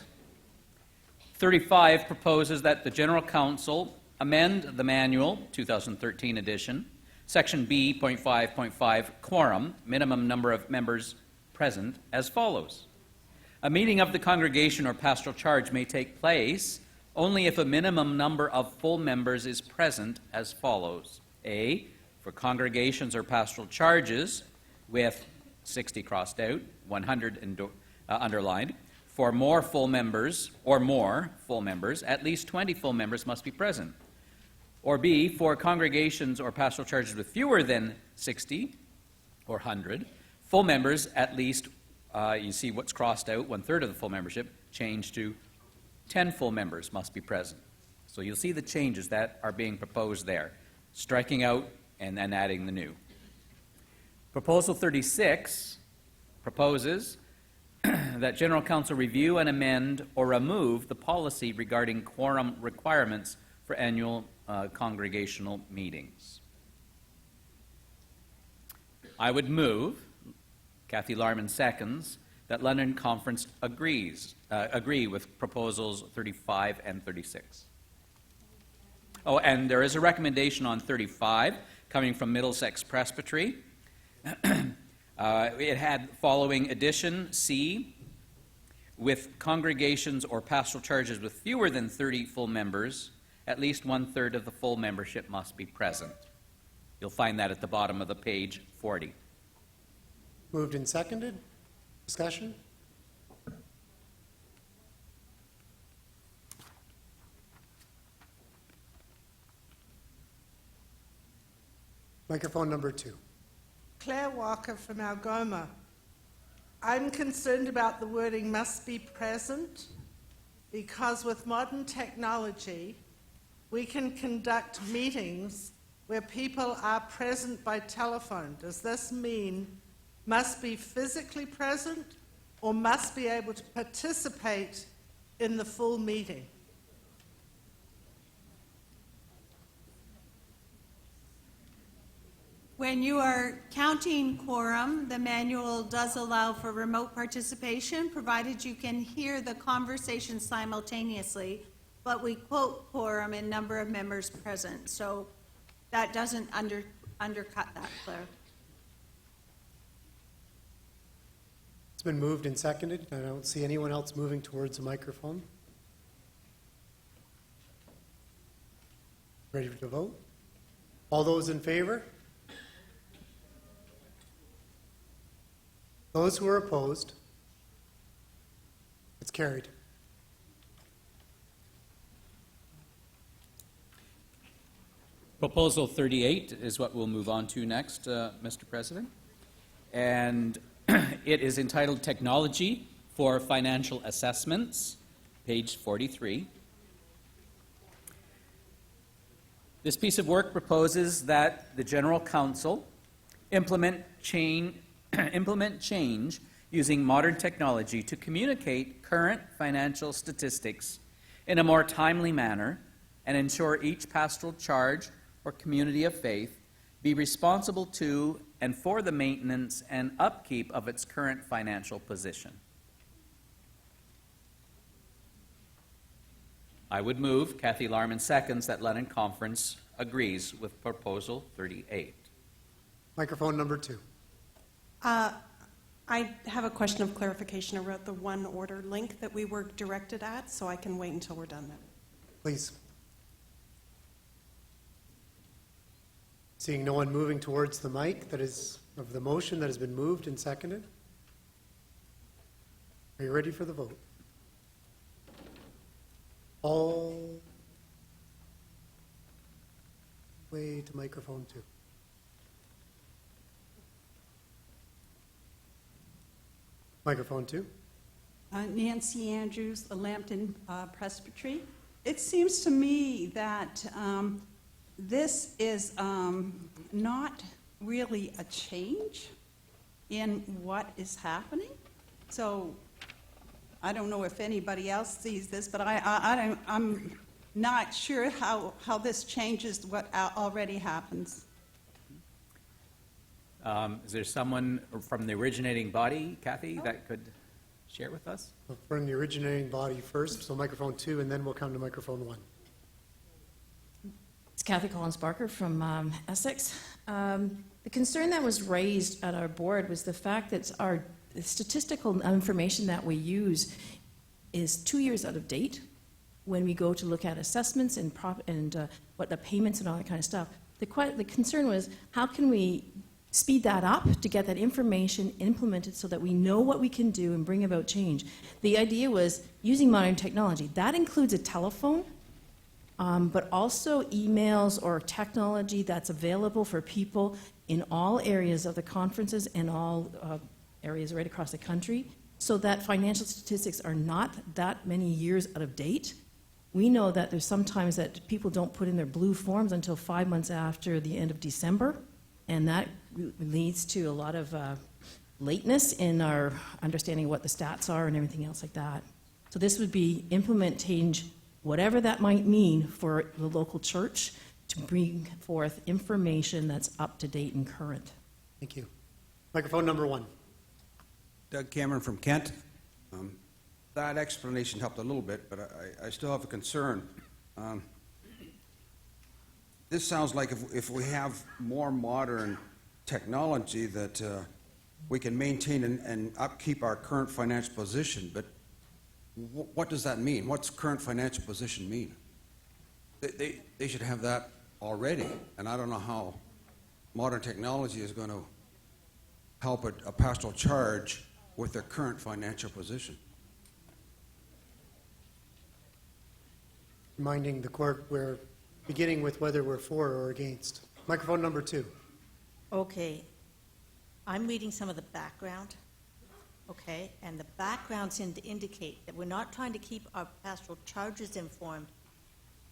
35 proposes that the General Council amend the manual, 2013 edition, Section B.5.5, quorum, minimum number of members present, as follows. A meeting of the congregation or pastoral charge may take place only if a minimum number of full members is present, as follows. A, for congregations or pastoral charges with 60 crossed out, 100 underlined. For more full members, or more full members, at least 20 full members must be present. Or B, for congregations or pastoral charges with fewer than 60 or 100, full members, at least, you see what's crossed out, 1/3 of the full membership, changed to 10 full members must be present. So you'll see the changes that are being proposed there, striking out and then adding the new. Proposal 36 proposes that General Council review and amend or remove the policy regarding quorum requirements for annual congregational meetings. I would move, Kathy Larman seconds, that London Conference agree with proposals 35 and 36. Oh, and there is a recommendation on 35 coming from Middlesex Presbytery. It had following addition, C, with congregations or pastoral charges with fewer than 30 full members, at least 1/3 of the full membership must be present. You'll find that at the bottom of the page 40. Moved and seconded. Discussion? Microphone number 2. Claire Walker from Algoma. I'm concerned about the wording must be present because with modern technology, we can conduct meetings where people are present by telephone. Does this mean must be physically present or must be able to participate in the full meeting? When you are counting quorum, the manual does allow for remote participation, provided you can hear the conversation simultaneously, but we quote quorum in number of members present, so that doesn't undercut that, Claire. It's been moved and seconded. I don't see anyone else moving towards the microphone. Ready to vote? All those in favor? Those who are opposed? It's carried. Proposal 38 is what we'll move on to next, Mr. President. And it is entitled Technology for Financial Assessments, page 43. This piece of work proposes that the General Council implement change using modern technology to communicate current financial statistics in a more timely manner and ensure each pastoral charge or community of faith be responsible to and for the maintenance and upkeep of its current financial position. I would move, Kathy Larman seconds, that London Conference agrees with Proposal 38. Microphone number 2. I have a question of clarification about the one order link that we were directed at, so I can wait until we're done then. Please. Seeing no one moving towards the mic that is of the motion that has been moved and seconded. Are you ready for the vote? All way to microphone 2. Microphone 2. Nancy Andrews, the Lambton Presbytery. It seems to me that this is not really a change in what is happening. So I don't know if anybody else sees this, but I'm not sure how this changes what already happens. Is there someone from the originating body, Kathy, that could share with us? We'll bring the originating body first, so microphone 2, and then we'll come to microphone 1. It's Kathy Collins-Barker from Essex. The concern that was raised at our board was the fact that our statistical information that we use is 2 years out of date when we go to look at assessments and what the payments and all that kind of stuff. The concern was, how can we speed that up to get that information implemented so that we know what we can do and bring about change? The idea was using modern technology. That includes a telephone, but also emails or technology that's available for people in all areas of the conferences and all areas right across the country, so that financial statistics are not that many years out of date. We know that there's sometimes that people don't put in their blue forms until 5 months after the end of December, and that leads to a lot of lateness in our understanding of what the stats are and everything else like that. So this would be implement change, whatever that might mean for the local church, to bring forth information that's up to date and current. Thank you. Microphone number 1. Doug Cameron from Kent. That explanation helped a little bit, but I still have a concern. This sounds like if we have more modern technology that we can maintain and upkeep our current financial position, but what does that mean? What's current financial position mean? They should have that already, and I don't know how modern technology is going to help a pastoral charge with their current financial position. Reminding the court we're beginning with whether we're for or against. Microphone number 2. Okay. I'm reading some of the background, okay? And the background seemed to indicate that we're not trying to keep our pastoral charges informed.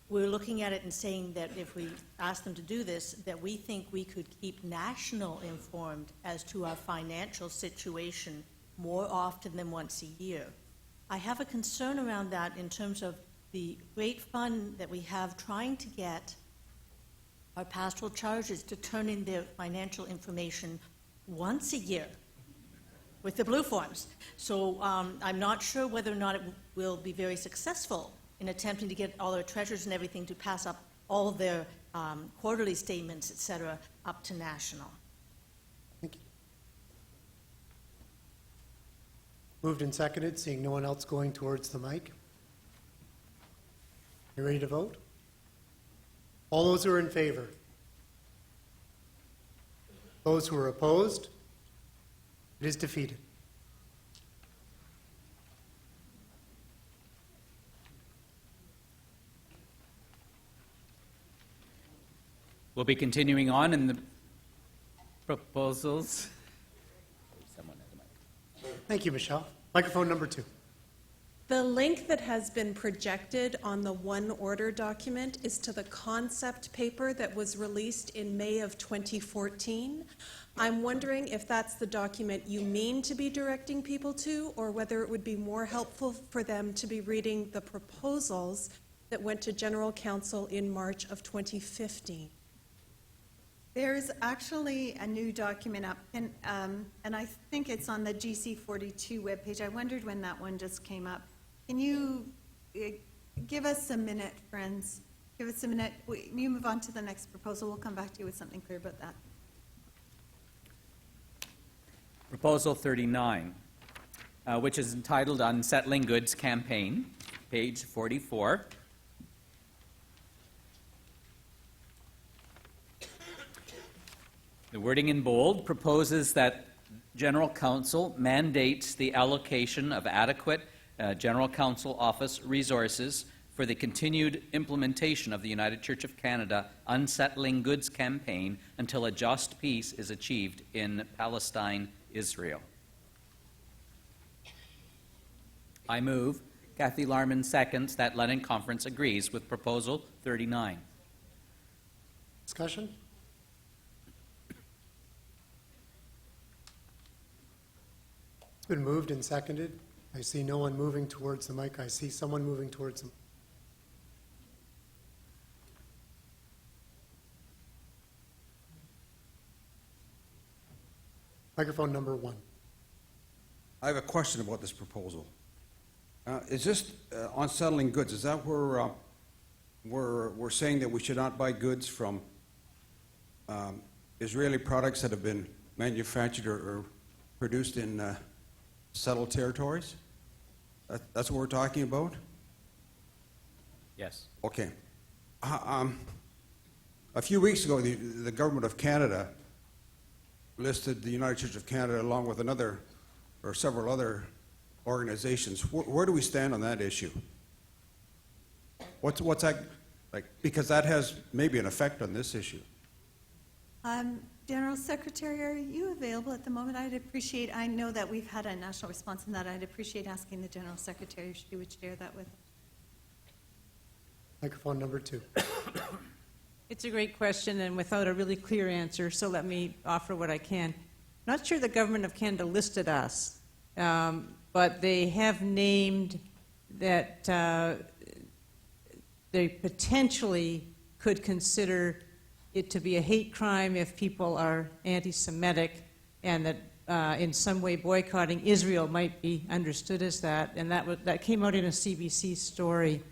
We're looking at it and saying that if we ask them to do this, that we think we could keep national informed as to our financial situation more often than once a year. I have a concern around that in terms of the great fun that we have trying to get our pastoral charges to turn in their financial information once a year with the blue forms. So I'm not sure whether or not it will be very successful in attempting to get all our treasurers and everything to pass up all of their quarterly statements, et cetera, up to national. Thank you. Moved and seconded, seeing no one else going towards the mic. You ready to vote? All those who are in favor? Those who are opposed? It is defeated. We'll be continuing on in the proposals. Thank you, Michelle. Microphone number 2. The link that has been projected on the One Order document is to the concept paper that was released in May of 2014. I'm wondering if that's the document you mean to be directing people to, or whether it would be more helpful for them to be reading the proposals that went to General Counsel in March of 2015. There's actually a new document up, and I think it's on the GC42 webpage. I wondered when that one just came up. Can you give us a minute, friends? Give us a minute. You move on to the next proposal. We'll come back to you with something clear about that. Proposal 39, which is entitled Unsettling Goods Campaign, page 44. The wording in bold proposes that General Council mandates the allocation of adequate General Council office resources for the continued implementation of the United Church of Canada Unsettling Goods campaign until a just peace is achieved in Palestine, Israel. I move. Kathy Larman seconds that London Conference agrees with Proposal 39. Discussion? It's been moved and seconded. I see no one moving towards the mic. I see someone moving towards them. Microphone number 1. I have a question about this proposal. Is this unsettling goods? Is that where we're saying that we should not buy goods from Israeli products that have been manufactured or produced in settled territories? That's what we're talking about? Yes. Okay. A few weeks ago, the Government of Canada listed the United Church of Canada along with another or several other organizations. Where do we stand on that issue? What's that like? Because that has maybe an effect on this issue. General Secretary, are you available at the moment? I'd appreciate, I know that we've had a national response on that. I'd appreciate asking the General Secretary if she would share that with us. Microphone number 2. It's a great question and without a really clear answer, so let me offer what I can. Not sure the Government of Canada listed us, but they have named that they potentially could consider it to be a hate crime if people are anti-Semitic, and that in some way boycotting Israel might be understood as that, and that came out in a CBC story.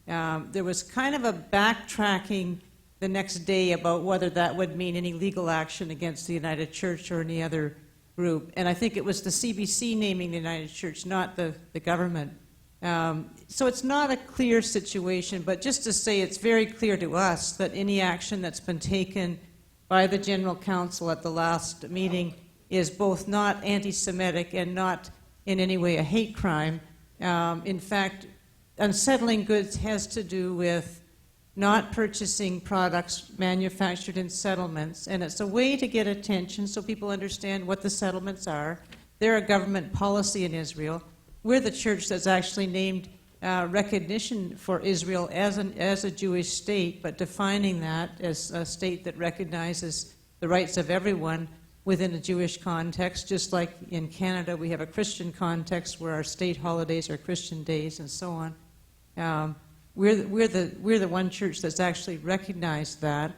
There was kind of a backtracking the next day about whether that would mean any legal action against the United Church or any other group. And I think it was the CBC naming the United Church, not the government. So it's not a clear situation, but just to say it's very clear to us that any action that's been taken by the General Council at the last meeting is both not anti-Semitic and not in any way a hate crime. In fact, unsettling goods has to do with not purchasing products manufactured in settlements, and it's a way to get attention so people understand what the settlements are. They're a government policy in Israel. We're the church that's actually named recognition for Israel as a Jewish state, but defining that as a state that recognizes the rights of everyone within a Jewish context, just like in Canada we have a Christian context where our state holidays are Christian days and so on. We're the one church that's actually recognized that.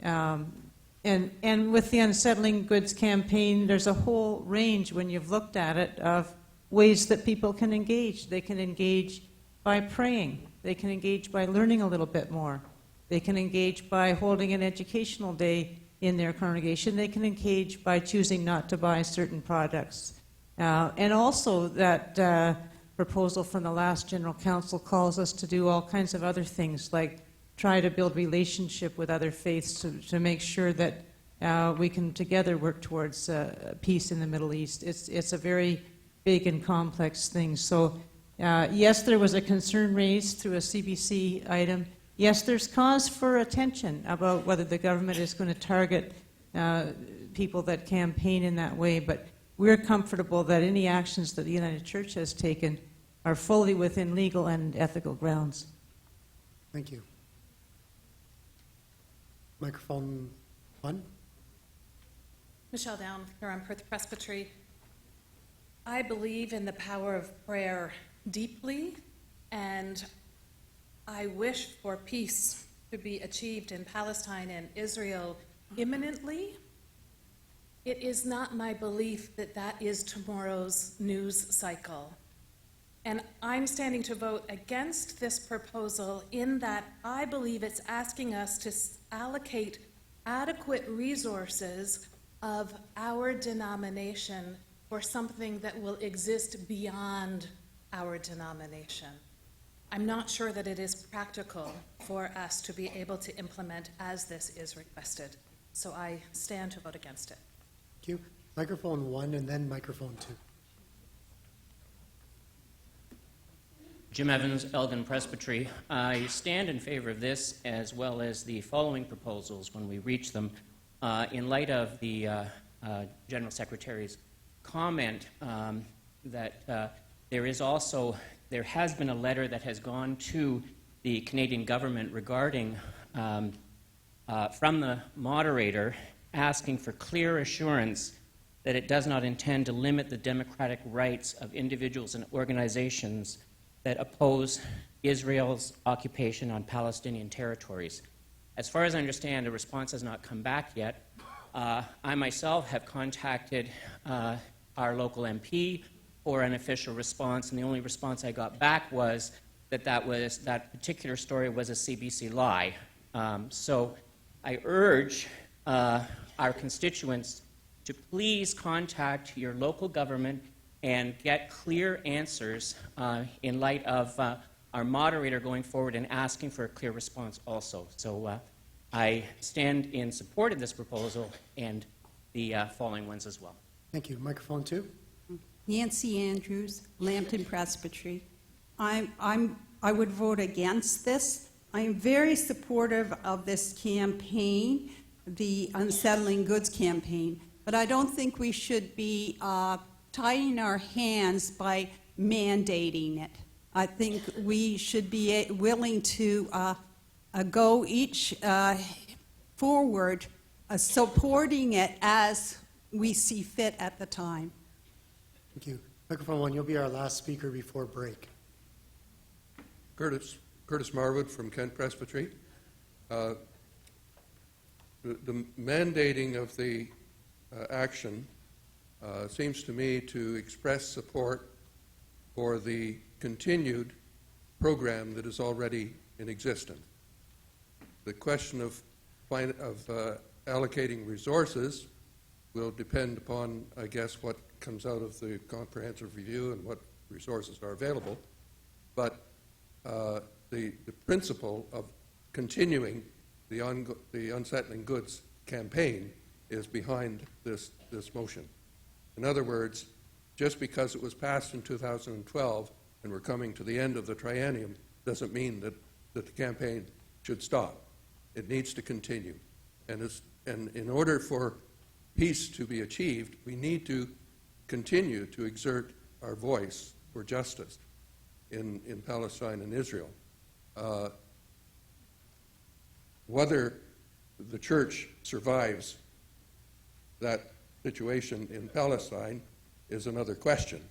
And with the Unsettling Goods campaign, there's a whole range, when you've looked at it, of ways that people can engage. They can engage by praying. They can engage by learning a little bit more. They can engage by holding an educational day in their congregation. They can engage by choosing not to buy certain products. And also that proposal from the last General Council calls us to do all kinds of other things, like try to build relationship with other faiths to make sure that we can together work towards peace in the Middle East. It's a very big and complex thing. So yes, there was a concern raised through a CBC item. Yes, there's cause for attention about whether the government is going to target people that campaign in that way, but we're comfortable that any actions that the United Church has taken are fully within legal and ethical grounds. Thank you. Microphone 1. Michelle Down, Huron-Perth Presbytery. I believe in the power of prayer deeply, and I wish for peace to be achieved in Palestine and Israel imminently. It is not my belief that that is tomorrow's news cycle. And I'm standing to vote against this proposal in that I believe it's asking us to allocate adequate resources of our denomination for something that will exist beyond our denomination. I'm not sure that it is practical for us to be able to implement as this is requested. So I stand to vote against it. Thank you. Microphone 1 and then microphone 2. Jim Evans, Elgin Presbytery. I stand in favor of this as well as the following proposals when we reach them. In light of the General Secretary's comment that there has been a letter that has gone to the Canadian government regarding, from the moderator, asking for clear assurance that it does not intend to limit the democratic rights of individuals and organizations that oppose Israel's occupation on Palestinian territories. As far as I understand, a response has not come back yet. I myself have contacted our local MP for an official response, and the only response I got back was that particular story was a CBC lie. So I urge our constituents to please contact your local government and get clear answers in light of our moderator going forward and asking for a clear response also. So I stand in support of this proposal and the following ones as well. Thank you. Microphone 2. Nancy Andrews, Lambton Presbytery. I would vote against this. I am very supportive of this campaign, the Unsettling Goods campaign, but I don't think we should be tying our hands by mandating it. I think we should be willing to go each forward, supporting it as we see fit at the time. Thank you. Microphone 1, you'll be our last speaker before break. Curtis Marwood from Kent Presbytery. The mandating of the action seems to me to express support for the continued program that is already in existence. The question of allocating resources will depend upon, I guess, what comes out of the comprehensive review and what resources are available. But the principle of continuing the Unsettling Goods campaign is behind this motion. In other words, just because it was passed in 2012 and we're coming to the end of the triennium doesn't mean that the campaign should stop. It needs to continue. And in order for peace to be achieved, we need to continue to exert our voice for justice in Palestine and Israel. Whether the church survives that situation in Palestine is another question.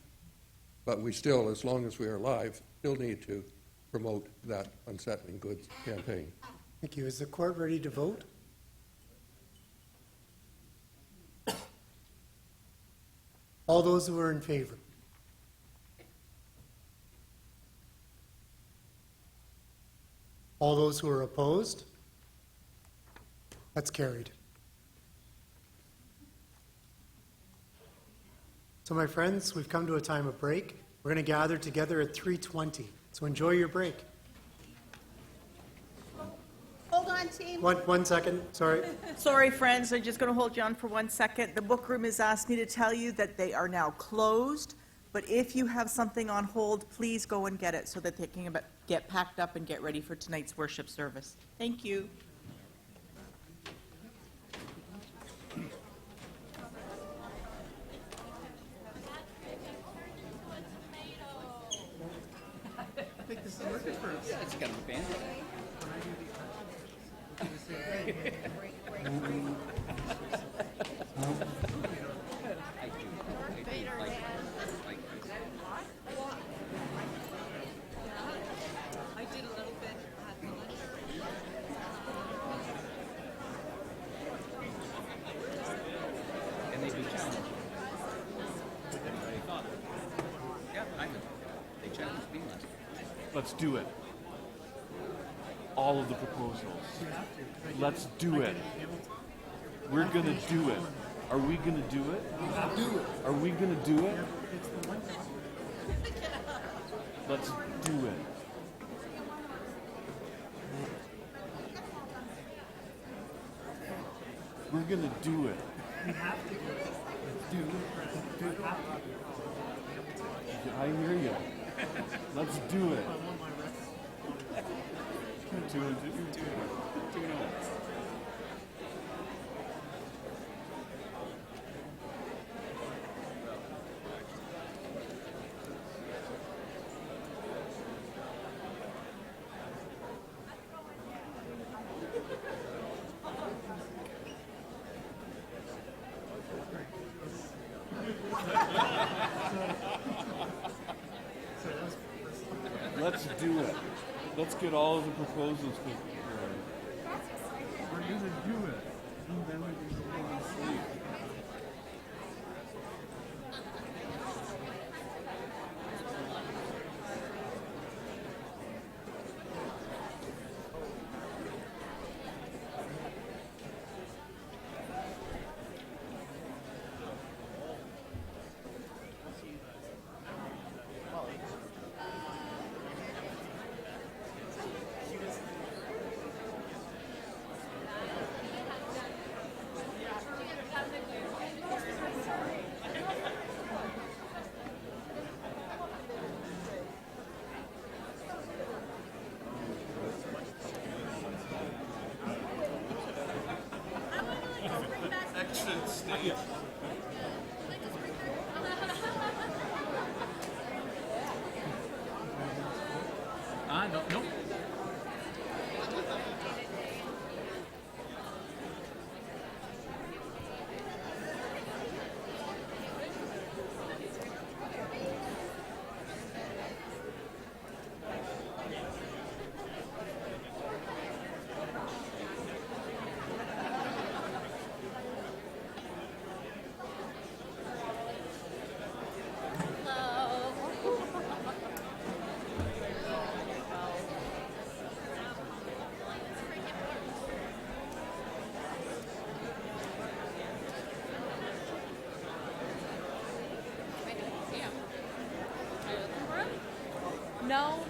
But we still, as long as we are alive, still need to promote that Unsettling Goods campaign. Thank you. Is the court ready to vote? All those who are in favor? All those who are opposed? That's carried. So my friends, we've come to a time of break. We're going to gather together at 3:20. So enjoy your break. Hold on, team. 1 second, sorry. Sorry, friends, I'm just going to hold you on for 1 second. The book room has asked me to tell you that they are now closed, but if you have something on hold, please go and get it so that they can get packed up and get ready for tonight's worship service. Thank you. Yeah, it's kind of a band. And they do challenge. Yeah, I know. They challenged me last year. Let's do it. All of the proposals. Let's do it. We're going to do it. Are we going to do it? Are we going to do it? Let's do it. We're gonna do it. We have to do it. Do it. I hear you. Let's do it. Let's do it. Let's get all of the proposals put together. We're gonna do it. And then we can go to sleep. Exit stage. No. No.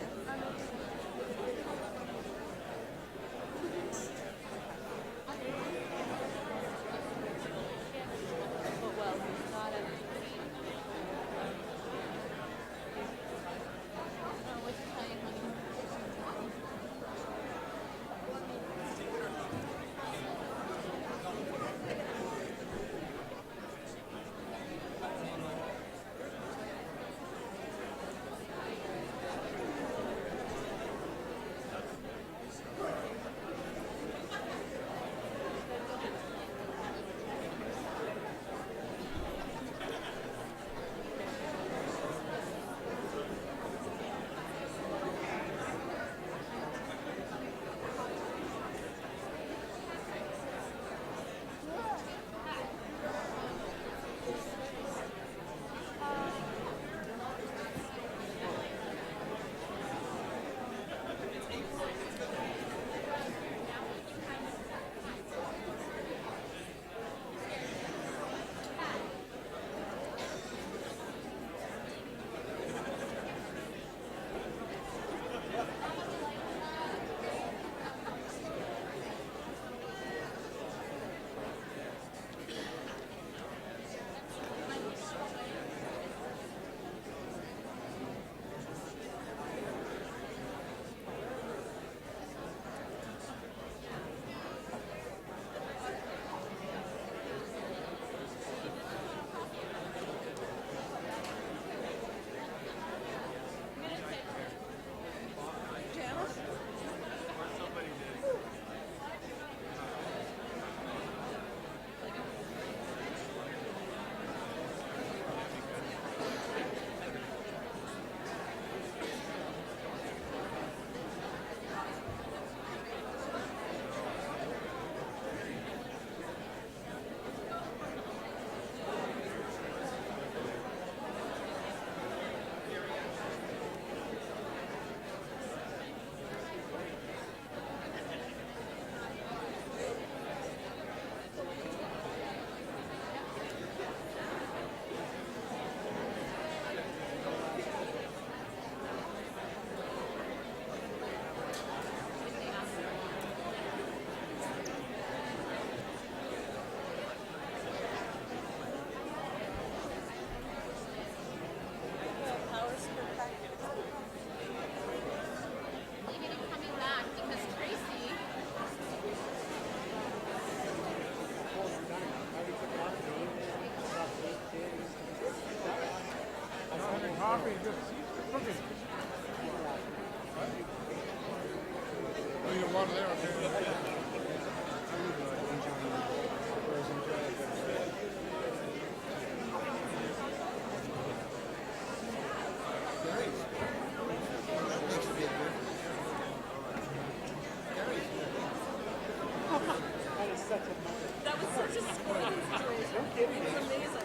That was such a sporting situation. It was amazing.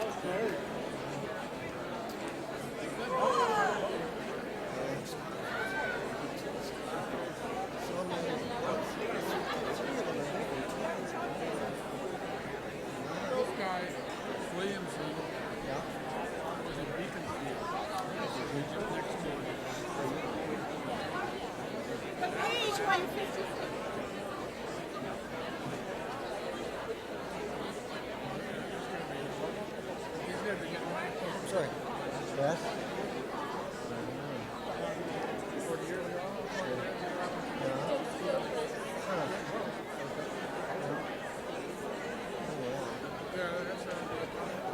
This guy, Williamson, was in Beaconsfield. Just next door. Page 156. Sorry. Yes?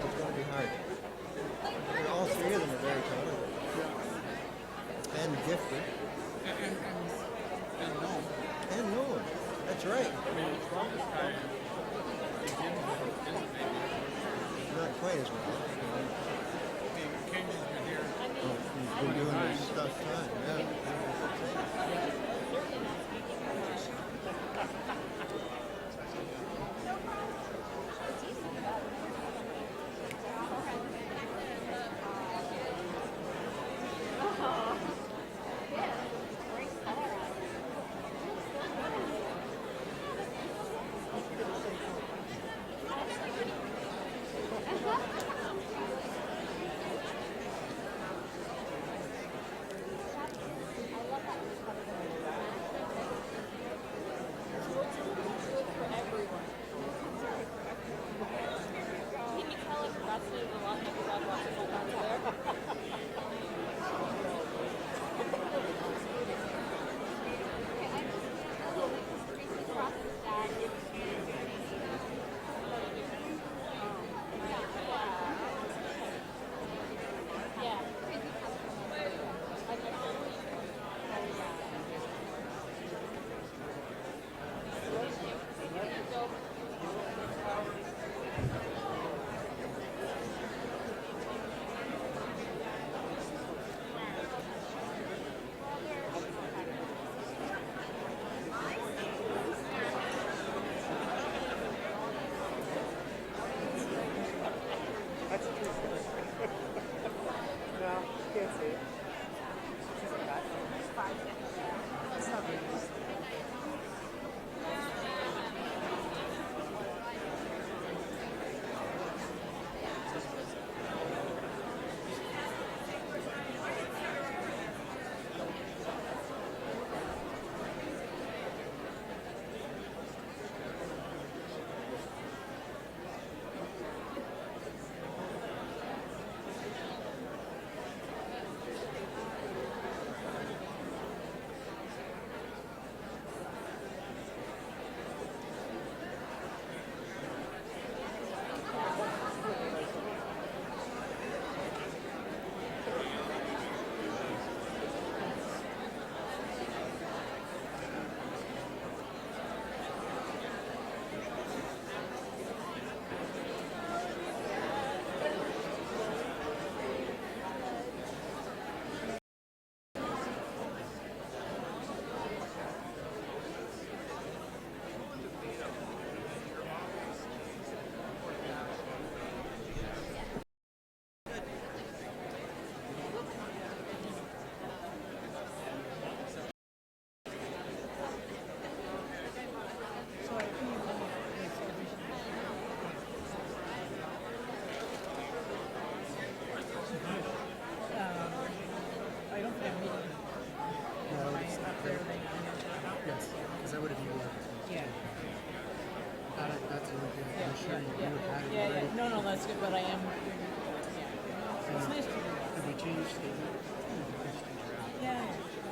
It's going to be hard. And all three of them are very talented. And gifted. And known. And known. That's right. I mean, the strongest guy begins with isn't maybe. Not quite as well. Canyon's been here. He's been doing this stuff time, yeah. That's good, but I am. It's nice to we changed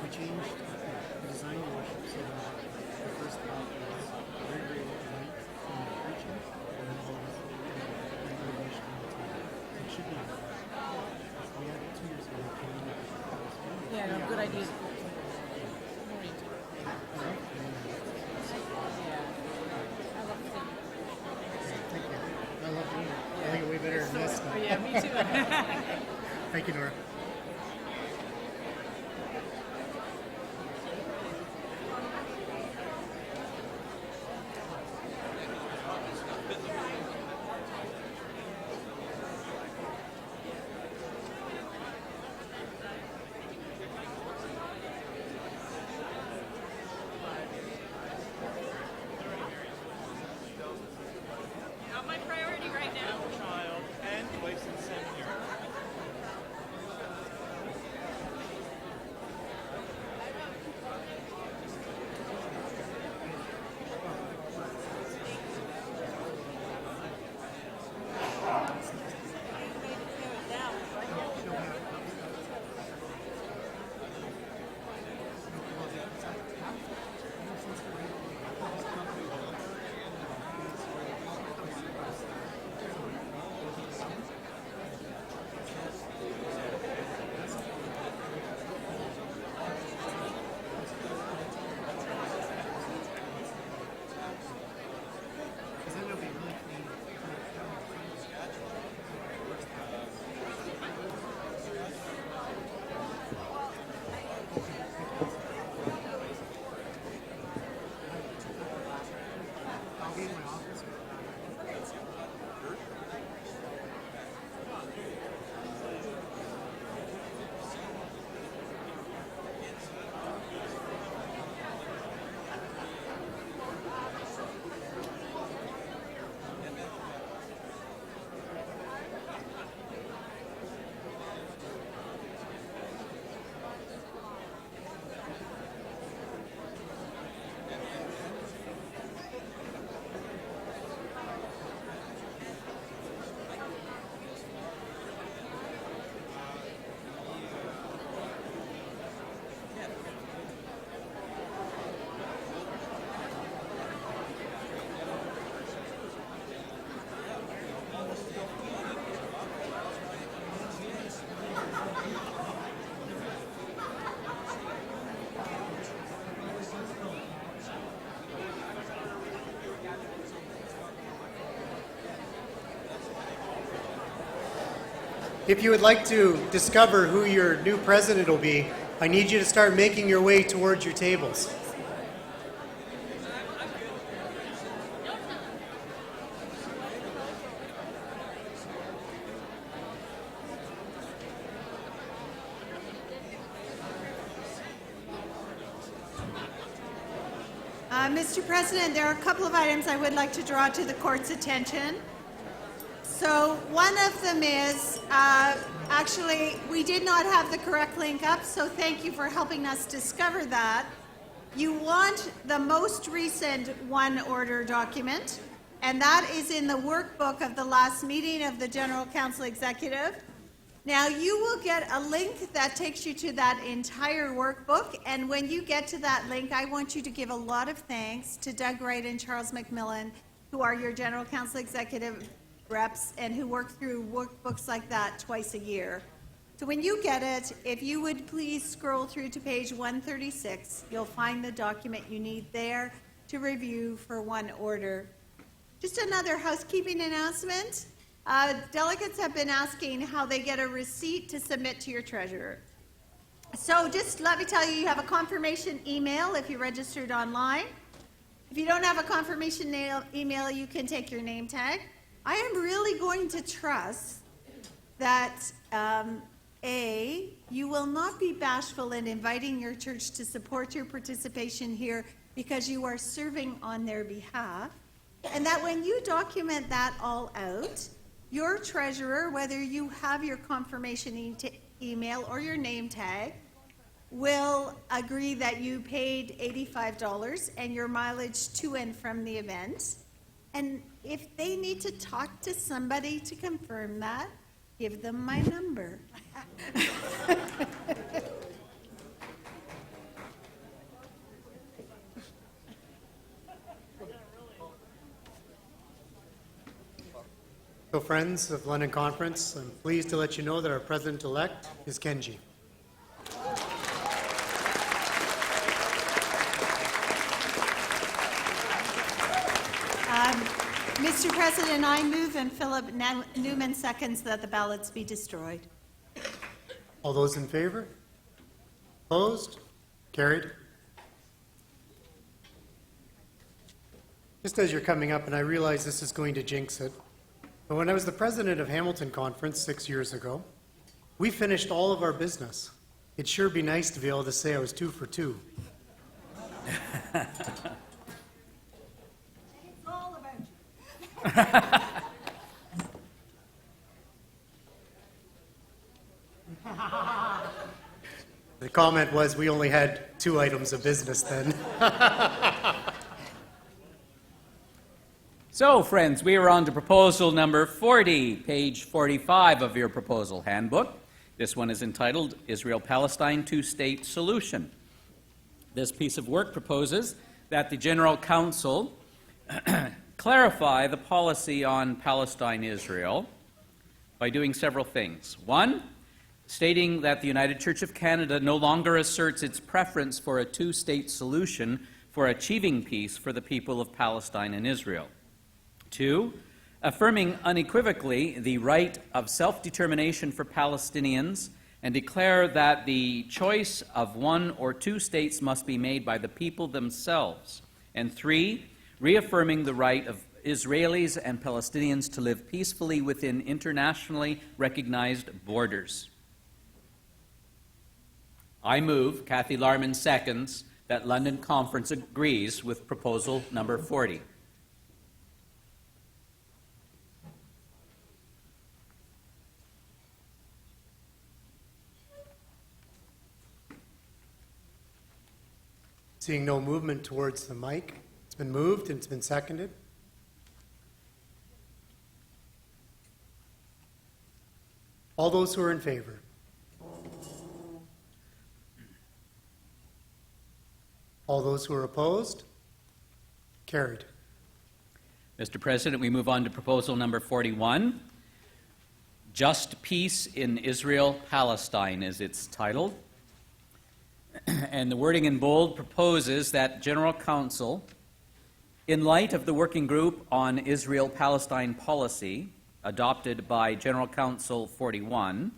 we changed the design of worship so the first half was very light and preaching and then all this regulation. It should be. We had 2 years ago. Yeah, no, good idea. I love doing it. I think we better than this. Oh, yeah, me too. Thank you, Nora. Not my priority right now. Child and place in seminary. If you would like to discover who your new president will be, I need you to start making your way towards your tables. Mr. President, there are a couple of items I would like to draw to the court's attention. So one of them is, actually, we did not have the correct link up, so thank you for helping us discover that. You want the most recent one order document, and that is in the workbook of the last meeting of the General Council Executive. Now, you will get a link that takes you to that entire workbook, and when you get to that link, I want you to give a lot of thanks to Doug Wright and Charles McMillan, who are your General Council Executive reps and who work through workbooks like that twice a year. So when you get it, if you would please scroll through to page 136, you'll find the document you need there to review for one order. Just another housekeeping announcement. Delegates have been asking how they get a receipt to submit to your treasurer. So just let me tell you, you have a confirmation email if you registered online. If you don't have a confirmation email, you can take your name tag. I am really going to trust that, A, you will not be bashful in inviting your church to support your participation here because you are serving on their behalf, and that when you document that all out, your treasurer, whether you have your confirmation email or your name tag, will agree that you paid $85 and your mileage to and from the event. And if they need to talk to somebody to confirm that, give them my number. So friends of London Conference, I'm pleased to let you know that our president-elect is Kenji. Mr. President, I move and Philip Newman seconds that the ballots be destroyed. All those in favor? Opposed? Carried. Just as you're coming up, and I realize this is going to jinx it, but when I was the president of Hamilton Conference 6 years ago, we finished all of our business. It'd sure be nice to be able to say I was 2 for 2. It's all about you. The comment was we only had 2 items of business then. So, friends, we are on to proposal number 40, page 45 of your proposal handbook. This one is entitled Israel-Palestine Two-State Solution. This piece of work proposes that the General Council clarify the policy on Palestine-Israel by doing several things. One, stating that the United Church of Canada no longer asserts its preference for a two-state solution for achieving peace for the people of Palestine and Israel. Two, affirming unequivocally the right of self-determination for Palestinians and declare that the choice of 1 or 2 states must be made by the people themselves. And 3, reaffirming the right of Israelis and Palestinians to live peacefully within internationally recognized borders. I move, Kathy Larman seconds, that London Conference agrees with proposal number 40. Seeing no movement towards the mic. It's been moved and it's been seconded. All those who are in favor? All those who are opposed? Carried. Mr. President, we move on to proposal number 41. Just Peace in Israel-Palestine is its title. And the wording in bold proposes that General Council, in light of the Working Group on Israel-Palestine Policy, adopted by General Council 41,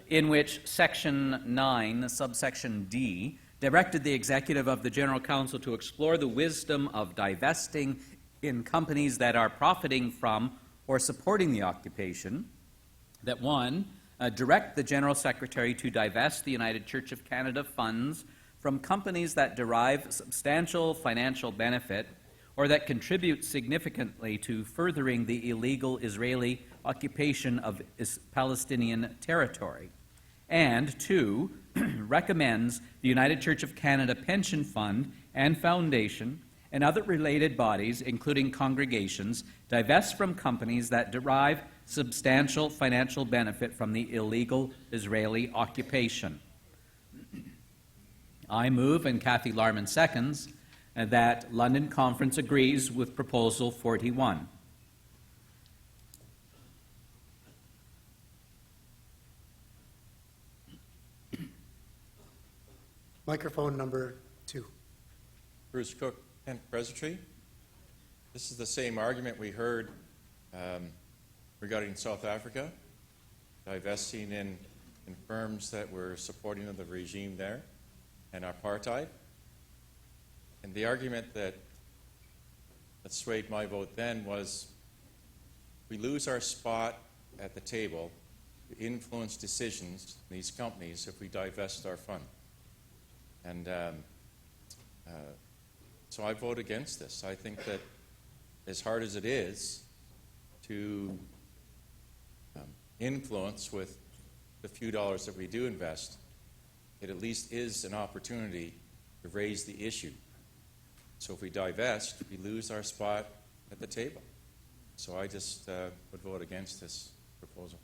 in which Section 9, subsection D, directed the executive of the General Council to explore the wisdom of divesting in companies that are profiting from or supporting the occupation, that 1, direct the General Secretary to divest the United Church of Canada funds from companies that derive substantial financial benefit or that contribute significantly to furthering the illegal Israeli occupation of Palestinian territory. And 2, recommends the United Church of Canada Pension Fund and Foundation and other related bodies, including congregations, divest from companies that derive substantial financial benefit from the illegal Israeli occupation. I move, and Kathy Larman seconds, that London Conference agrees with Proposal 41. Microphone number 2. Bruce Cook, Kent Presbytery. This is the same argument we heard regarding South Africa, divesting in firms that were supporting the regime there and apartheid. And the argument that swayed my vote then was we lose our spot at the table to influence decisions in these companies if we divest our fund. And so I vote against this. I think that as hard as it is to influence with the few dollars that we do invest, it at least is an opportunity to raise the issue. So if we divest, we lose our spot at the table. So I just would vote against this proposal.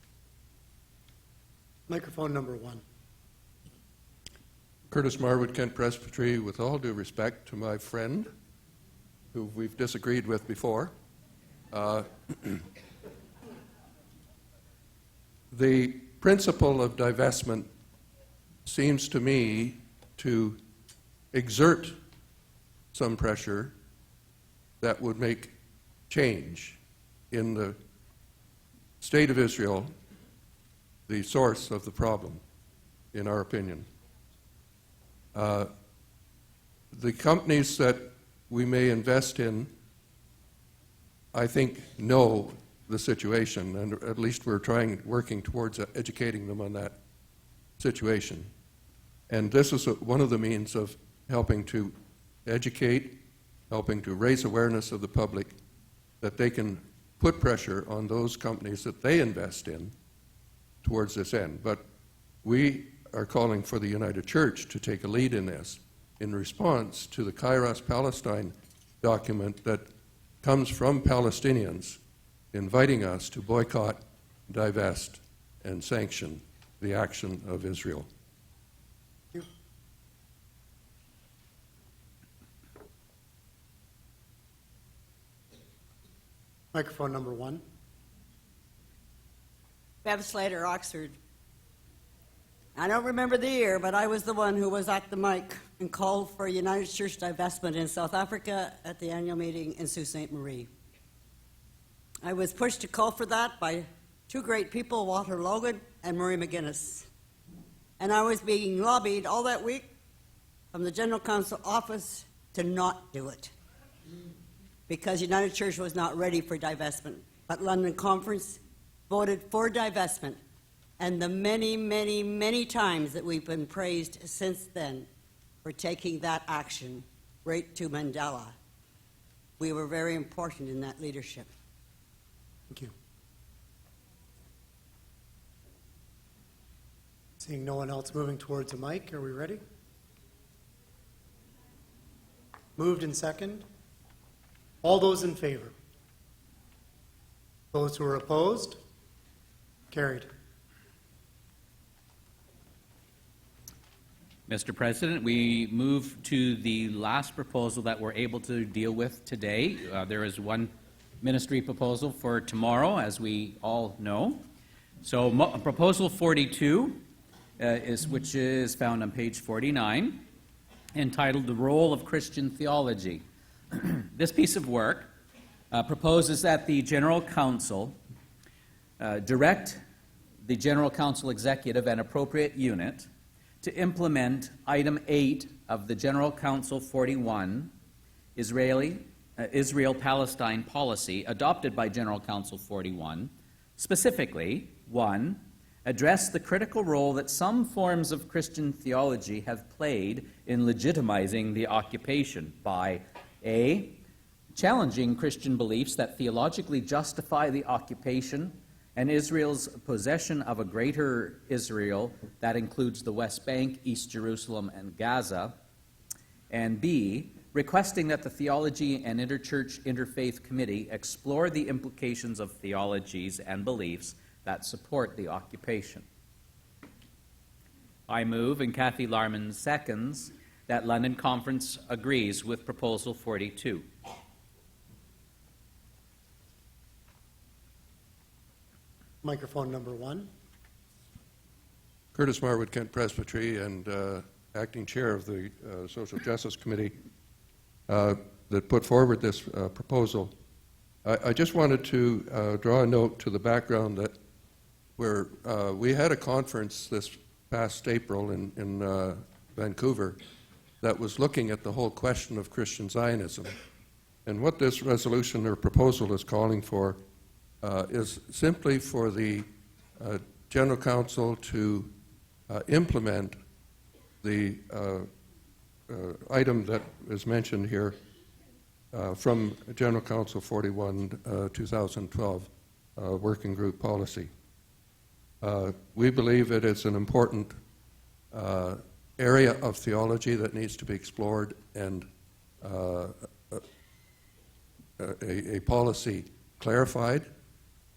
Microphone number 1. Curtis Marwood, Kent Presbytery. With all due respect to my friend, who we've disagreed with before, the principle of divestment seems to me to exert some pressure that would make change in the state of Israel the source of the problem, in our opinion. The companies that we may invest in, I think, know the situation, and at least we're working towards educating them on that situation. And this is one of the means of helping to educate, helping to raise awareness of the public that they can put pressure on those companies that they invest in towards this end. But we are calling for the United Church to take a lead in this in response to the Kairos Palestine document that comes from Palestinians inviting us to boycott, divest, and sanction the action of Israel. Thank you. Microphone number 1. Bev Slater, Oxford. I don't remember the year, but I was the one who was at the mic and called for United Church divestment in South Africa at the annual meeting in Sault Ste. Marie. I was pushed to call for that by two great people, Walter Logan and Murray McGuinness. And I was being lobbied all that week from the General Counsel office to not do it because United Church was not ready for divestment. But London Conference voted for divestment. And the many, many, many times that we've been praised since then for taking that action right to Mandela. We were very important in that leadership. Thank you. Seeing no one else moving towards a mic, are we ready? Moved and second. All those in favor? Those who are opposed? Carried. Mr. President, we move to the last proposal that we're able to deal with today. There is one ministry proposal for tomorrow, as we all know. So Proposal 42, which is found on page 49, entitled The Role of Christian Theology. This piece of work proposes that the General Council direct the General Council Executive and appropriate unit to implement Item 8 of the General Council 41, Israel-Palestine policy adopted by General Council 41, specifically, 1, address the critical role that some forms of Christian theology have played in legitimizing the occupation by A, challenging Christian beliefs that theologically justify the occupation and Israel's possession of a greater Israel that includes the West Bank, East Jerusalem, and Gaza, and B, requesting that the Theology and Interchurch Interfaith Committee explore the implications of theologies and beliefs that support the occupation. I move, and Kathy Larman seconds, that London Conference agrees with Proposal 42. Microphone number 1. Curtis Marwood, Kent Presbytery, and acting chair of the Social Justice Committee that put forward this proposal. I just wanted to draw a note to the background that we had a conference this past April in Vancouver that was looking at the whole question of Christian Zionism. And what this resolution or proposal is calling for is simply for the General Council to implement the item that is mentioned here from General Council 41, 2012, Working Group Policy. We believe it is an important area of theology that needs to be explored and a policy clarified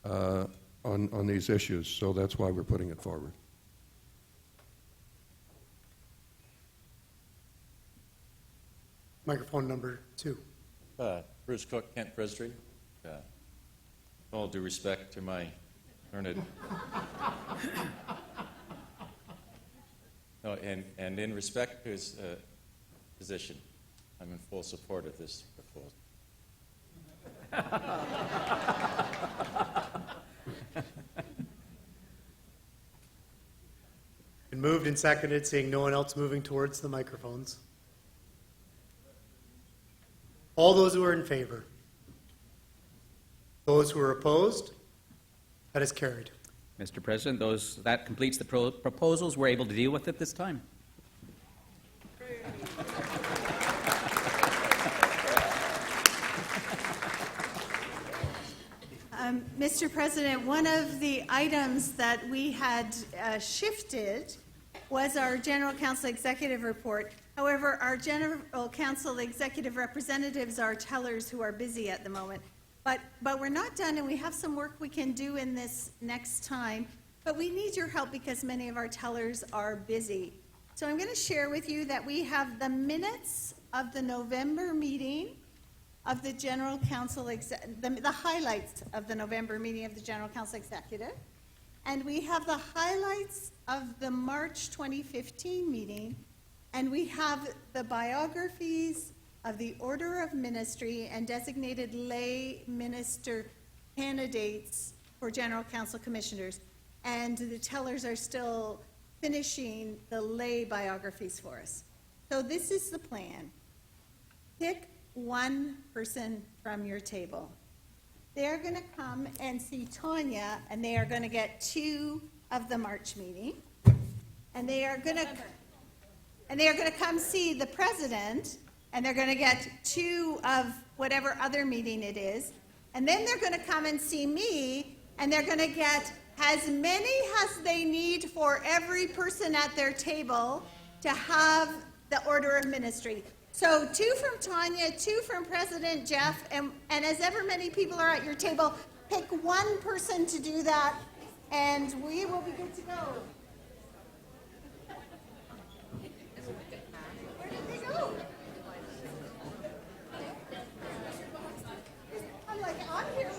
on these issues, so that's why we're putting it forward. Microphone number 2. Bruce Cook, Kent Presbytery. All due respect to my learned... No, and in respect to his position, I'm in full support of this proposal. Been moved and seconded, seeing no one else moving towards the microphones. All those who are in favor? Those who are opposed? That is carried. Mr. President, that completes the proposals. We're able to deal with it this time. Mr. President, one of the items that we had shifted was our General Counsel Executive Report. However, our General Counsel Executive representatives are tellers who are busy at the moment. But we're not done, and we have some work we can do in this next time. But we need your help because many of our tellers are busy. So I'm going to share with you that we have the minutes of the November meeting of the General Counsel, the highlights of the November meeting of the General Counsel Executive. And we have the highlights of the March 2015 meeting. And we have the biographies of the Order of Ministry and designated lay minister candidates for General Counsel Commissioners. And the tellers are still finishing the lay biographies for us. So this is the plan. Pick one person from your table. They're going to come and see Tanya, and they are going to get 2 of the March meeting. And they are going to come see the president, and they're going to get 2 of whatever other meeting it is. And then they're going to come and see me, and they're going to get as many as they need for every person at their table to have the Order of Ministry. So 2 from Tanya, 2 from President Jeff, and as ever many people are at your table, pick one person to do that, and we will be good to go. Where did they go? I'm like, I'm here.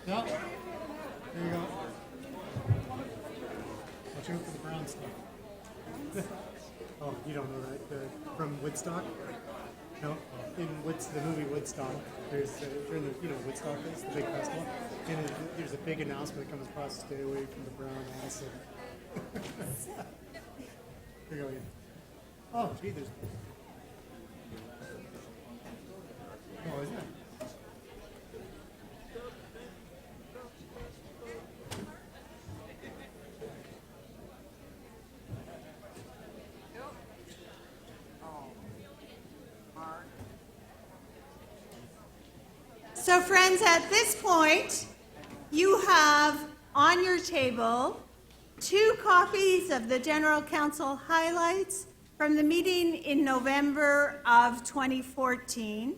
No. There you go. Watch out for the brown stuff. Oh, you don't know that? From Woodstock? No? In the movie Woodstock, there's, during the, Woodstock is the big festival, and there's a big announcement that comes across, stay away from the brown acid. Here you go. Oh, gee, there's... Oh, isn't it? So friends, at this point, you have on your table 2 copies of the General Council highlights from the meeting in November of 2014,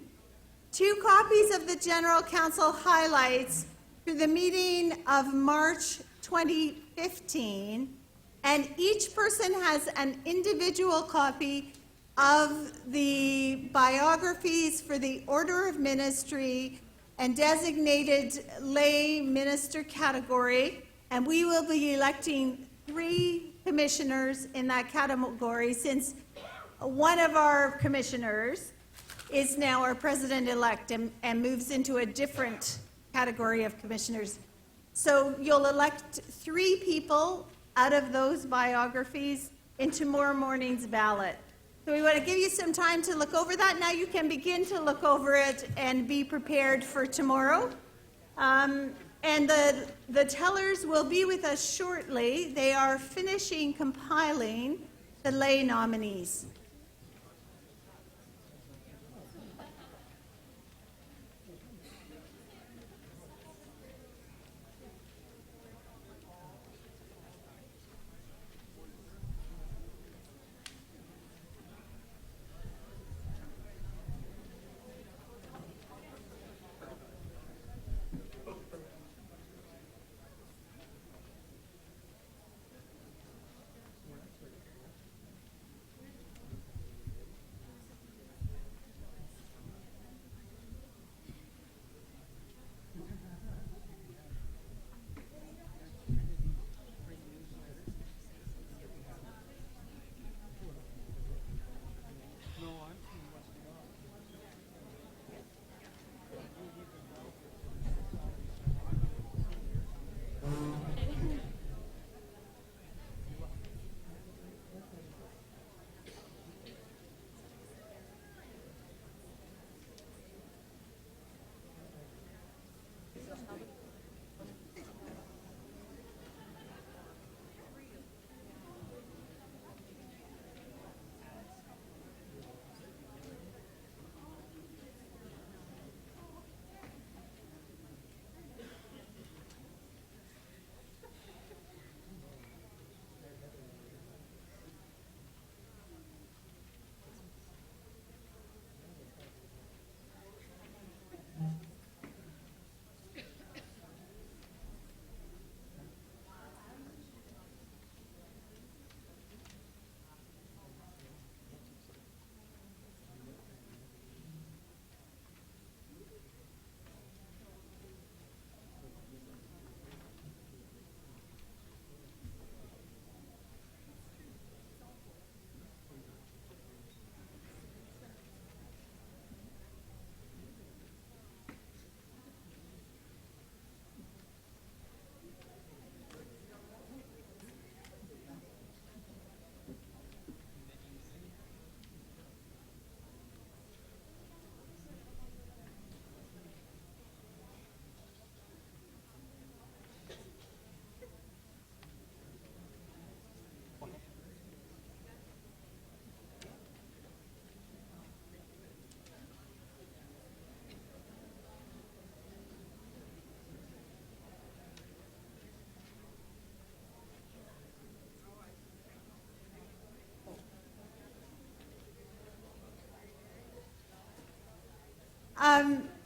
2 copies of the General Council highlights for the meeting of March 2015, and each person has an individual copy of the biographies for the Order of Ministry and designated lay minister category, and we will be electing 3 commissioners in that category, since one of our commissioners is now our president-elect and moves into a different category of commissioners. So you'll elect 3 people out of those biographies in tomorrow morning's ballot. So we want to give you some time to look over that. Now you can begin to look over it and be prepared for tomorrow. And the tellers will be with us shortly. They are finishing compiling the lay nominees.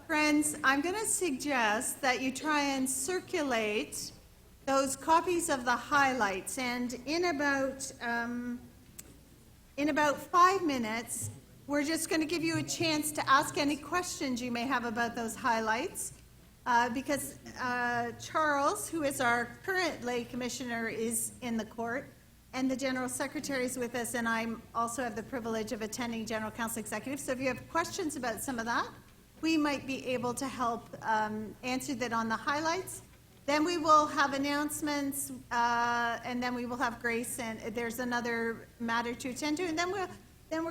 Friends, I'm going to suggest that you try and circulate those copies of the highlights, and in about 5 minutes, we're just going to give you a chance to ask any questions you may have about those highlights. because Charles, who is our current lay commissioner, is in the court, and the general secretary is with us, and I also have the privilege of attending general council executive. So if you have questions about some of that, we might be able to help answer that on the highlights. Then we will have announcements, and then we will have Grace, and there's another matter to attend to, and then we're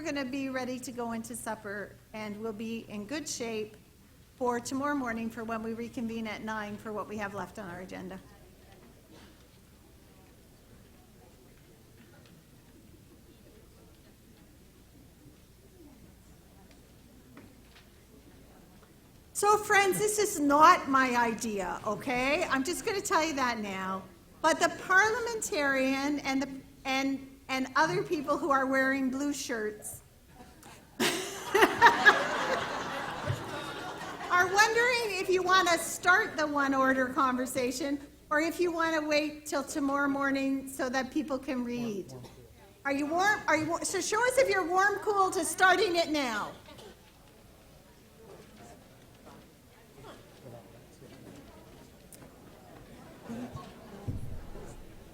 going to be ready to go into supper, and we'll be in good shape for tomorrow morning for when we reconvene at 9 for what we have left on our agenda. So friends, this is not my idea, okay? I'm just going to tell you that now. But the parliamentarian and other people who are wearing blue shirts are wondering if you want to start the one order conversation or if you want to wait till tomorrow morning so that people can read. Are you warm? So show us if you're warm, cool to starting it now.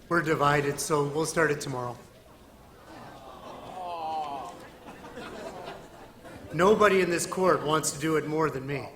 We're divided, so we'll start it tomorrow. Nobody in this court wants to do it more than me.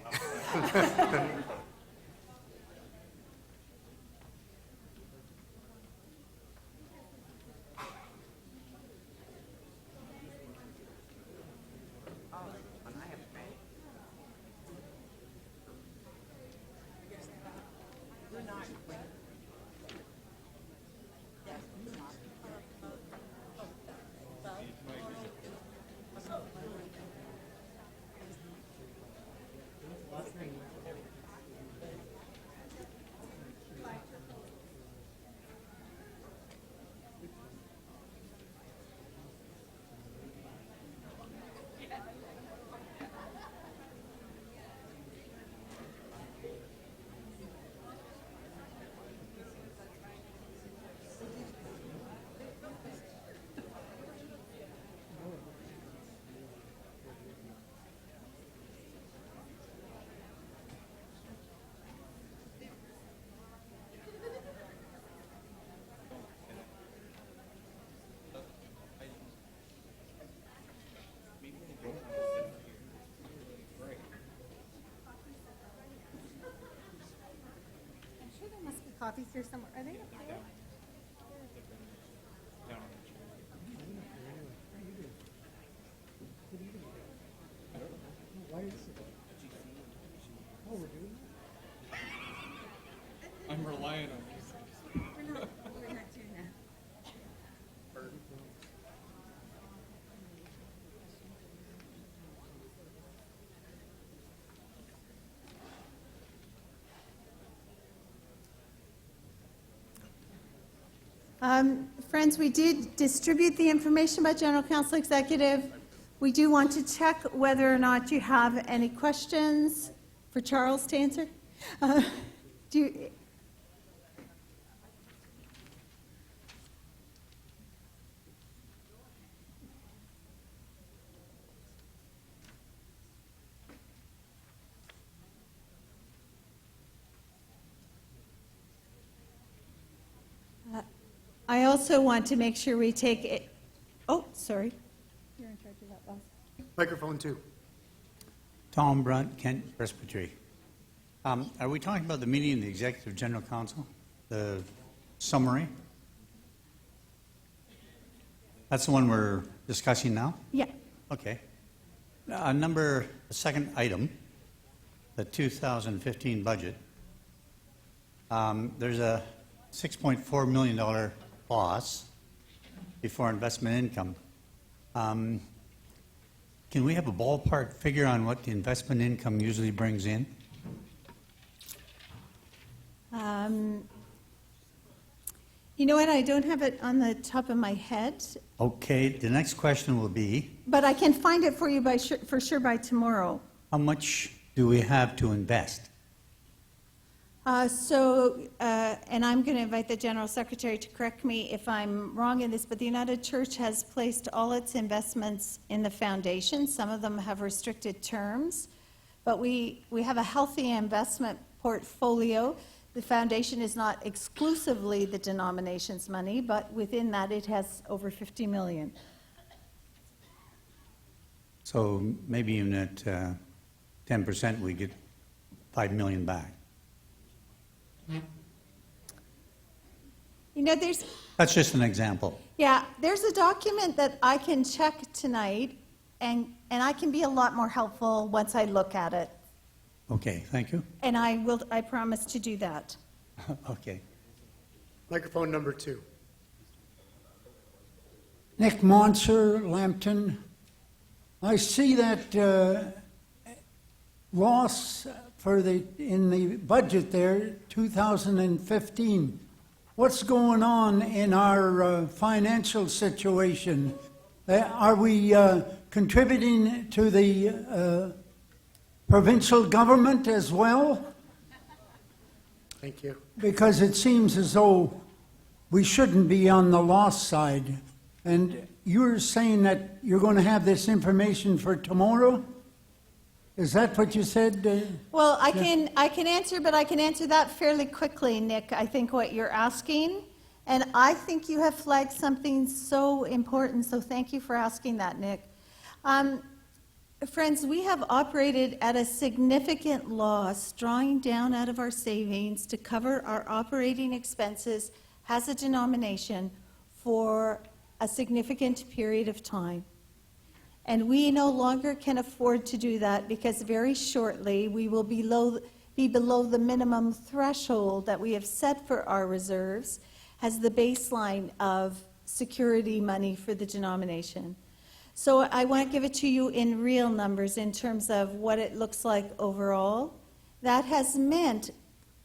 Copies here somewhere. Are they up there? I'm relying on you. We're not doing that. Friends, we did distribute the information about General Counsel Executive. We do want to check whether or not you have any questions for Charles to answer. I also want to make sure we take it. Oh, sorry. You're in charge of that, boss. Microphone 2. Tom Brunt, Kent Presbytery. Are we talking about the meeting of the Executive General Council? The summary? That's the one we're discussing now? Yeah. Okay. The second item, the 2015 budget. There's a $6.4 million loss before investment income. Can we have a ballpark figure on what the investment income usually brings in? You know what? I don't have it on the top of my head, Okay, the next question will be, but I can find it for you for sure by tomorrow. how much do we have to invest? And I'm going to invite the General Secretary to correct me if I'm wrong in this, but the United Church has placed all its investments in the foundation. Some of them have restricted terms, but we have a healthy investment portfolio. The foundation is not exclusively the denomination's money, but within that it has over 50 million. So maybe even at 10%, we get 5 million back. You know, That's just an example. there's a document that I can check tonight, and I can be a lot more helpful once I look at it. Okay, thank you. And I promise to do that. Okay. Microphone number 2. Nick Monser, Lambton. I see that loss in the budget there, 2015. What's going on in our financial situation? Are we contributing to the provincial government as well? Thank you. Because it seems as though we shouldn't be on the loss side. And you're saying that you're going to have this information for tomorrow? Is that what you said? Well, I can answer, but I can answer that fairly quickly, Nick. I think what you're asking, and I think you have flagged something so important. So thank you for asking that, Nick. Friends, we have operated at a significant loss, drawing down out of our savings to cover our operating expenses as a denomination for a significant period of time. And we no longer can afford to do that because very shortly we will be below the minimum threshold that we have set for our reserves as the baseline of security money for the denomination. So I want to give it to you in real numbers in terms of what it looks like overall. That has meant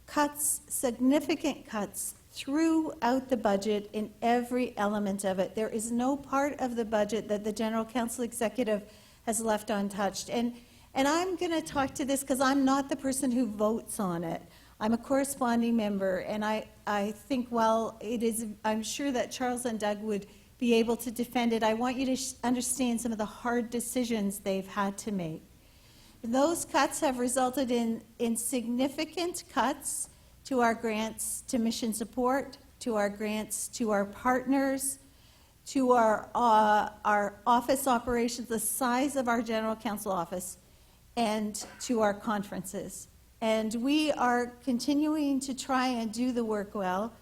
cuts, significant cuts throughout the budget in every element of it. There is no part of the budget that the General Council Executive has left untouched. And I'm going to talk to this because I'm not the person who votes on it. I'm a corresponding member, and I think while it is, I'm sure that Charles and Doug would be able to defend it, I want you to understand some of the hard decisions they've had to make. Those cuts have resulted in significant cuts to our grants to mission support, to our grants to our partners, to our office operations, the size of our General Council office, and to our conferences. And we are continuing to try and do the work well.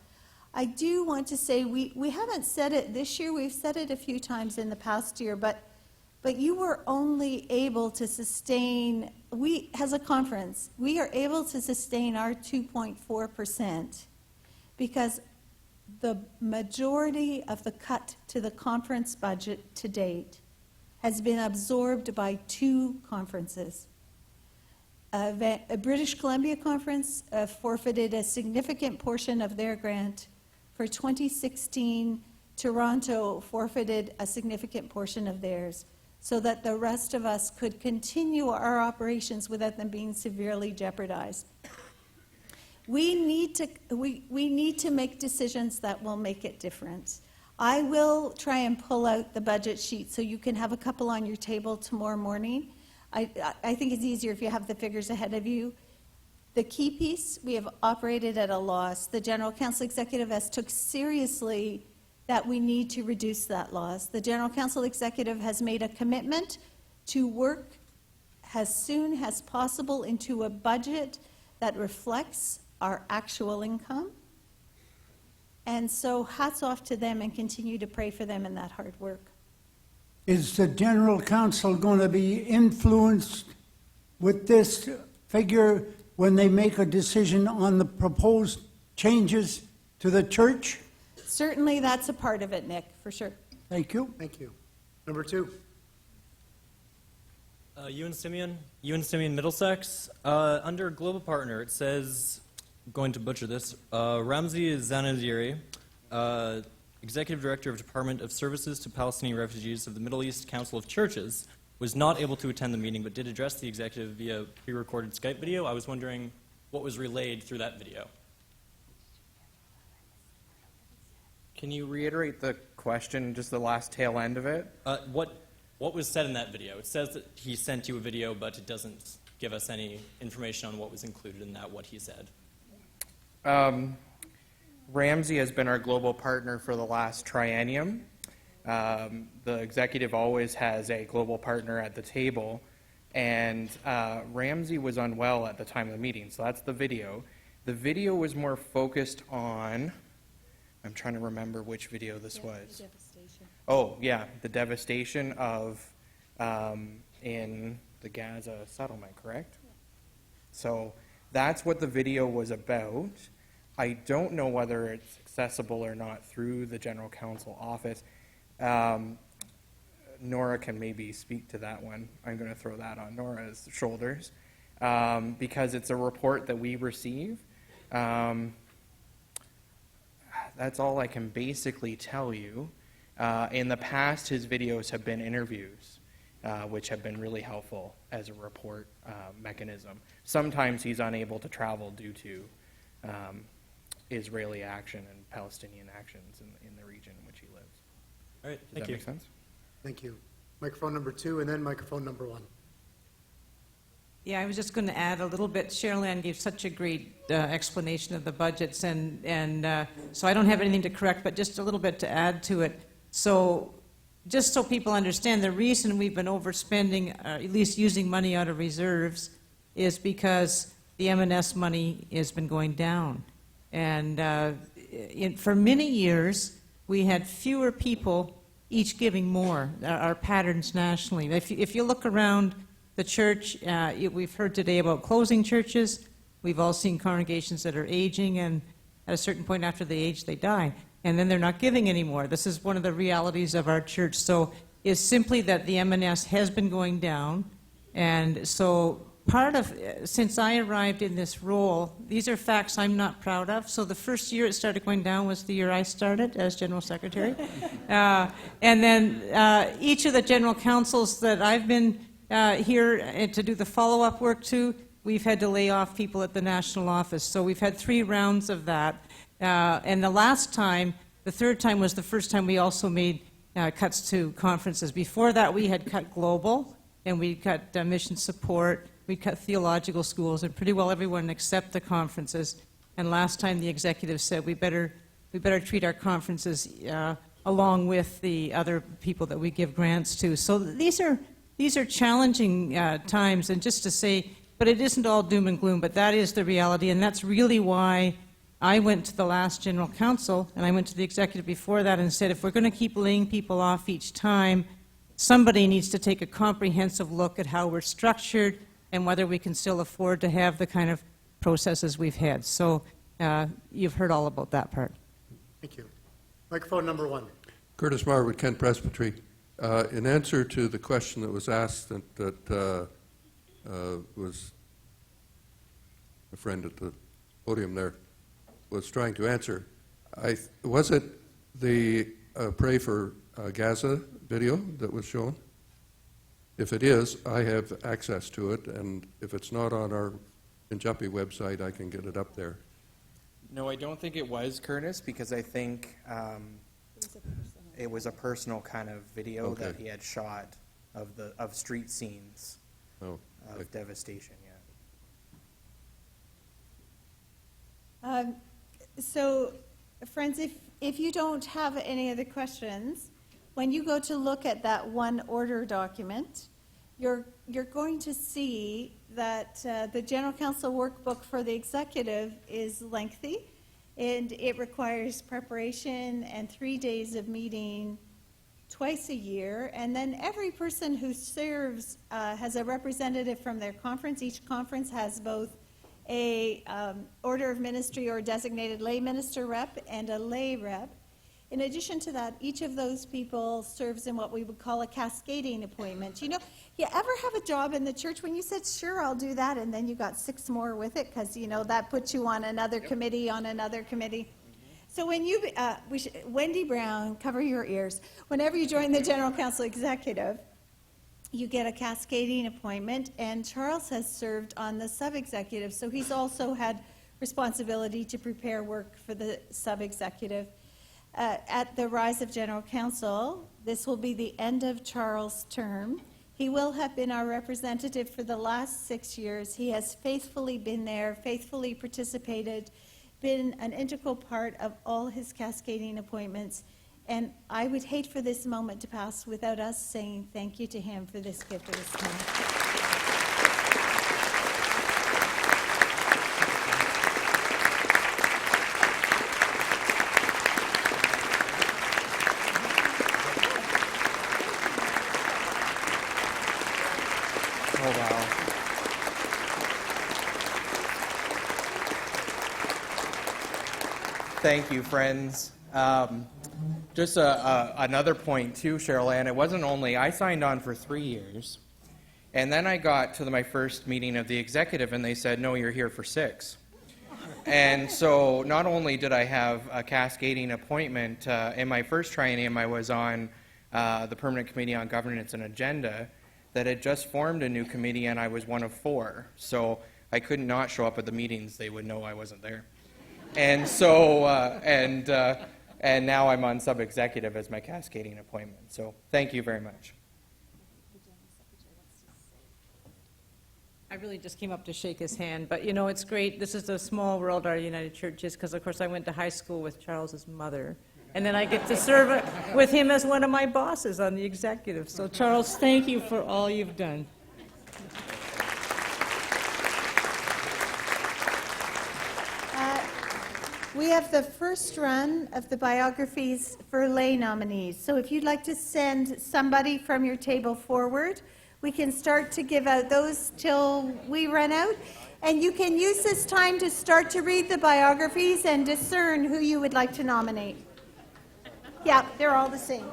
I do want to say we haven't said it this year, we've said it a few times in the past year, but you were only able to sustain, as a conference, we are able to sustain our 2.4% because the majority of the cut to the conference budget to date has been absorbed by 2 conferences. A British Columbia conference forfeited a significant portion of their grant. For 2016, Toronto forfeited a significant portion of theirs so that the rest of us could continue our operations without them being severely jeopardized. We need to make decisions that will make it different. I will try and pull out the budget sheet so you can have a couple on your table tomorrow morning. I think it's easier if you have the figures ahead of you. The key piece, we have operated at a loss. The General Council Executive has took seriously that we need to reduce that loss. The General Council Executive has made a commitment to work as soon as possible into a budget that reflects our actual income. And so hats off to them, and continue to pray for them in that hard work. Is the General Council going to be influenced with this figure when they make a decision on the proposed changes to the church? Certainly that's a part of it, Nick, for sure. Thank you. Thank you. Number 2. Ewan Simeon, Middlesex. Under Global Partner, it says, I'm going to butcher this, Ramzi Zanaziri, Executive Director of Department of Services to Palestinian Refugees of the Middle East Council of Churches, was not able to attend the meeting but did address the executive via pre-recorded Skype video. I was wondering what was relayed through that video. Can you reiterate the question, just the last tail end of it? What was said in that video? It says that he sent you a video, but it doesn't give us any information on what was included in that, what he said. Ramsey has been our global partner for the last triennium. The executive always has a global partner at the table, and Ramsey was unwell at the time of the meeting, so that's the video. The video was more focused on, I'm trying to remember which video this was. The devastation. Oh, yeah, the devastation of in the Gaza settlement, correct? So that's what the video was about. I don't know whether it's accessible or not through the General Counsel office. Nora can maybe speak to that one. I'm going to throw that on Nora's shoulders because it's a report that we receive. That's all I can basically tell you. In the past, his videos have been interviews, which have been really helpful as a report mechanism. Sometimes he's unable to travel due to Israeli action and Palestinian actions in the region in which he lives. All right, Does thank that you. make sense? Thank you. Microphone number 2, and then microphone number 1. Yeah, I was just going to add a little bit. Cheryl Ann gave such a great explanation of the budgets, and so I don't have anything to correct, but just a little bit to add to it. So just so people understand, the reason we've been overspending, at least using money out of reserves, is because the M&S money has been going down. And for many years, we had fewer people each giving more, our patterns nationally. If you look around the church, we've heard today about closing churches. We've all seen congregations that are aging, and at a certain point after they age, they die. And then they're not giving anymore. This is one of the realities of our church. So it's simply that the M&S has been going down. And so part of, since I arrived in this role, these are facts I'm not proud of. So the first year it started going down was the year I started as General Secretary. And then each of the general councils that I've been here to do the follow-up work to, we've had to lay off people at the national office. So we've had 3 rounds of that. And the last time, the third time was the first time we also made cuts to conferences. Before that, we had cut global, and we cut mission support, we cut theological schools, and pretty well everyone except the conferences. And last time, the executive said we better treat our conferences along with the other people that we give grants to. So these are challenging times, and just to say, but it isn't all doom and gloom, but that is the reality, and that's really why I went to the last General Counsel, and I went to the executive before that and said, if we're going to keep laying people off each time, somebody needs to take a comprehensive look at how we're structured and whether we can still afford to have the kind of processes we've had. So you've heard all about that part. Thank you. Microphone number 1. Curtis Marwood, Kent Presbytery. In answer to the question that was asked that was a friend at the podium there was trying to answer, was it the Pray for Gaza video that was shown? If it is, I have access to it, and if it's not on our Injupi website, I can get it up there. No, I don't think it was, Curtis, because I think it was a personal kind of video that he had shot of street scenes of devastation. Yeah. So, friends, if you don't have any other questions, when you go to look at that one order document, you're going to see that the General Counsel workbook for the executive is lengthy, and it requires preparation and 3 days of meeting twice a year, and then every person who serves has a representative from their conference. Each conference has both a order of ministry or designated lay minister rep and a lay rep. In addition to that, each of those people serves in what we would call a cascading appointment. You know, you ever have a job in the church when you said, sure, I'll do that, and then you got 6 more with it because, you know, that puts you on another committee, on another committee. So when you, Wendy Brown, cover your ears. Whenever you join the General Counsel Executive, you get a cascading appointment, and Charles has served on the sub-executive, so he's also had responsibility to prepare work for the sub-executive. At the rise of General Counsel, this will be the end of Charles' term. He will have been our representative for the last 6 years. He has faithfully been there, faithfully participated, been an integral part of all his cascading appointments. And I would hate for this moment to pass without us saying thank you to him for this gift of his time. Oh, wow. Thank you, friends. Just another point, too, Cheryl Ann. It wasn't only, I signed on for 3 years, and then I got to my first meeting of the executive, and they said, no, you're here for 6. And so not only did I have a cascading appointment, in my first triennium, I was on the Permanent Committee on Governance and Agenda that had just formed a new committee, and I was one of 4. So I could not show up at the meetings. They would know I wasn't there. And so, and now I'm on sub-executive as my cascading appointment. So thank you very much. I really just came up to shake his hand, but you know, it's great. This is a small world, our United Church is, because of course I went to high school with Charles's mother. And then I get to serve with him as one of my bosses on the executive. So Charles, thank you for all you've done. We have the first run of the biographies for lay nominees. So if you'd like to send somebody from your table forward, we can start to give out those till we run out. And you can use this time to start to read the biographies and discern who you would like to nominate. Yeah, they're all the same.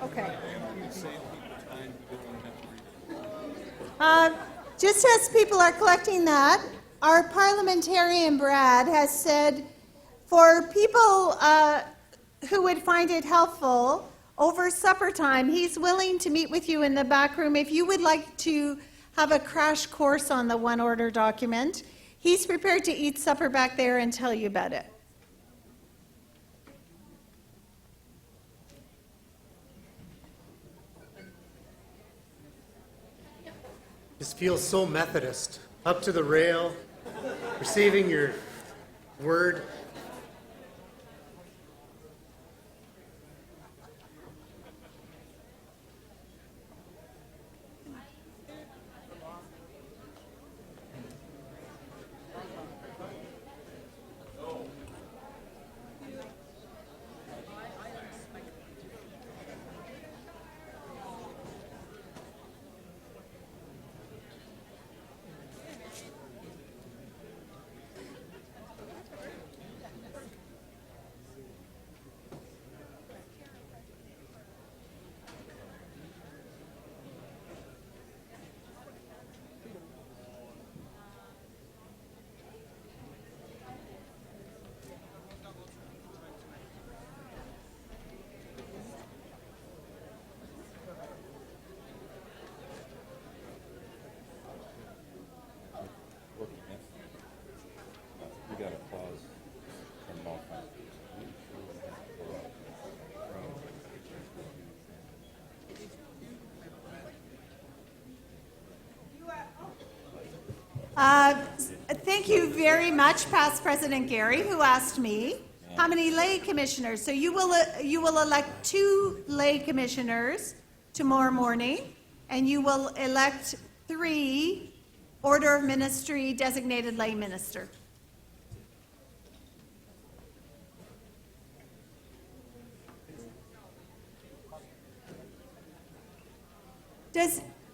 Okay. Just as people are collecting that, our parliamentarian Brad has said for people who would find it helpful over supper time, he's willing to meet with you in the back room if you would like to have a crash course on the one order document. He's prepared to eat supper back there and tell you about it. Just feels so Methodist. Up to the rail, receiving your word. We got applause from all kinds. Thank you very much, Past President Gary, who asked me how many lay commissioners. So you will elect 2 lay commissioners tomorrow morning, and you will elect 3 Order of Ministry designated lay minister.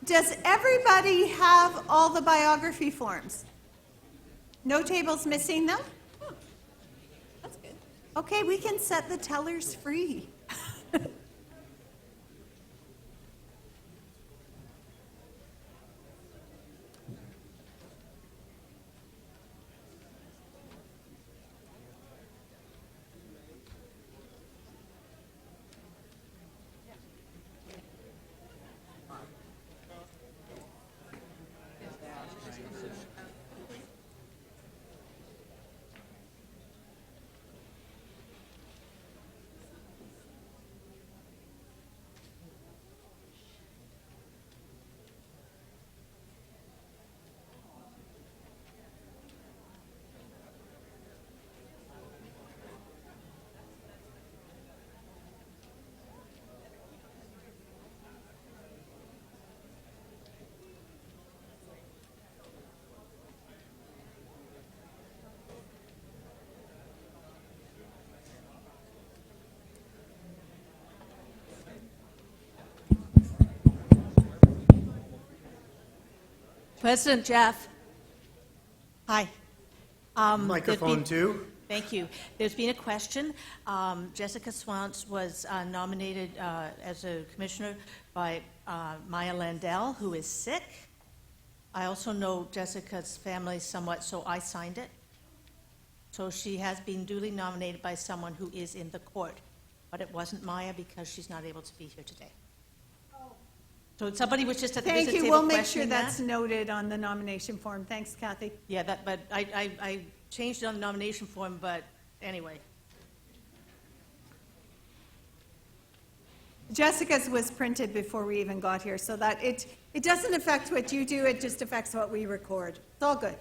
Does everybody have all the biography forms? No tables missing them? Oh, that's good. Okay, we can set the tellers free. President Jeff. Hi. Microphone two. Thank you. There's been a question. Jessica Swantz was nominated as a commissioner by Maya Landell, who is sick. I also know Jessica's family somewhat, so I signed it. So she has been duly nominated by someone who is in the court, but it wasn't Maya because she's not able to be here today. So somebody was just at the Thank visit you. table We'll make sure questioning that's that. noted on the nomination form. Thanks, Kathy. Yeah, but I changed it on the nomination form, but anyway. Jessica's was printed before we even got here, so that it doesn't affect what you do, it just affects what we record. It's all good.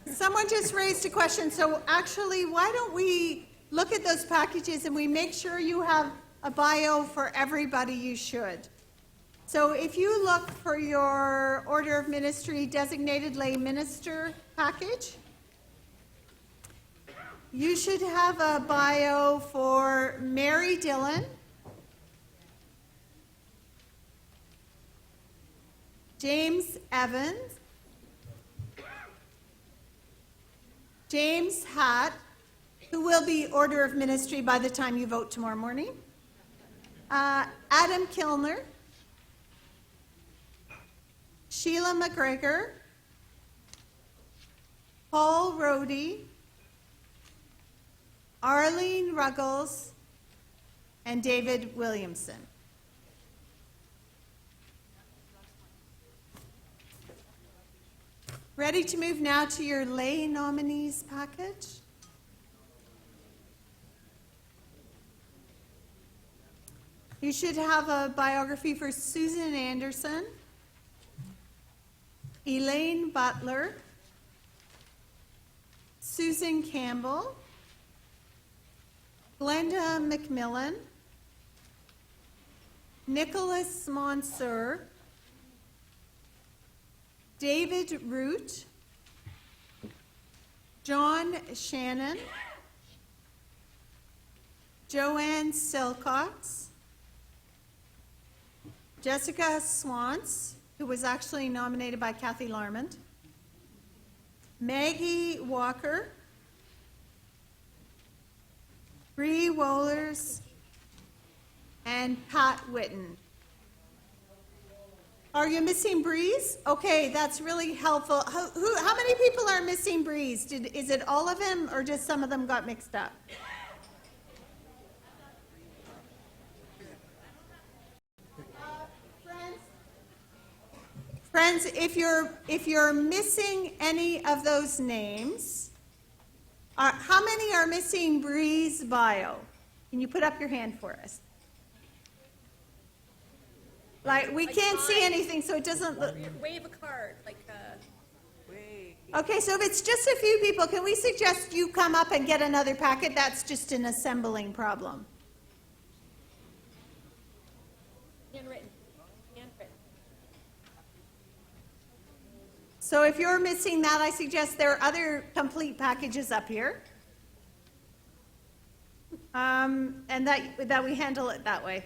Someone just raised a question, so actually, why don't we look at those packages and we make sure you have a bio for everybody you should. So if you look for your Order of Ministry Designated Lay Minister package, you should have a bio for Mary Dillon, James Evans, James Hatt, who will be Order of Ministry by the time you vote tomorrow morning, Adam Kilner, Sheila McGregor, Paul Rohde, Arlene Ruggles, and David Williamson. Ready to move now to your lay nominees package? You should have a biography for Susan Anderson, Elaine Butler, Susan Campbell, Glenda McMillan, Nicholas Monsieur, David Root, John Shannon, Joanne Silcox, Jessica Swantz, who was actually nominated by Kathy Larmond, Maggie Walker, Bree Wohlers, and Pat Whitten. Are you missing Breeze? Okay, that's really helpful. How many people are missing Breeze? Is it all of them, or just some of them got mixed up? Friends, if you're missing any of those names, how many are missing Breeze bio? Can you put up your hand for us? Like, we can't see anything, so it doesn't look. Wave a card, like Okay, so if it's just a few people, can we suggest you come up and get another packet? That's just an assembling problem. handwritten. So if you're missing that, I suggest there are other complete packages up here. And that we handle it that way.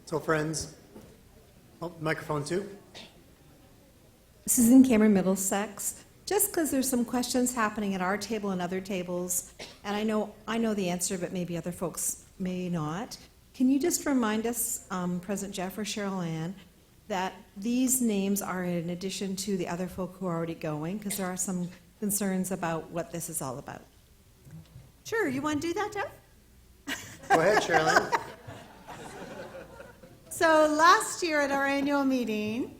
So friends, microphone two. Susan Cameron, Middlesex. just because there's some questions happening at our table and other tables, and I know the answer, but maybe other folks may not. Can you just remind us, President Jeff or Cheryl Ann, that these names are in addition to the other folk who are already going, because there are some concerns about what this is all about. Sure, you want to do that, Jeff? Go ahead, Cheryl. So last year at our annual meeting,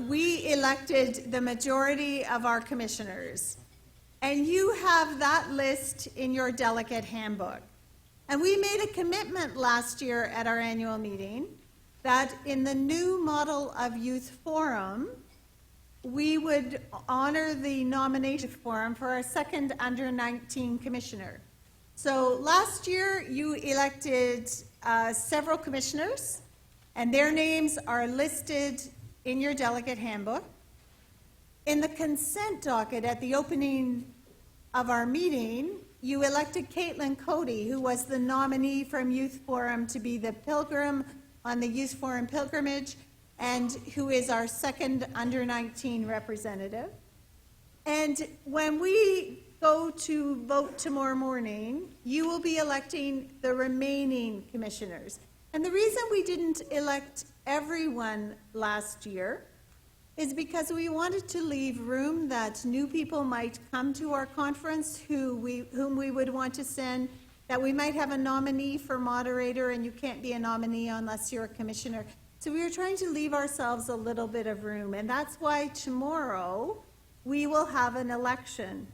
we elected the majority of our commissioners. And you have that list in your delegate handbook. And we made a commitment last year at our annual meeting that in the new model of Youth Forum, we would honor the nomination forum for our second under 19 commissioner. So last year you elected several commissioners, and their names are listed in your delegate handbook. In the consent docket at the opening of our meeting, you elected Caitlin Cody, who was the nominee from Youth Forum to be the pilgrim on the Youth Forum pilgrimage, and who is our second under 19 representative. And when we go to vote tomorrow morning, you will be electing the remaining commissioners. And the reason we didn't elect everyone last year is because we wanted to leave room that new people might come to our conference whom we would want to send, that we might have a nominee for moderator, and you can't be a nominee unless you're a commissioner. So we were trying to leave ourselves a little bit of room, and that's why tomorrow we will have an election.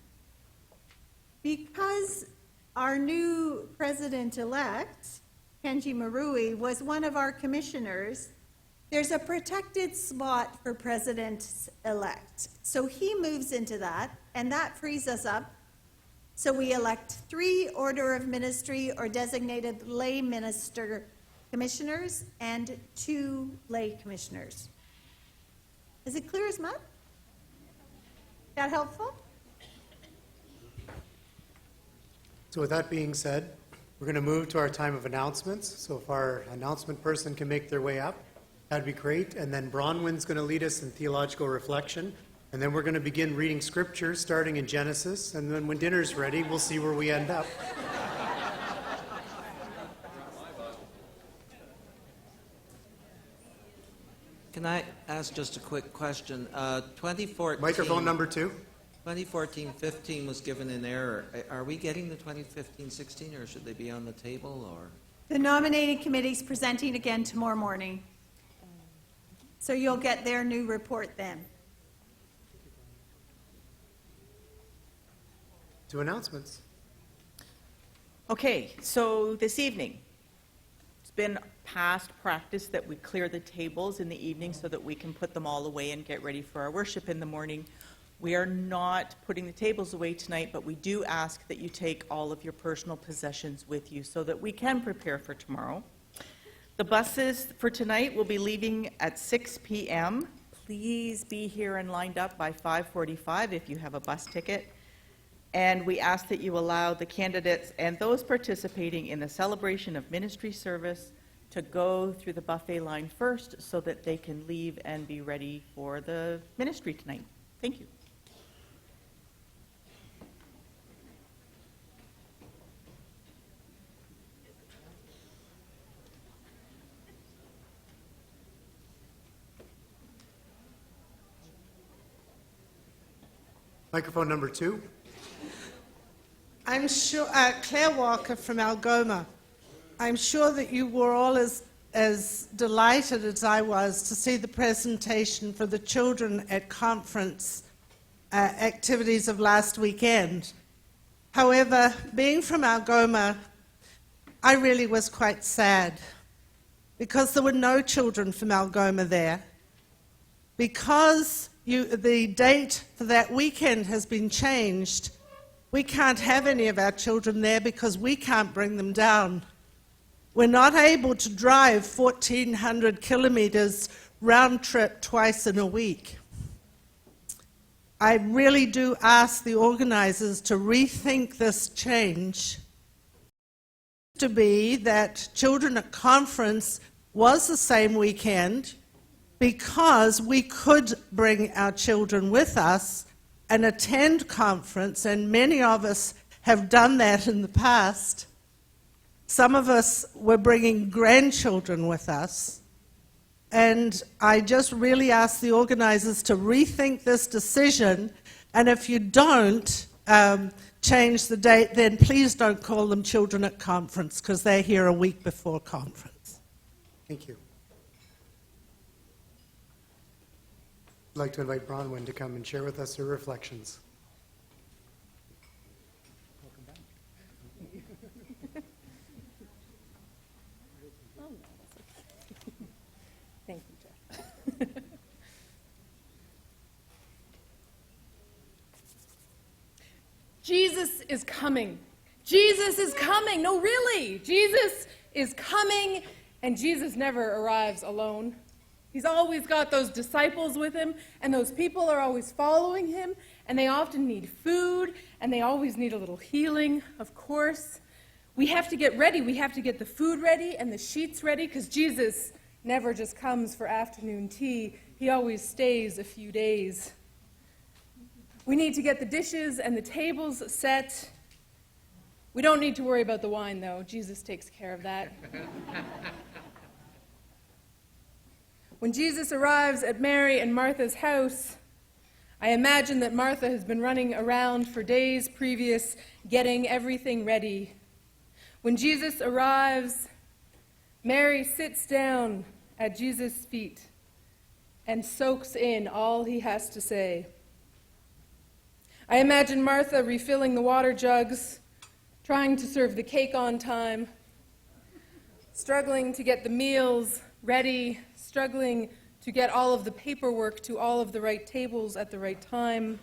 Because our new president-elect, Kenji Marui, was one of our commissioners, there's a protected spot for president-elect. So he moves into that, and that frees us up. So we elect 3 order of ministry or designated lay minister commissioners and 2 lay commissioners. Is it clear as mud? That helpful? So with that being said, we're going to move to our time of announcements. So if our announcement person can make their way up, that'd be great. And then Bronwyn's going to lead us in theological reflection. And then we're going to begin reading scripture starting in Genesis. And then when dinner's ready, we'll see where we end up. Can I ask just a quick question? 2014... Microphone number 2. 2014-15 was given in error. Are we getting the 2015-16, or should they be on the table, or...? The nominating committee's presenting again tomorrow morning. So you'll get their new report then. To announcements. Okay, so this evening, it's been past practice that we clear the tables in the evening so that we can put them all away and get ready for our worship in the morning. We are not putting the tables away tonight, but we do ask that you take all of your personal possessions with you so that we can prepare for tomorrow. The buses for tonight will be leaving at 6 p.m. Please be here and lined up by 5:45 if you have a bus ticket. And we ask that you allow the candidates and those participating in the celebration of ministry service to go through the buffet line first so that they can leave and be ready for the ministry tonight. Thank you. Microphone number 2. I'm sure, Claire Walker from Algoma. I'm sure that you were all as delighted as I was to see the presentation for the children at conference activities of last weekend. However, being from Algoma, I really was quite sad because there were no children from Algoma there. Because the date for that weekend has been changed, we can't have any of our children there because we can't bring them down. We're not able to drive 1,400 kilometers round trip twice in a week. I really do ask the organizers to rethink this change. To be that Children at Conference was the same weekend because we could bring our children with us, and attend conference, and many of us have done that in the past. Some of us were bringing grandchildren with us. And I just really ask the organizers to rethink this decision. And if you don't change the date, then please don't call them children at conference, because they're here a week before conference. Thank you. I'd like to invite Bronwyn to come and share with us her reflections. Thank you, Jeff. Jesus is coming. Jesus is coming. No, really. Jesus is coming, and Jesus never arrives alone. He's always got those disciples with him, and those people are always following him, and they often need food, and they always need a little healing, of course. We have to get ready. We have to get the food ready and the sheets ready, because Jesus never just comes for afternoon tea. He always stays a few days. We need to get the dishes and the tables set. We don't need to worry about the wine, though. Jesus takes care of that. When Jesus arrives at Mary and Martha's house, I imagine that Martha has been running around for days previous, getting everything ready. When Jesus arrives, Mary sits down at Jesus' feet and soaks in all he has to say. I imagine Martha refilling the water jugs, trying to serve the cake on time, struggling to get the meals ready, struggling to get all of the paperwork to all of the right tables at the right time.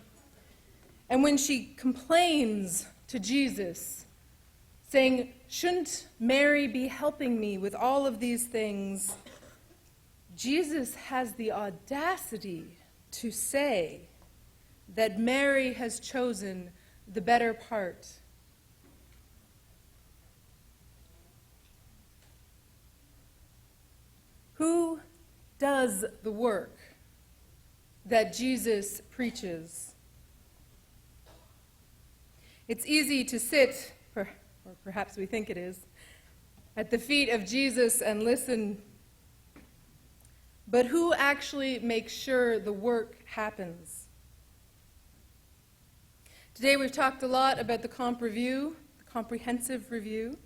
And when she complains to Jesus, saying, "Shouldn't Mary be helping me with all of these things?" Jesus has the audacity to say that Mary has chosen the better part. Who does the work that Jesus preaches? It's easy to sit, or perhaps we think it is, at the feet of Jesus and listen. But who actually makes sure the work happens? Today we've talked a lot about the comp review, the comprehensive review.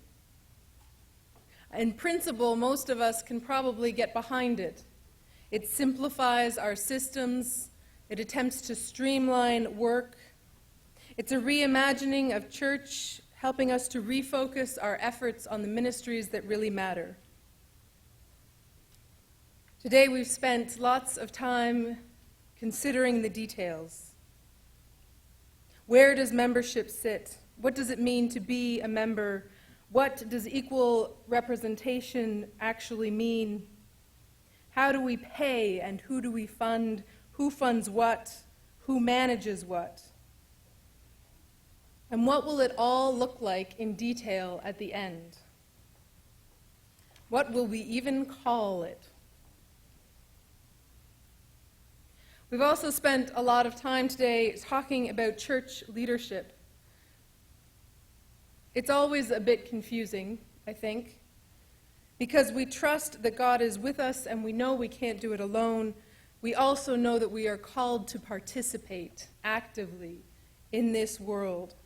In principle, most of us can probably get behind it. It simplifies our systems. It attempts to streamline work. It's a reimagining of church, helping us to refocus our efforts on the ministries that really matter. Today we've spent lots of time considering the details. Where does membership sit? What does it mean to be a member? What does equal representation actually mean? How do we pay and who do we fund? Who funds what? Who manages what? And what will it all look like in detail at the end? What will we even call it? We've also spent a lot of time today talking about church leadership. It's always a bit confusing, I think, because we trust that God is with us and we know we can't do it alone. We also know that we are called to participate actively in this world.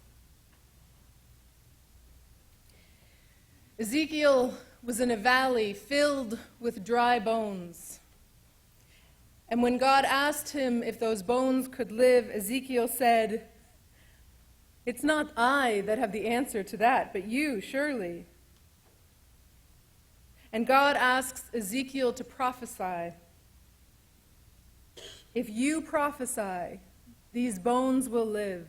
Ezekiel was in a valley filled with dry bones. And when God asked him if those bones could live, Ezekiel said, "It's not I that have the answer to that, but you, surely." And God asks Ezekiel to prophesy. If you prophesy, these bones will live.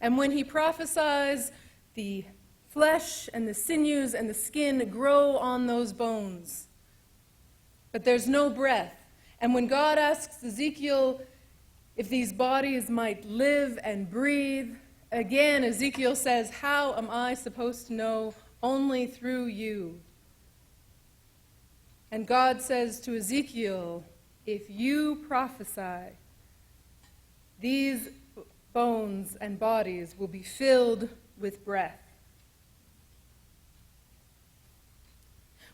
And when he prophesies, the flesh and the sinews and the skin grow on those bones. But there's no breath. And when God asks Ezekiel if these bodies might live and breathe, again Ezekiel says, "How am I supposed to know? Only through you." And God says to Ezekiel, "If you prophesy, these bones, and bodies will be filled with breath.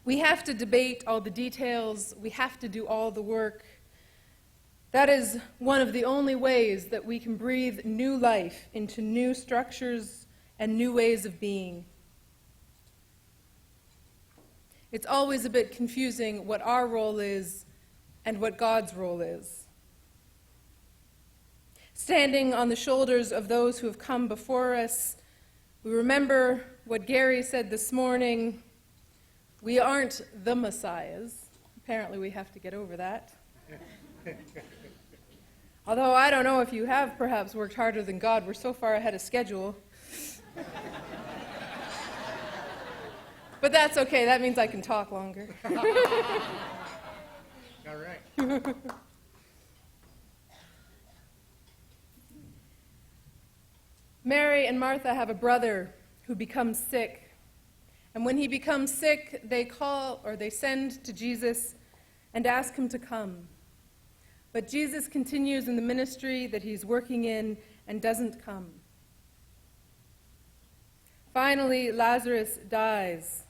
We have to debate all the details. We have to do all the work. That is one of the only ways that we can breathe new life into new structures and new ways of being. It's always a bit confusing what our role is and what God's role is. Standing on the shoulders of those who have come before us, we remember what Gary said this morning. We aren't the Messiahs. Apparently we have to get over that. Although I don't know if you have perhaps worked harder than God. We're so far ahead of schedule. But that's okay. That means I can talk longer. All right. Mary and Martha have a brother who becomes sick. And when he becomes sick, they call or they send to Jesus and ask him to come. But Jesus continues in the ministry that he's working in and doesn't come. Finally, Lazarus dies.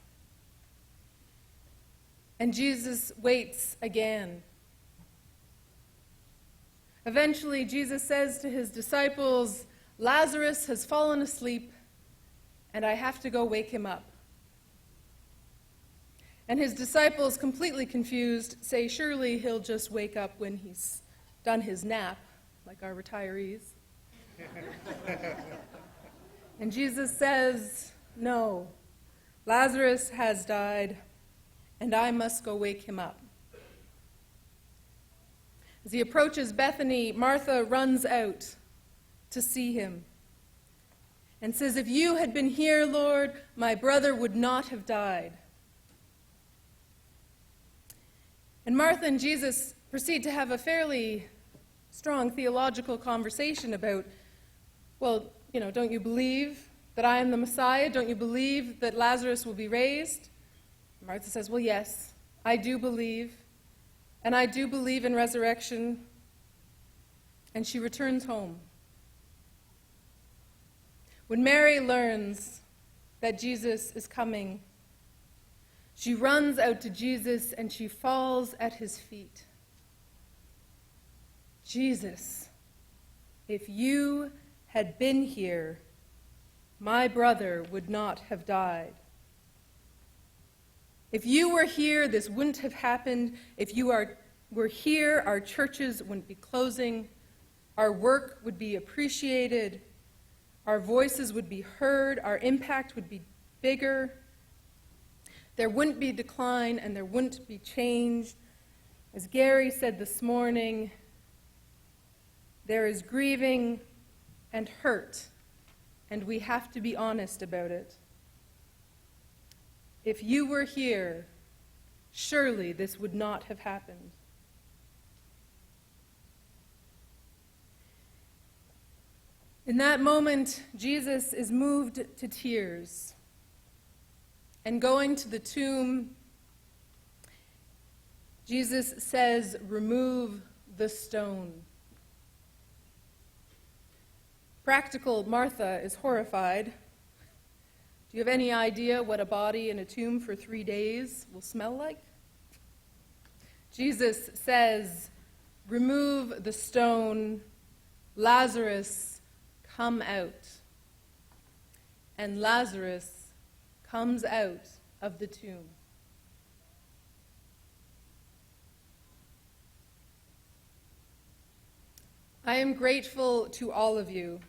And Jesus waits again. Eventually, Jesus says to his disciples, "Lazarus has fallen asleep, and I have to go wake him up." And his disciples, completely confused, say, "Surely he'll just wake up when he's done his nap, like our retirees." And Jesus says, "No, Lazarus has died, and I must go wake him up." As he approaches Bethany, Martha runs out to see him and says, "If you had been here, Lord, my brother would not have died." And Martha and Jesus proceed to have a fairly strong theological conversation about, well, don't you believe that I am the Messiah? Don't you believe that Lazarus will be raised? Martha says, "Well, yes, I do believe, and I do believe in resurrection." And she returns home. When Mary learns that Jesus is coming, she runs out to Jesus and she falls at his feet. "Jesus, if you had been here, my brother would not have died. If you were here, this wouldn't have happened. If you were here, our churches wouldn't be closing. Our work would be appreciated. Our voices would be heard. Our impact would be bigger. There wouldn't be decline and there wouldn't be change." As Gary said this morning, there is grieving and hurt, and we have to be honest about it. If you were here, surely this would not have happened. In that moment, Jesus is moved to tears. And going to the tomb, Jesus says, "Remove the stone." Practical Martha is horrified. Do you have any idea what a body in a tomb for 3 days will smell like? Jesus says, "Remove the stone. Lazarus, come out." And Lazarus comes out of the tomb. I am grateful to all of you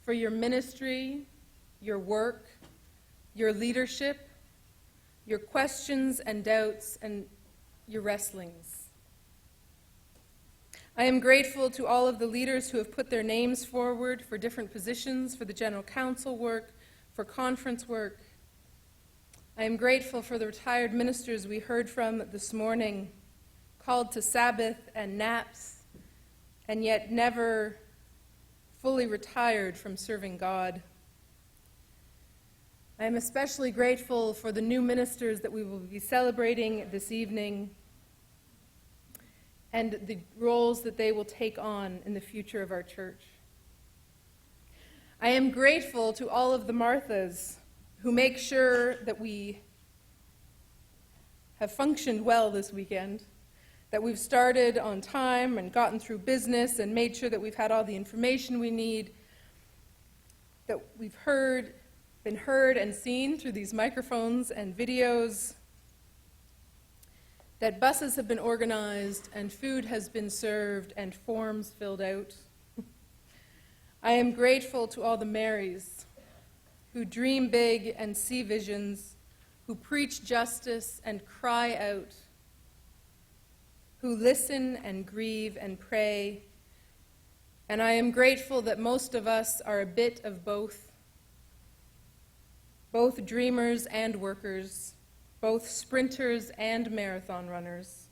for your ministry, your work, your leadership, your questions and doubts, and your wrestlings. I am grateful to all of the leaders who have put their names forward for different positions, for the general council work, for conference work. I am grateful for the retired ministers we heard from this morning, called to Sabbath and naps, and yet never fully retired from serving God. I am especially grateful for the new ministers that we will be celebrating this evening and the roles that they will take on in the future of our church. I am grateful to all of the Marthas who make sure that we have functioned well this weekend, that we've started on time and gotten through business and made sure that we've had all the information we need, that we've been heard and seen through these microphones and videos, that buses have been organized and food has been served and forms filled out. I am grateful to all the Marys who dream big and see visions, who preach justice and cry out, who listen and grieve and pray. And I am grateful that most of us are a bit of both dreamers and workers, both sprinters and marathon runners.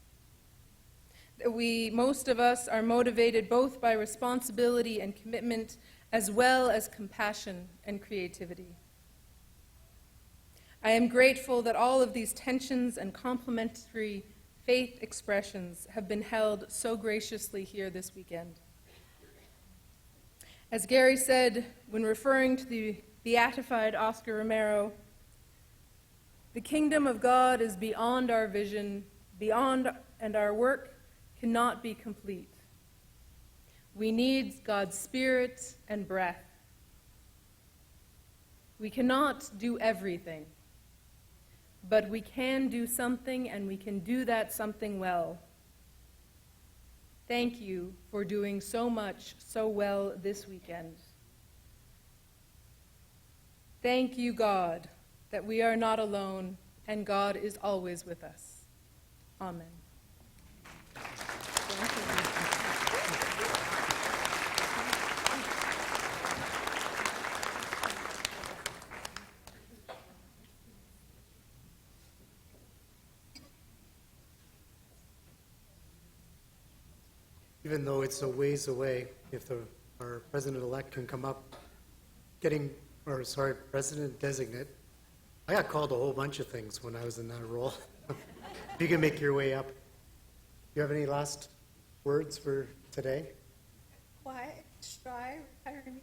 That most of us are motivated both by responsibility and commitment, as well as compassion and creativity. I am grateful that all of these tensions and complementary faith expressions have been held so graciously here this weekend. As Gary said when referring to the beatified Oscar Romero, the kingdom of God is beyond our vision, and our work cannot be complete. We need God's Spirit and breath. We cannot do everything, but we can do something, and we can do that something well. Thank you for doing so much so well this weekend. Thank you, God, that we are not alone, and God is always with us. Amen. Even though it's a ways away, if our president-elect can come up, president-designate, I got called a whole bunch of things when I was in that role. If you can make your way up. Do you have any last words for today? Quiet, strive, retirement.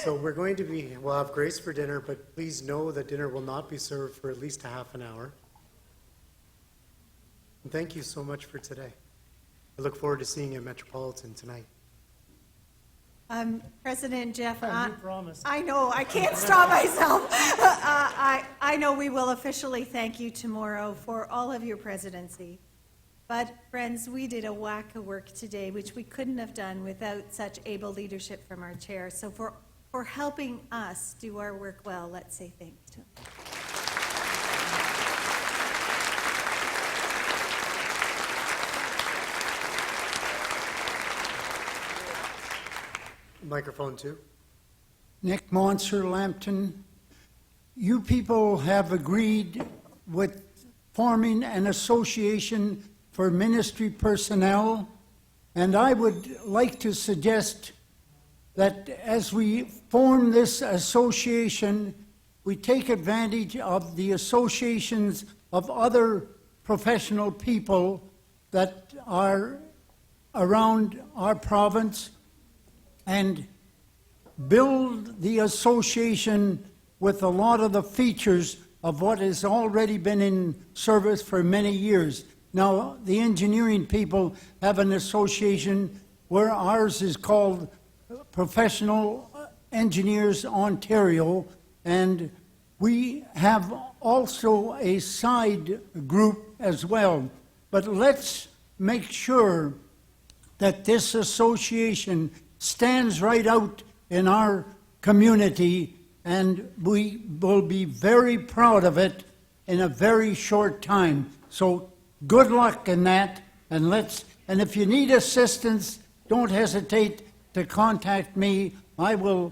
So we'll have grace for dinner, but please know that dinner will not be served for at least a half an hour. And thank you so much for today. I look forward to seeing you at Metropolitan tonight. President Jeff, You promised. I know, I can't stop myself. I know we will officially thank you tomorrow for all of your presidency. But friends, we did a whack of work today, which we couldn't have done without such able leadership from our chair. So for helping us do our work well, let's say thanks to him. Microphone 2. Nick Monser, Lambton. You people have agreed with forming an association for ministry personnel, and I would like to suggest that as we form this association, we take advantage of the associations of other professional people that are around our province and build the association with a lot of the features of what has already been in service for many years. Now, the engineering people have an association where ours is called Professional Engineers Ontario, and we have also a side group as well. But let's make sure that this association stands right out in our community, and we will be very proud of it in a very short time. So good luck in that, and if you need assistance, don't hesitate to contact me. I'll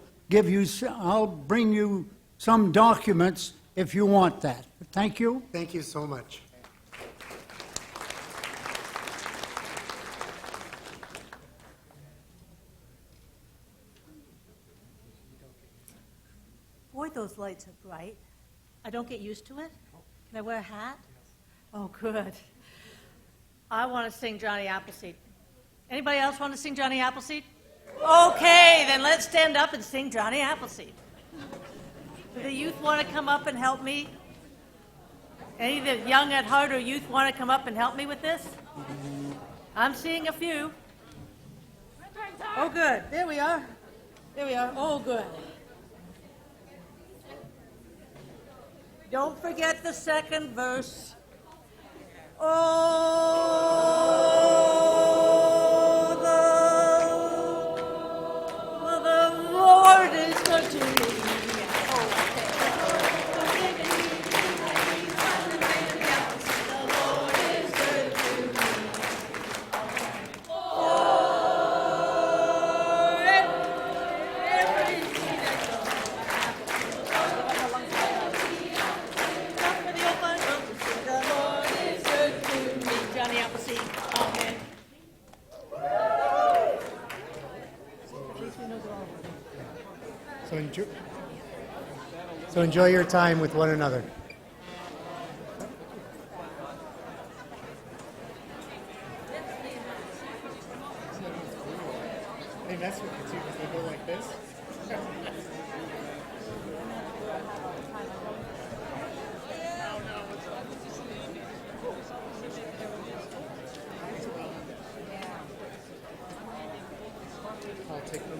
bring you some documents if you want that. Thank you. Thank you so much. Boy, those lights are bright. I don't get used to it. Can I wear a hat? Oh, good. I want to sing Johnny Appleseed. Anybody else want to sing Johnny Appleseed? Okay, then let's stand up and sing Johnny Appleseed. Do the youth want to come up and help me? Any of the young at heart or youth want to come up and help me with this? I'm seeing a few. Oh, good. There we are. There we are. Oh, good. Don't forget the second verse. The Lord is good to me. Johnny Appleseed. Amen. So enjoy your time with one another. They mess with you too because they go like this. I'll take them.